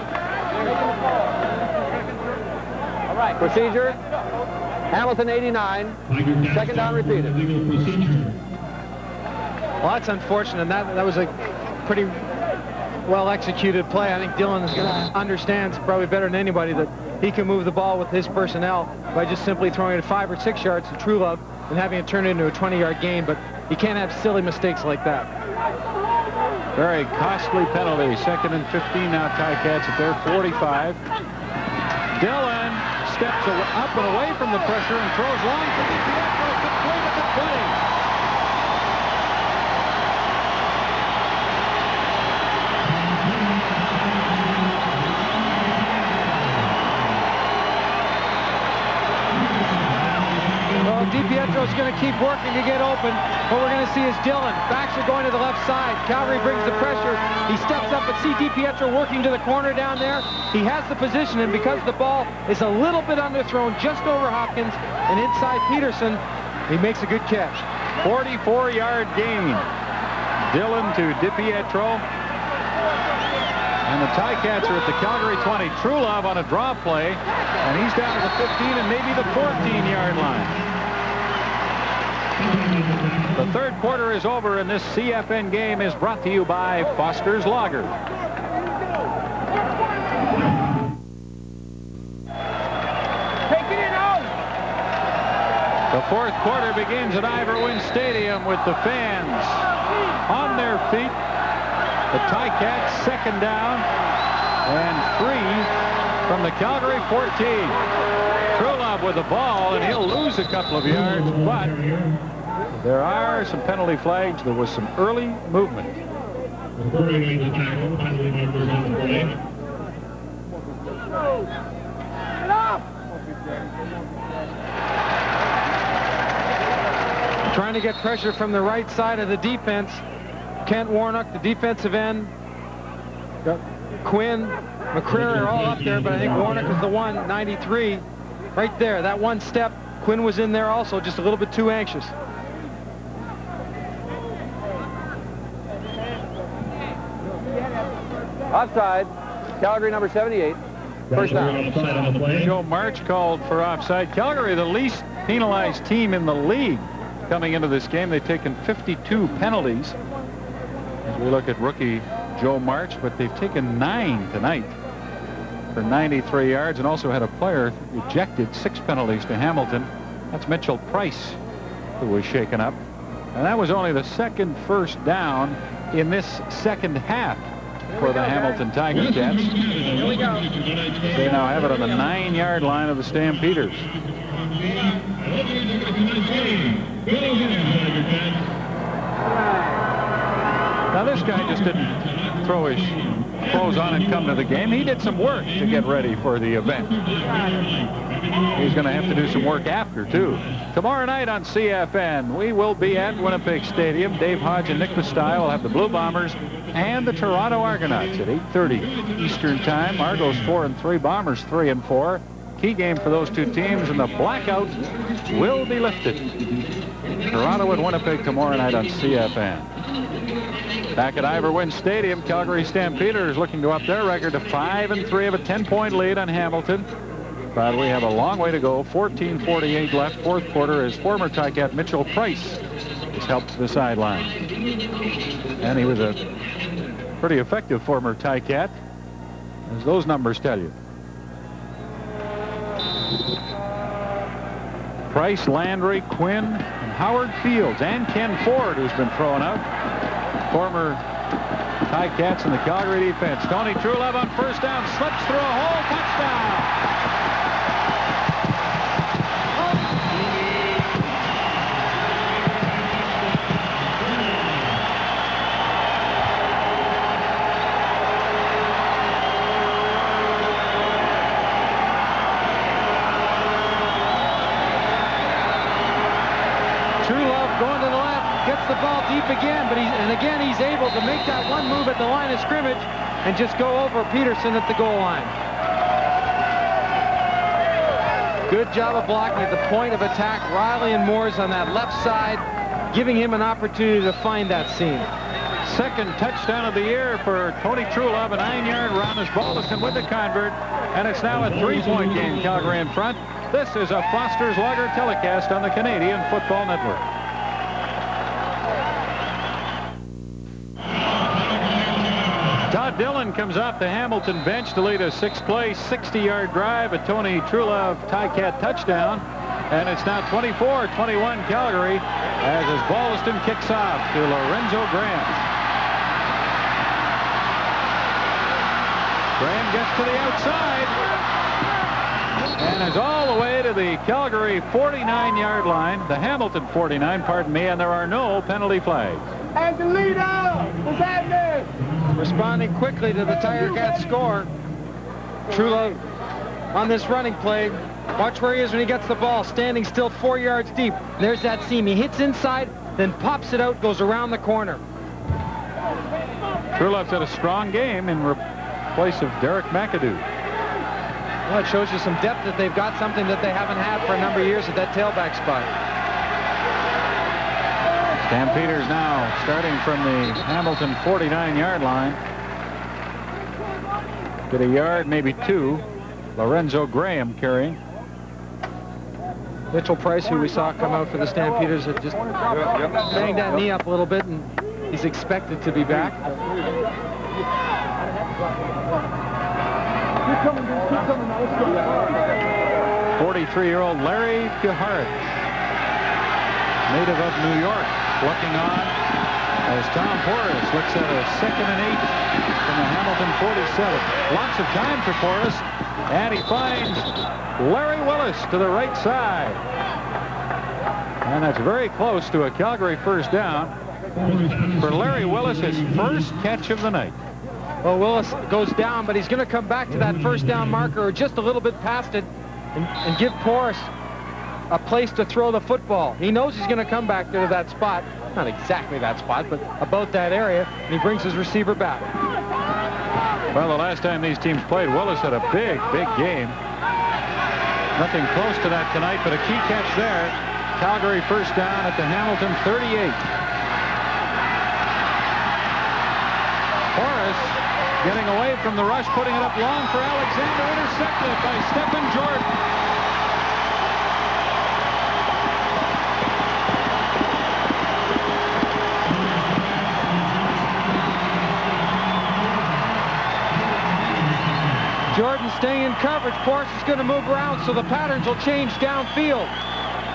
All right. Procedure. Hamilton 89. 2nd down repeated. Well, that's unfortunate. That was a pretty well-executed play. I think Dillon understands probably better than anybody that he can move the ball with his personnel by just simply throwing it 5 or 6 yards to Truelove and having it turn into a 20-yard gain, but you can't have silly mistakes like that. Very costly penalty. 2nd and 15 now, Ticats at their 45. Dillon steps up and away from the pressure and throws long to DiPietro, complete at the 20. DiPietro's going to keep working to get open. What we're going to see is Dillon. Backs are going to the left side. Calgary brings the pressure. He steps up, but see DiPietro working to the corner down there. He has the position, and because the ball is a little bit underthrown just over Hopkins and inside Peterson, he makes a good catch. 44-yard gain. Dillon to DiPietro. And the Ticats are at the Calgary 20. Truelove on a draw play, and he's down to the 15 and maybe the 14-yard line. The third quarter is over, and this CFN game is brought to you by Foster's Lager. Take it in out. The fourth quarter begins at Ivor Wynne Stadium with the fans on their feet. The Ticats 2nd down and 3 from the Calgary 14. Truelove with the ball, and he'll lose a couple of yards, but there are some penalty flags. There was some early movement. Referring to the tackle, penalty numbers on the play. get pressure from the right side of the defense. Kent Warnock, the defensive end. Quinn, McCreary are all up there, but I think Warnock is the one, 93. Right there, that one step. Quinn was in there also, just a little bit too anxious. Offside. Calgary number 78. First down. Joe March called for offside. Calgary, the least penalized team in the league coming into this game. They've taken 52 penalties. As we look at rookie Joe March, but they've taken 9 tonight for 93 yards and also had a player ejected, 6 penalties to Hamilton. That's Mitchell Price, who was shaken up. And that was only the second first down in this second half for the Hamilton Tiger Cats. They now have it on the 9-yard line of the Stampeders. Now this guy just didn't throw his clothes on and come to the game. He did some work to get ready for the event. He's going to have to do some work after, too. Tomorrow night on CFN, we will be at Winnipeg Stadium. Dave Hodge and Nick Pastile will have the Blue Bombers and the Toronto Argonauts at 8:30 Eastern Time. Argos 4-3, Bombers 3-4. Key game for those two teams, and the blackout will be lifted. Toronto at Winnipeg tomorrow night on CFN. Back at Ivor Wynne Stadium, Calgary Stampeders looking to up their record to 5-3, have a 10-point lead on Hamilton. But we have a long way to go. 14:48 left, fourth quarter, as former Ticat Mitchell Price is helped to the sideline. And he was a pretty effective former Ticat, as those numbers tell you. Price, Landry, Quinn, and Howard Fields, and Ken Ford, who's been thrown out. Former Ticats in the Calgary defense. Tony Truelove on first down, slips through a hole, touchdown! Going to the left, gets the ball deep again, but again he's able to make that one move at the line of scrimmage and just go over Peterson at the goal line. Good job of blocking at the point of attack. Riley and Moores on that left side, giving him an opportunity to find that seam. Second touchdown of the year for Tony Truelove, a 9-yard run as Balderson with the convert, and it's now a 3-point game. Calgary in front. This is a Foster's Lager telecast on the Canadian Football Network. Todd Dillon comes off the Hamilton bench to lead a 6-play, 60-yard drive, a Tony Truelove Ticat touchdown. And it's now 24-21 Calgary as Ballaston kicks off to Lorenzo Graham. Graham gets to the outside and is all the way to the Calgary 49-yard line, the Hamilton 49, pardon me, and there are no penalty flags. And the leader, what's happening? Responding quickly to the Tiger Cats score. Truelove on this running play. Watch where he is when he gets the ball. Standing still 4 yards deep. There's that seam. He hits inside, then pops it out, goes around the corner. Truelove's had a strong game in place of Derek McAdoo. Well, it shows you some depth that they've got, something that they haven't had for a number of years at that tailback spot. Stampeders now starting from the Hamilton 49-yard line. Get a yard, maybe 2. Lorenzo Graham carrying. Mitchell Price, who we saw come out for the Stampeders, had just banged that knee up a little bit, and he's expected to be back. 43-year-old Larry Puharich, native of New York, looking on as Tom Porras looks at a 2nd and 8 from the Hamilton 47. Lots of time for Porras, and he finds Larry Willis to the right side. And that's very close to a Calgary first down for Larry Willis, his first catch of the night. Well, Willis goes down, but he's going to come back to that first down marker or just a little bit past it and give Porras a place to throw the football. He knows he's going to come back there to that spot. Not exactly that spot, but about that area. And he brings his receiver back. Well, the last time these teams played, Willis had a big game. Nothing close to that tonight, but a key catch there. Calgary first down at the Hamilton 38. Horace getting away from the rush, putting it up long for Alexander, intercepted by Stephen Jordan. Jordan staying in coverage. Forrest is going to move around, so the patterns will change downfield.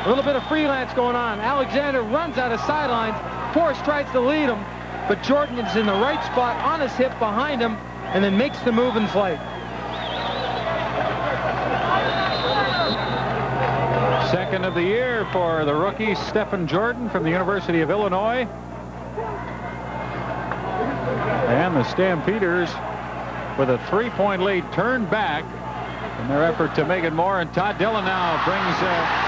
A little bit of freelance going on. Alexander runs out of sidelines. Forrest tries to lead him, but Jordan is in the right spot on his hip behind him and then makes the move in flight. Second of the year for the rookie Stephen Jordan from the University of Illinois. And the Stampeders with a 3-point lead turned back in their effort to make it more. And Todd Dillon now brings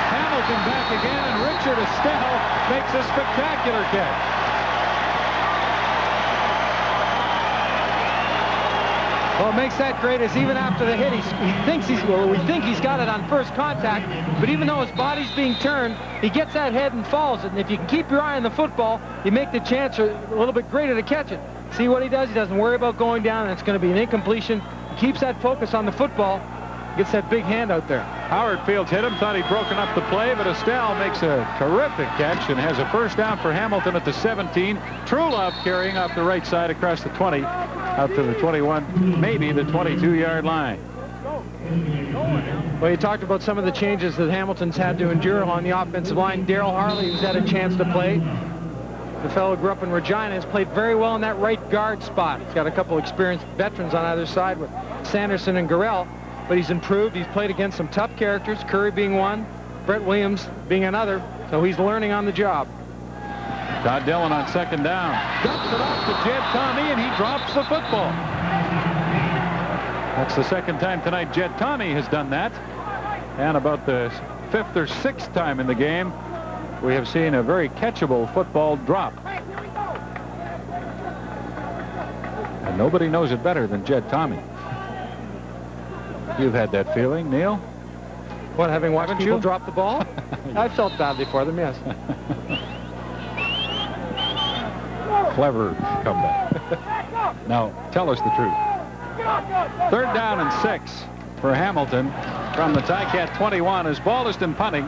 Hamilton back again, and Richard Estelle makes a spectacular catch. Well, what makes that great is even after the hit, we think he's got it on first contact, but even though his body's being turned, he gets that head and falls it. And if you can keep your eye on the football, you make the chance a little bit greater to catch it. See what he does? He doesn't worry about going down, and it's going to be an incompletion. He keeps that focus on the football, gets that big hand out there. Howard Fields hit him, thought he'd broken up the play, but Estelle makes a terrific catch and has a first down for Hamilton at the 17. Trulove carrying off the right side across the 20, out to the 21, maybe the 22-yard line. Well, you talked about some of the changes that Hamilton's had to endure on the offensive line. Darryl Harley, who's had a chance to play. The fellow who grew up in Regina, has played very well in that right guard spot. He's got a couple experienced veterans on either side with Sanderson and Gorell, but he's improved. He's played against some tough characters, Curry being one, Brett Williams being another, so he's learning on the job. Todd Dillon on second down. Dumps it off to Jed Tommy, and he drops the football. That's the second time tonight Jed Tommy has done that. And about the 5th or 6th time in the game, we have seen a very catchable football drop. And nobody knows it better than Jed Tommy. You've had that feeling, Neil? What, having watched Haven't people you? drop the ball? I've felt badly for them, yes. Clever comeback. Now, tell us the truth. 3rd down and 6 for Hamilton from the Ticat 21 as Baldiston punting.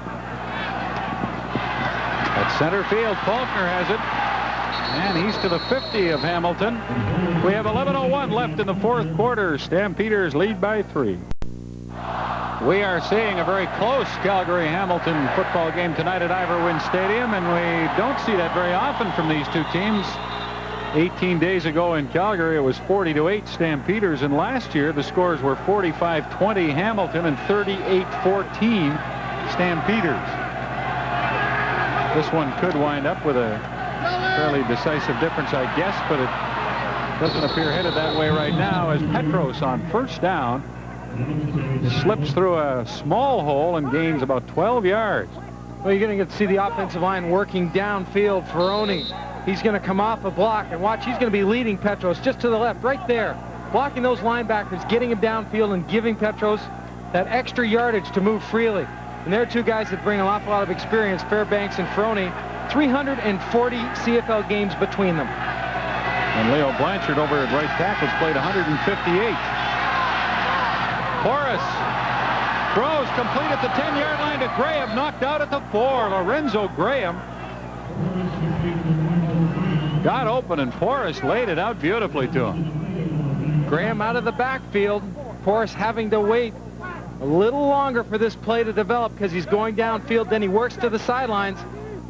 At center field, Faulkner has it. And he's to the 50 of Hamilton. We have 11:01 left in the 4th quarter. Stampeders lead by 3. We are seeing a very close Calgary-Hamilton football game tonight at Ivor Wynne Stadium, and we don't see that very often from these two teams. 18 days ago in Calgary, it was 40-8 Stampeders, and last year the scores were 45-20 Hamilton and 38-14 Stampeders. This one could wind up with a fairly decisive difference, I guess, but it doesn't appear headed that way right now as Petros on first down slips through a small hole and gains about 12 yards. Well, you're going to get to see the offensive line working downfield. Ferroni, he's going to come off a block, and watch, he's going to be leading Petros just to the left, right there. Blocking those linebackers, getting him downfield, and giving Petros that extra yardage to move freely. And there are two guys that bring an awful lot of experience, Fairbanks and Ferroni. 340 CFL games between them. And Leo Blanchard over at right tackle's played 158. Horace throws complete at the 10-yard line to Graham, knocked out at the 4. Lorenzo Graham got open, and Horace laid it out beautifully to him. Graham out of the backfield. Horace having to wait a little longer for this play to develop because he's going downfield. Then he works to the sidelines.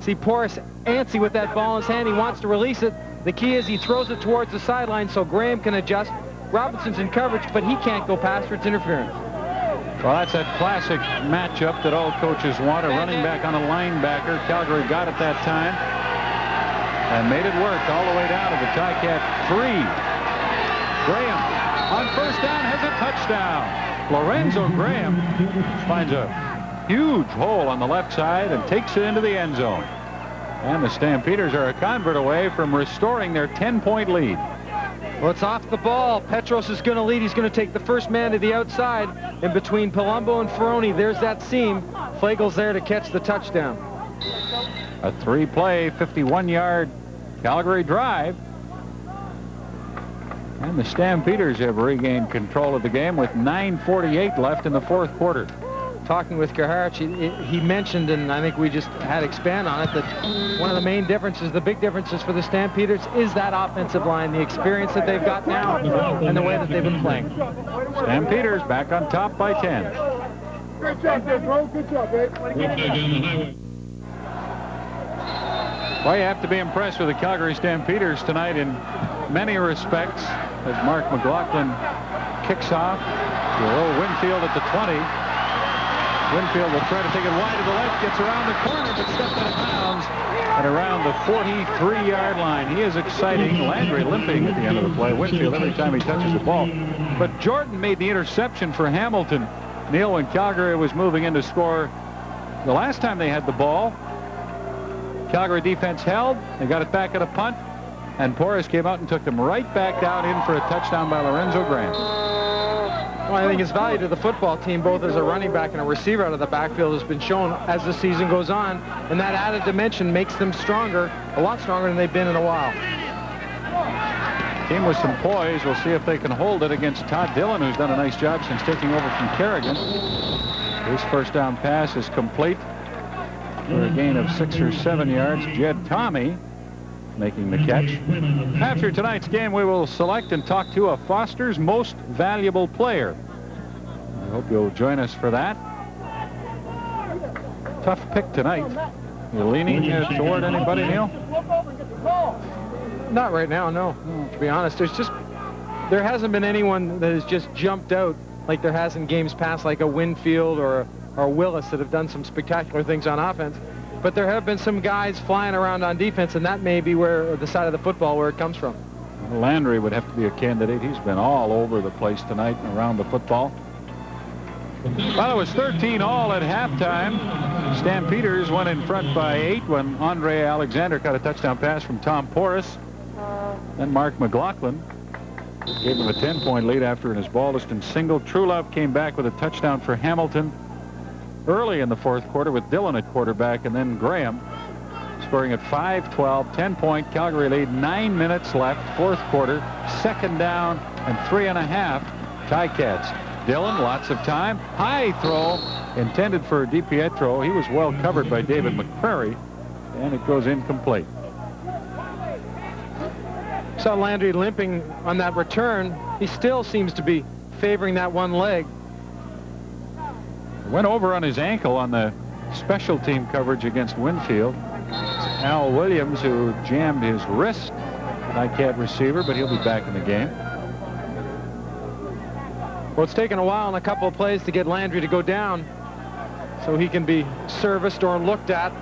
See Porras antsy with that ball in his hand. He wants to release it. The key is he throws it towards the sideline so Graham can adjust. Robinson's in coverage, but he can't go past for its interference. Well, that's that classic matchup that all coaches want, a running back on a linebacker. Calgary got it that time and made it work all the way down to the Ticat 3. Graham on first down has a touchdown. Lorenzo Graham finds a huge hole on the left side and takes it into the end zone. And the Stampeders are a convert away from restoring their 10-point lead. Well, it's off the ball. Petros is going to lead. He's going to take the first man to the outside. In between Palumbo and Ferroni, there's that seam. Flagel's there to catch the touchdown. A 3-play, 51-yard Calgary drive. And the Stampeders have regained control of the game with 9:48 left in the fourth quarter. Talking with Gerhardt, he mentioned, and I think we just had to expand on it, that one of the main differences, the big differences for the Stampeders is that offensive line, the experience that they've got now, and the way that they've been playing. Stampeders back on top by 10. Good job there, bro. Good job, babe. Well, you have to be impressed with the Calgary Stampeders tonight in many respects as Mark McLaughlin kicks off. Winfield at the 20. Winfield will try to take it wide to the left, gets around the corner, but stepped out of bounds and around the 43-yard line. He is exciting. Landry limping at the end of the play. Winfield every time he touches the ball. But Jordan made the interception for Hamilton. Neil, when Calgary was moving in to score the last time they had the ball, Calgary defense held. They got it back at a punt, and Porras came out and took them right back down in for a touchdown by Lorenzo Graham. Well, I think his value to the football team, both as a running back and a receiver out of the backfield, has been shown as the season goes on, and that added dimension makes them stronger, a lot stronger than they've been in a while. Team with some poise. We'll see if they can hold it against Todd Dillon, who's done a nice job since taking over from Kerrigan. His first down pass is complete for a gain of 6 or 7 yards. Jed Tommy making the catch. After tonight's game, we will select and talk to a Foster's Most Valuable Player. I hope you'll join us for that. Tough pick tonight. You leaning toward anybody, Neil? Not right now, no. To be honest, there hasn't been anyone that has just jumped out like there has in games past, like a Winfield or Willis, that have done some spectacular things on offense. But there have been some guys flying around on defense, and that may be where the side of the football where it comes from. Landry would have to be a candidate. He's been all over the place tonight and around the football. Well, it was 13-all at halftime. Stampeders went in front by 8 when Andre Alexander caught a touchdown pass from Tom Porras. Then Mark McLaughlin gave him a 10-point lead after an Osbaldiston single. Truelove came back with a touchdown for Hamilton early in the fourth quarter with Dillon at quarterback, and then Graham scoring at 5-12, 10-point Calgary lead, 9 minutes left, fourth quarter, second down and 3.5. Ticats. Dillon, lots of time, high throw intended for DiPietro. He was well covered by David McCrary, and it goes incomplete. Saw Landry limping on that return. He still seems to be favoring that one leg. Went over on his ankle on the special team coverage against Winfield. Al Williams, who jammed his wrist, Ticat receiver, but he'll be back in the game. Well, it's taken a while and a couple of plays to get Landry to go down so he can be serviced or looked at.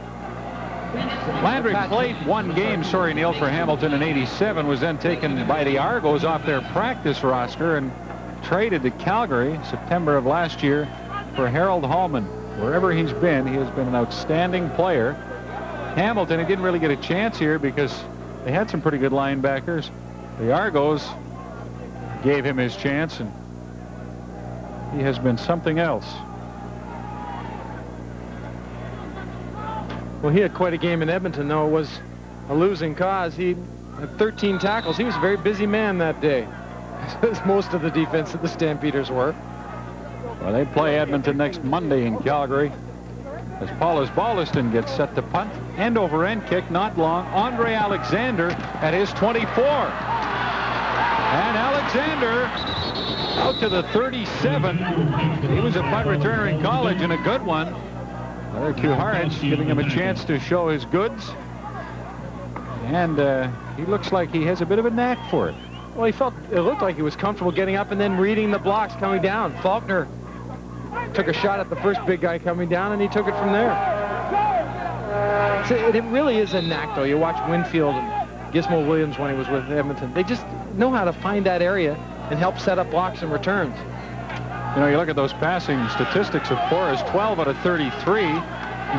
Landry played one game, Neil, for Hamilton in '87, was then taken by the Argos off their practice roster and traded to Calgary September of last year for Harold Hallman. Wherever he's been, he has been an outstanding player. Hamilton, he didn't really get a chance here because they had some pretty good linebackers. The Argos gave him his chance, and he has been something else. Well, he had quite a game in Edmonton, though it was a losing cause. He had 13 tackles. He was a very busy man that day, as most of the defense of the Stampeders were. Well, they play Edmonton next Monday in Calgary as Paul Osbaldiston gets set to punt. End over end kick, not long. Andre Alexander at his 24. And Alexander out to the 37. He was a punt returner in college and a good one. Larry Kuharich giving him a chance to show his goods. And he looks like he has a bit of a knack for it. Well, it looked like he was comfortable getting up and then reading the blocks coming down. Faulkner took a shot at the first big guy coming down, and he took it from there. So it really is a knack, though. You watch Winfield and Gizmo Williams when he was with Edmonton. They just know how to find that area and help set up blocks and returns. You know, you look at those passing statistics of Forrest, 12 out of 33. You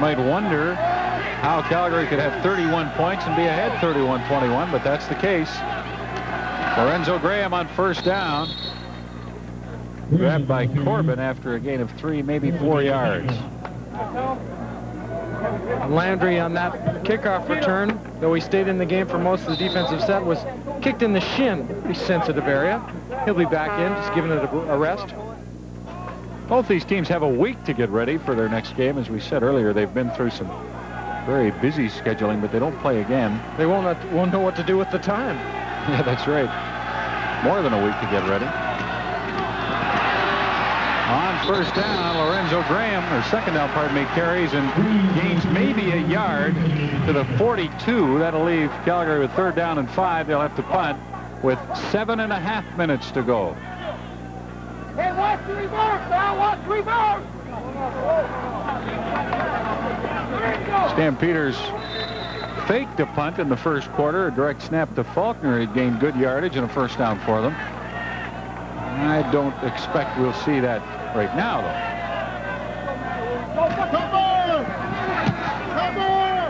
might wonder how Calgary could have 31 points and be ahead 31-21, but that's the case. Lorenzo Graham on first down. Grabbed by Corbin after a gain of 3, maybe 4 yards. Landry on that kickoff return, though he stayed in the game for most of the defensive set, was kicked in the shin, pretty sensitive area. He'll be back in, just giving it a rest. Both these teams have a week to get ready for their next game. As we said earlier, they've been through some very busy scheduling, but they don't play again. They won't know what to do with the time. Yeah, that's right. More than a week to get ready. On first down, Lorenzo Graham, or second down, pardon me, carries and gains maybe a yard to the 42. That'll leave Calgary with third down and 5. They'll have to punt with 7.5 minutes to go. Hey, watch the reverse, now watch the reverse! Stampeders faked a punt in the first quarter. A direct snap to Faulkner. It gained good yardage and a first down for them. I don't expect we'll see that right now, though.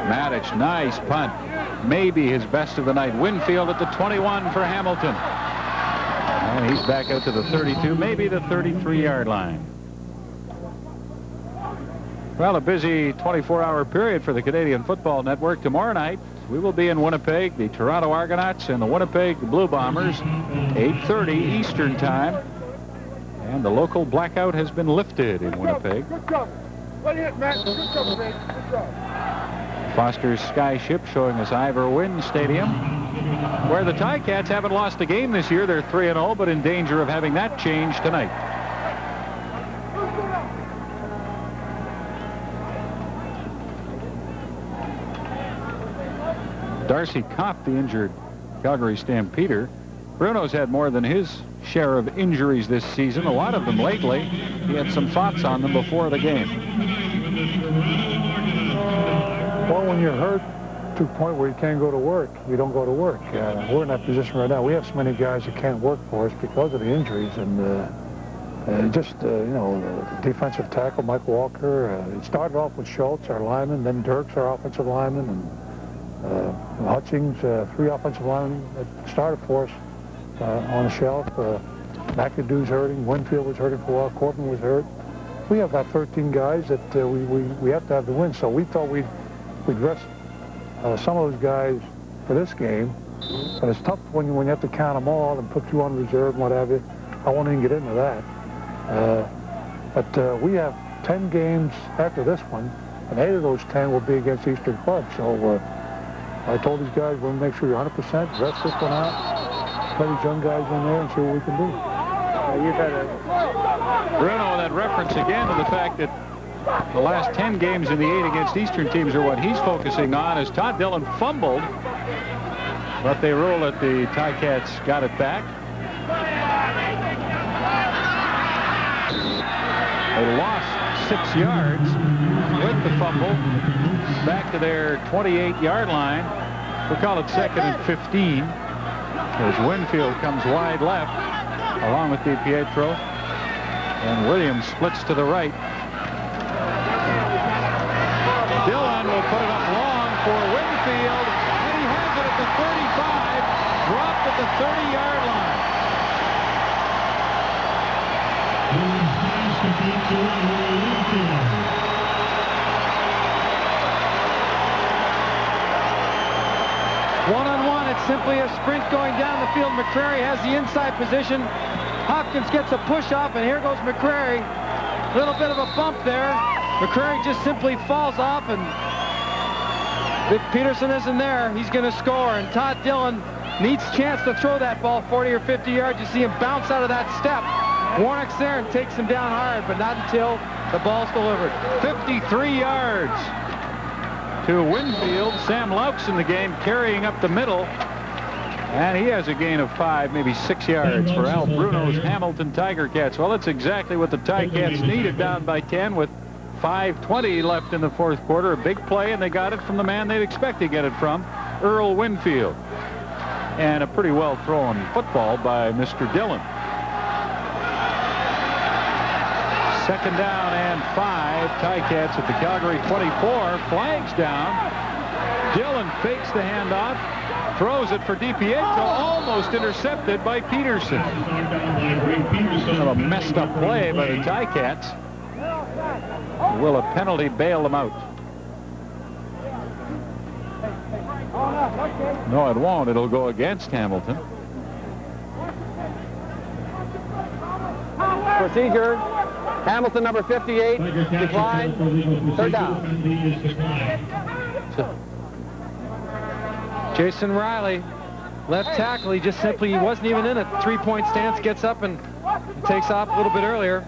Matic, nice punt. Maybe his best of the night. Winfield at the 21 for Hamilton. And he's back out to the 32, maybe the 33-yard line. Well, a busy 24-hour period for the Canadian Football Network. Tomorrow night, we will be in Winnipeg, the Toronto Argonauts and the Winnipeg Blue Bombers, 8:30 Eastern Time. And the local blackout has been lifted in Winnipeg. Good job. Well hit, Matt. Good job, man. Good job. Foster's Skyship showing us Ivor Wynne Stadium, where the Ticats haven't lost a game this year. They're 3-0, but in danger of having that change tonight. Darcy Kopp, the injured Calgary Stampeder. Bruno's had more than his share of injuries this season, a lot of them lately. He had some thoughts on them before the game. Well, when you're hurt to a point where you can't go to work, you don't go to work. We're in that position right now. We have so many guys that can't work for us because of the injuries, and you know, the defensive tackle, Mike Walker. It started off with Schultz, our lineman, then Dirks, our offensive lineman, and Hutchings, 3 offensive linemen that started for us on the shelf. McAdoo's hurting. Winfield was hurting for a while. Corbin was hurt. We have about 13 guys that we have to have the win. So we thought we'd rest some of those guys for this game. But it's tough when you have to count them all and put you on reserve and what have you. I won't even get into that. But we have 10 games after this one, and 8 of those 10 will be against Eastern clubs. So I told these guys, we'll make sure you're 100%, rest this one out, play these young guys in there and see what we can do. Bruno, that reference again to the fact that the last 10 games in the 8 against Eastern teams are what he's focusing on, as Todd Dillon fumbled, but they rule that the Ticats got it back. They lost 6 yards with the fumble back to their 28-yard line. We'll call it 2nd and 15 as Winfield comes wide left along with DiPietro, and Williams splits to the right. Dillon will put it up long for Winfield, and he has it at the 35, dropped at the 30-yard line. One-on-one, it's simply a sprint going down the field. McCrary has the inside position. Hopkins gets a push-off, and here goes McCrary. A little bit of a bump there. McCrary just simply falls off, and Vic Peterson isn't there. He's going to score, and Todd Dillon needs a chance to throw that ball 40 or 50 yards. You see him bounce out of that step. Warnock's there and takes him down hard, but not until the ball's delivered. 53 yards to Winfield. Sam Lauk's in the game, carrying up the middle, and he has a gain of 5, maybe 6 yards for Al Bruno's Hamilton Tiger Cats. Well, that's exactly what the Ticats needed, down by 10 with 5:20 left in the fourth quarter. A big play, and they got it from the man they'd expect to get it from, Earl Winfield. And a pretty well thrown football by Mr. Dillon. Second down and 5. Ticats at the Calgary 24. Flags down. Dillon fakes the handoff. Throws it for DiPietro. Almost intercepted by Peterson. Kind of a messed up play by the Ticats. Will a penalty bail them out? No, it won't. It'll go against Hamilton. Procedure. Hamilton, number 58, declined. Third down. Jason Riley, left tackle. He wasn't even in a three-point stance. Gets up and takes off a little bit earlier.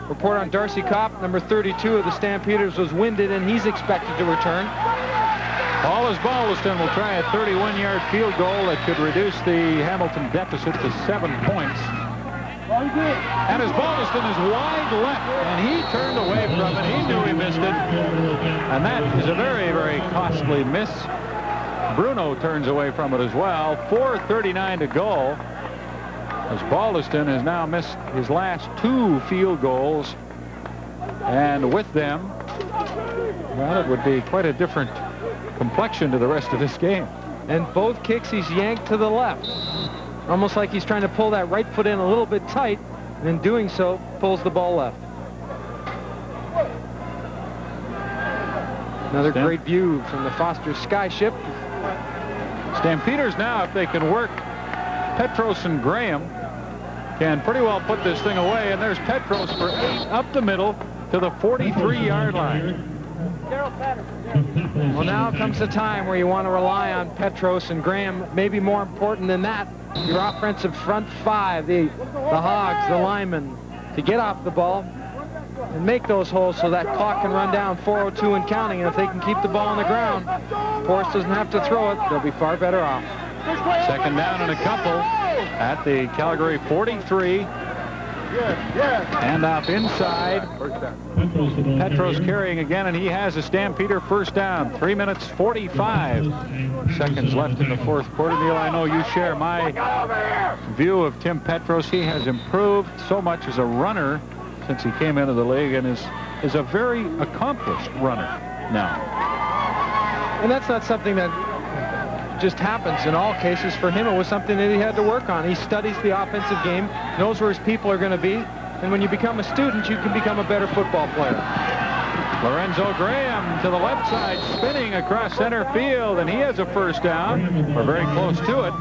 Report on Darcy Kopp, number 32 of the Stampeders, was winded, and he's expected to return. Paulus Baldwin will try a 31-yard field goal that could reduce the Hamilton deficit to 7 points. And as Baldwin is wide left, and he turned away from it. He knew he missed it. And that is a very, very costly miss. Bruno turns away from it as well. 4:39 to go. As Baldwin has now missed his last 2 field goals. And with them, well, it would be quite a different complexion to the rest of this game. And both kicks he's yanked to the left. Almost like he's trying to pull that right foot in a little bit tight, and in doing so, pulls the ball left. Another great view from the Foster Skyship. Stampeders now, if they can work Petros and Graham, can pretty well put this thing away. And there's Petros for 8 up the middle to the 43-yard line. Well, now comes the time where you want to rely on Petros and Graham. Maybe more important than that, your offensive front 5, the Hogs, the linemen, to get off the ball and make those holes so that clock can run down 4:02 and counting. And if they can keep the ball on the ground, Forrest doesn't have to throw it. They'll be far better off. Second down and a couple at the Calgary 43. Handoff inside. Petros carrying again, and he has a Stampeder first down. 3 minutes 45 seconds left in the fourth quarter. Neil, I know you share my view of Tim Petros. He has improved so much as a runner since he came into the league, and is a very accomplished runner now. And that's not something that just happens in all cases. For him, it was something that he had to work on. He studies the offensive game, knows where his people are going to be, and when you become a student, you can become a better football player. Lorenzo Graham to the left side, spinning across center field, and he has a first down. We're very close to it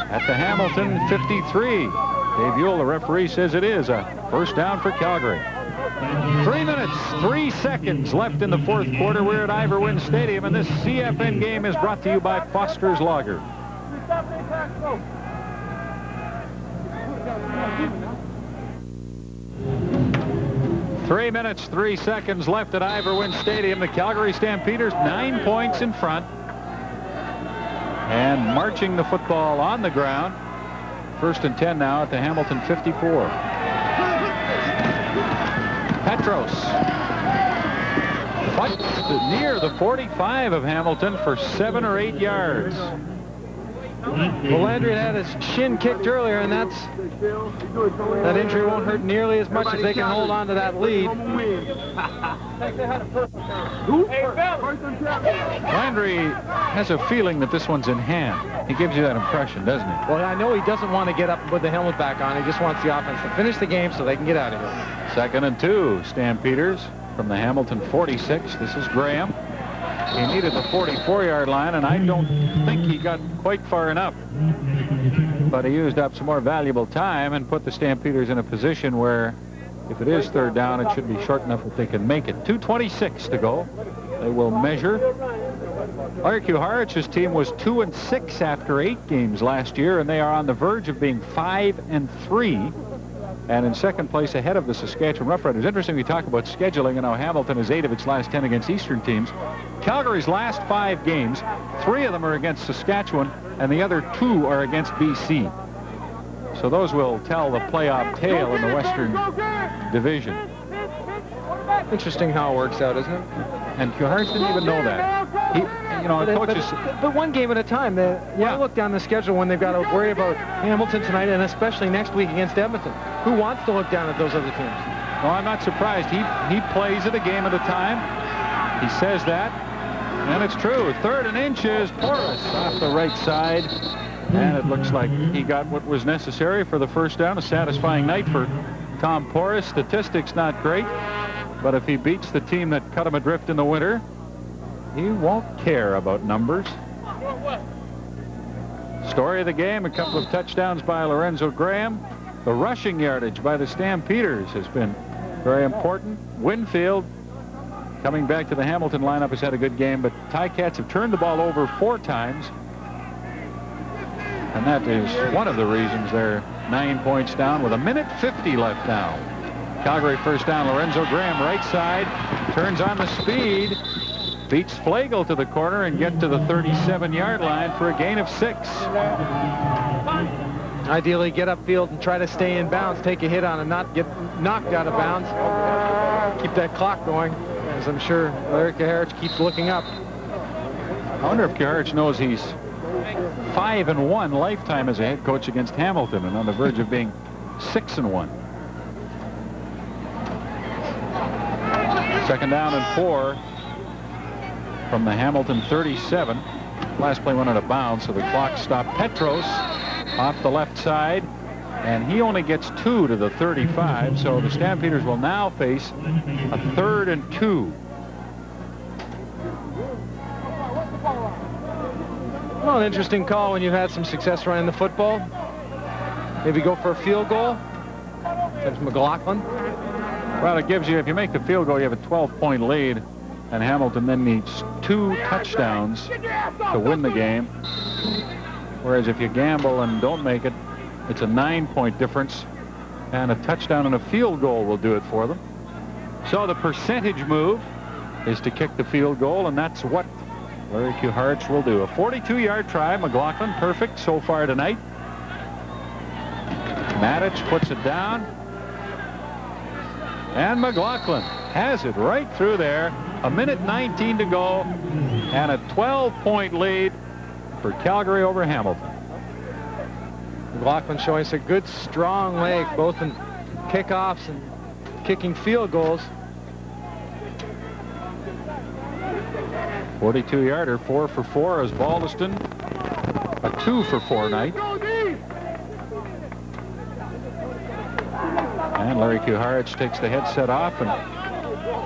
at the Hamilton 53. Dave Ewell, the referee, says it is a first down for Calgary. 3 minutes, 3 seconds left in the fourth quarter. We're at Ivor Wynne Stadium, and this CFN game is brought to you by Foster's Lager. 3 minutes, 3 seconds left at Ivor Wynne Stadium. The Calgary Stampeders 9 points in front and marching the football on the ground. First and 10 now at the Hamilton 54. Petros near the 45 of Hamilton for 7 or 8 yards. Well, Landry had his shin kicked earlier, and that injury won't hurt nearly as much if they can hold on to that lead. Landry has a feeling that this one's in hand. He gives you that impression, doesn't he? Well, I know he doesn't want to get up and put the helmet back on. He just wants the offense to finish the game so they can get out of here. 2nd and 2, Stampeders from the Hamilton 46. This is Graham. He needed the 44-yard line, and I don't think he got quite far enough. But he used up some more valuable time and put the Stampeders in a position where, if it is third down, it should be short enough that they can make it. 2:26 to go. They will measure. R.Q. Harich's team was 2-6 after 8 games last year, and they are on the verge of being 5-3. And in second place ahead of the Saskatchewan Roughriders. Interesting we talk about scheduling and how Hamilton has 8 of its last 10 against Eastern teams. Calgary's last 5 games, 3 of them are against Saskatchewan, and the other 2 are against BC. So those will tell the playoff tale in the Western Division. Interesting how it works out, isn't it? And Kuharich didn't even know that. But one game at a time. I look down the schedule when they've got to worry about Hamilton tonight, and especially next week against Edmonton. Who wants to look down at those other teams? Oh, I'm not surprised. He plays it a game at a time. He says that, and it's true. 3rd and inches. Porras off the right side, and it looks like he got what was necessary for the first down. A satisfying night for Tom Porras. Statistics not great, but if he beats the team that cut him adrift in the winter, he won't care about numbers. Story of the game, a couple of touchdowns by Lorenzo Graham. The rushing yardage by the Stampeders has been very important. Winfield, coming back to the Hamilton lineup, has had a good game, but Ticats have turned the ball over 4 times. And that is one of the reasons they're 9 points down with 1:50 left now. Calgary first down. Lorenzo Graham, right side, turns on the speed, beats Flagel to the corner and get to the 37-yard line for a gain of 6. Ideally, get upfield and try to stay in bounds, take a hit on and not get knocked out of bounds. Keep that clock going, as I'm sure Larry Kuharich keeps looking up. I wonder if Kuharich knows he's 5-1 lifetime as a head coach against Hamilton and on the verge of being 6-1. 2nd down and 4 from the Hamilton 37. Last play went out of bounds, so the clock stopped. Petros off the left side, and he only gets 2 to the 35, so the Stampeders will now face a 3rd and 2. Well, an interesting call when you've had some success running the football. Maybe go for a field goal. That's McLaughlin. Well, it gives you, if you make the field goal, you have a 12-point lead, and Hamilton then needs 2 touchdowns to win the game. Whereas if you gamble and don't make it, it's a 9-point difference, and a touchdown and a field goal will do it for them. So the percentage move is to kick the field goal, and that's what Larry Kuharich will do. A 42-yard try. McLaughlin perfect so far tonight. Matic puts it down, and McLaughlin has it right through there. 1:19 to go, and a 12-point lead for Calgary over Hamilton. McLaughlin showing us a good strong leg, both in kickoffs and kicking field goals. 42-yarder, 4 for 4 as Baldiston. A 2 for 4 night. And Larry Kuharich takes the headset off, and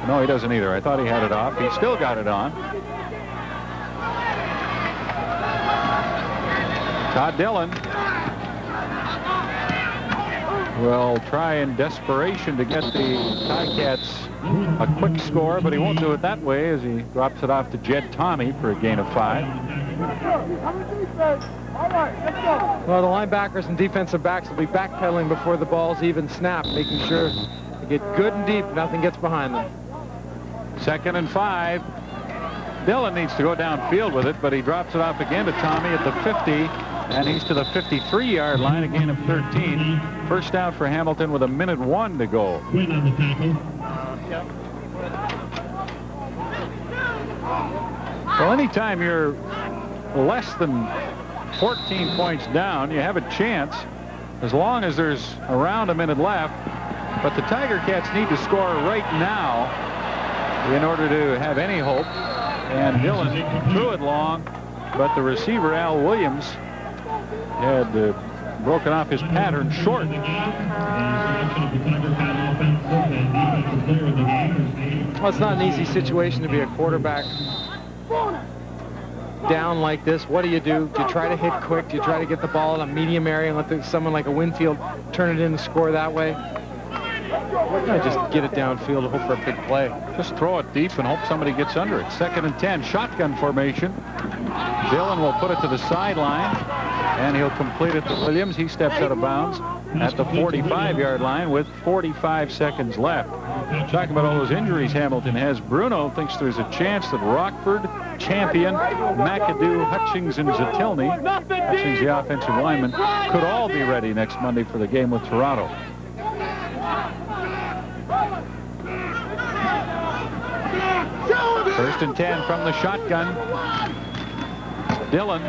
no, he doesn't either. I thought he had it off. He still got it on. Todd Dillon will try in desperation to get the Ticats a quick score, but he won't do it that way as he drops it off to Jed Tommy for a gain of 5. Well, the linebackers and defensive backs will be backpedaling before the ball's even snapped, making sure they get good and deep, nothing gets behind them. 2nd and 5. Dillon needs to go downfield with it, but he drops it off again to Tommy at the 50, and he's to the 53-yard line, a gain of 13. First down for Hamilton with 1:01 to go. Quinn on the tackle. Well, anytime you're less than 14 points down, you have a chance as long as there's around a minute left. But the Tiger Cats need to score right now in order to have any hope. And Dillon threw it long, but the receiver, Al Williams, had broken off his pattern short. Well, it's not an easy situation to be a quarterback down like this. What do? Do you try to hit quick? Do you try to get the ball in a medium area and let someone like a Winfield turn it in and score that way? I just get it downfield and hope for a big play. Just throw it deep and hope somebody gets under it. 2nd and 10, shotgun formation. Dillon will put it to the sideline, and he'll complete it to Williams. He steps out of bounds at the 45-yard line with 45 seconds left. Talking about all those injuries Hamilton has, Bruno thinks there's a chance that Rockford, Champion, McAdoo, Hutchings, and Zatilny, Hutchings the offensive lineman, could all be ready next Monday for the game with Toronto. First and 10 from the shotgun. Dillon.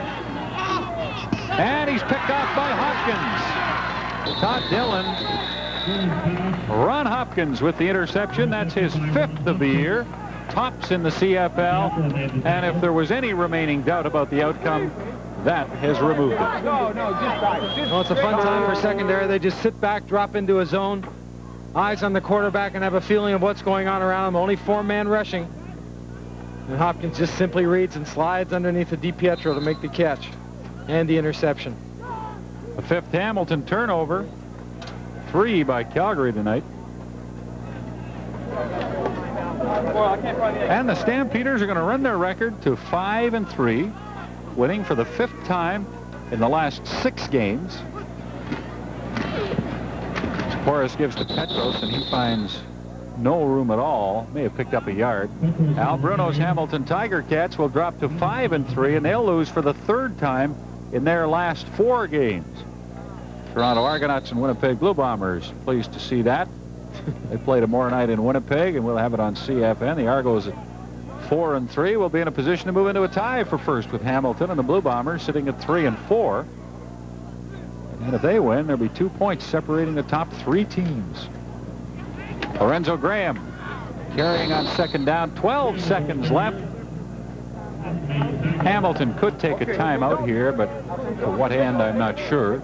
And he's picked off by Hopkins. Todd Dillon Ron Hopkins with the interception. That's his 5th of the year. Tops in the CFL. And if there was any remaining doubt about the outcome, that has removed it. Well, it's a fun time for secondary. They just sit back, drop into a zone, eyes on the quarterback, and have a feeling of what's going on around them. Only 4-man rushing. And Hopkins just simply reads and slides underneath the DiPietro to make the catch and the interception. A 5th Hamilton turnover. 3 by Calgary tonight. And the Stampeders are going to run their record to 5-3, winning for the 5th time in the last 6 games. Porras gives to Petros, and he finds no room at all. May have picked up a yard. Al Bruno's Hamilton Tiger Cats will drop to 5-3, and they'll lose for the 3rd time in their last 4 games. Toronto Argonauts and Winnipeg Blue Bombers, pleased to see that. They play tomorrow night in Winnipeg, and we'll have it on CFN. The Argos at 4-3 will be in a position to move into a tie for first with Hamilton, and the Blue Bombers sitting at 3-4. And if they win, there'll be 2 points separating the top 3 teams. Lorenzo Graham carrying on 2nd down, 12 seconds left. Hamilton could take a timeout here, but to what end, I'm not sure.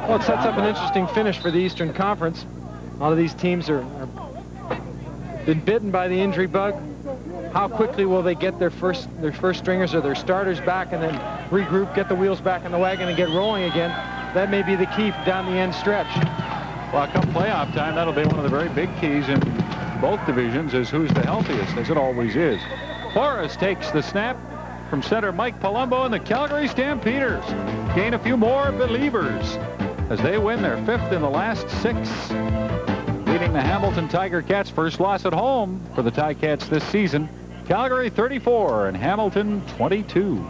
Well, it sets up an interesting finish for the Eastern Conference. A lot of these teams are been bitten by the injury bug. How quickly will they get their first stringers or their starters back and then regroup, get the wheels back in the wagon and get rolling again? That may be the key down the end stretch. Well, come playoff time, that'll be one of the very big keys in both divisions, is who's the healthiest, as it always is. Porras takes the snap from center Mike Palumbo, and the Calgary Stampeders gain a few more believers as they win their 5th in the last 6, leading the Hamilton Tiger Cats' first loss at home for the Ticats this season. Calgary 34 and Hamilton 22.